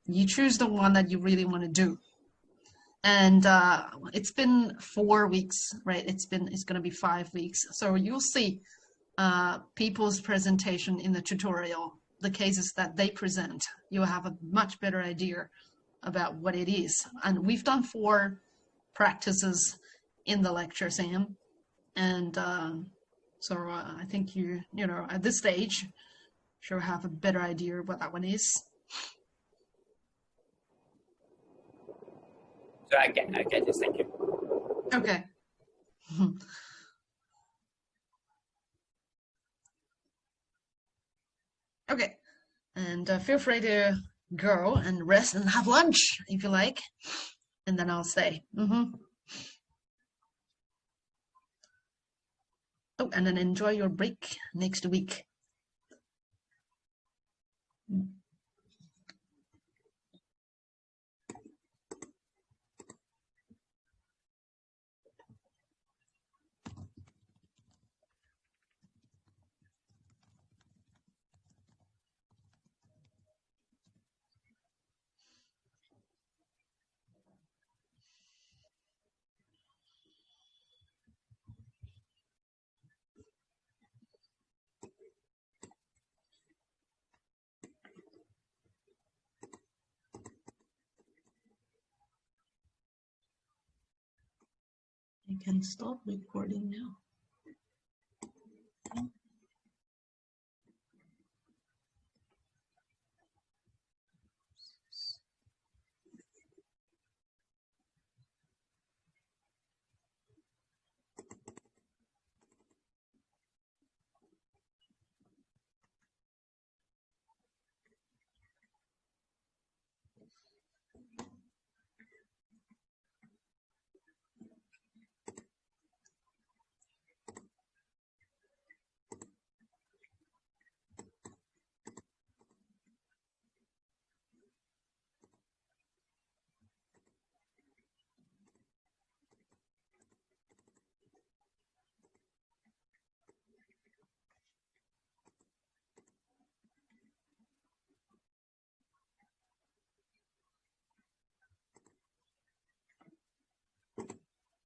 You choose the one that you really want to do. And it's been 4 weeks, right? It's going to be 5 weeks. So you'll see people's presentation in the tutorial, the cases that they present. You'll have a much better idea about what it is. And we've done 4 practices in the lecture, Sam. And so I think you know, at this stage, you'll have a better idea what that one is. So I get this. Thank you. Okay. Okay. And feel free to go and rest and have lunch if you like. And then I'll stay. Oh, and then enjoy your break next week. I can stop recording now.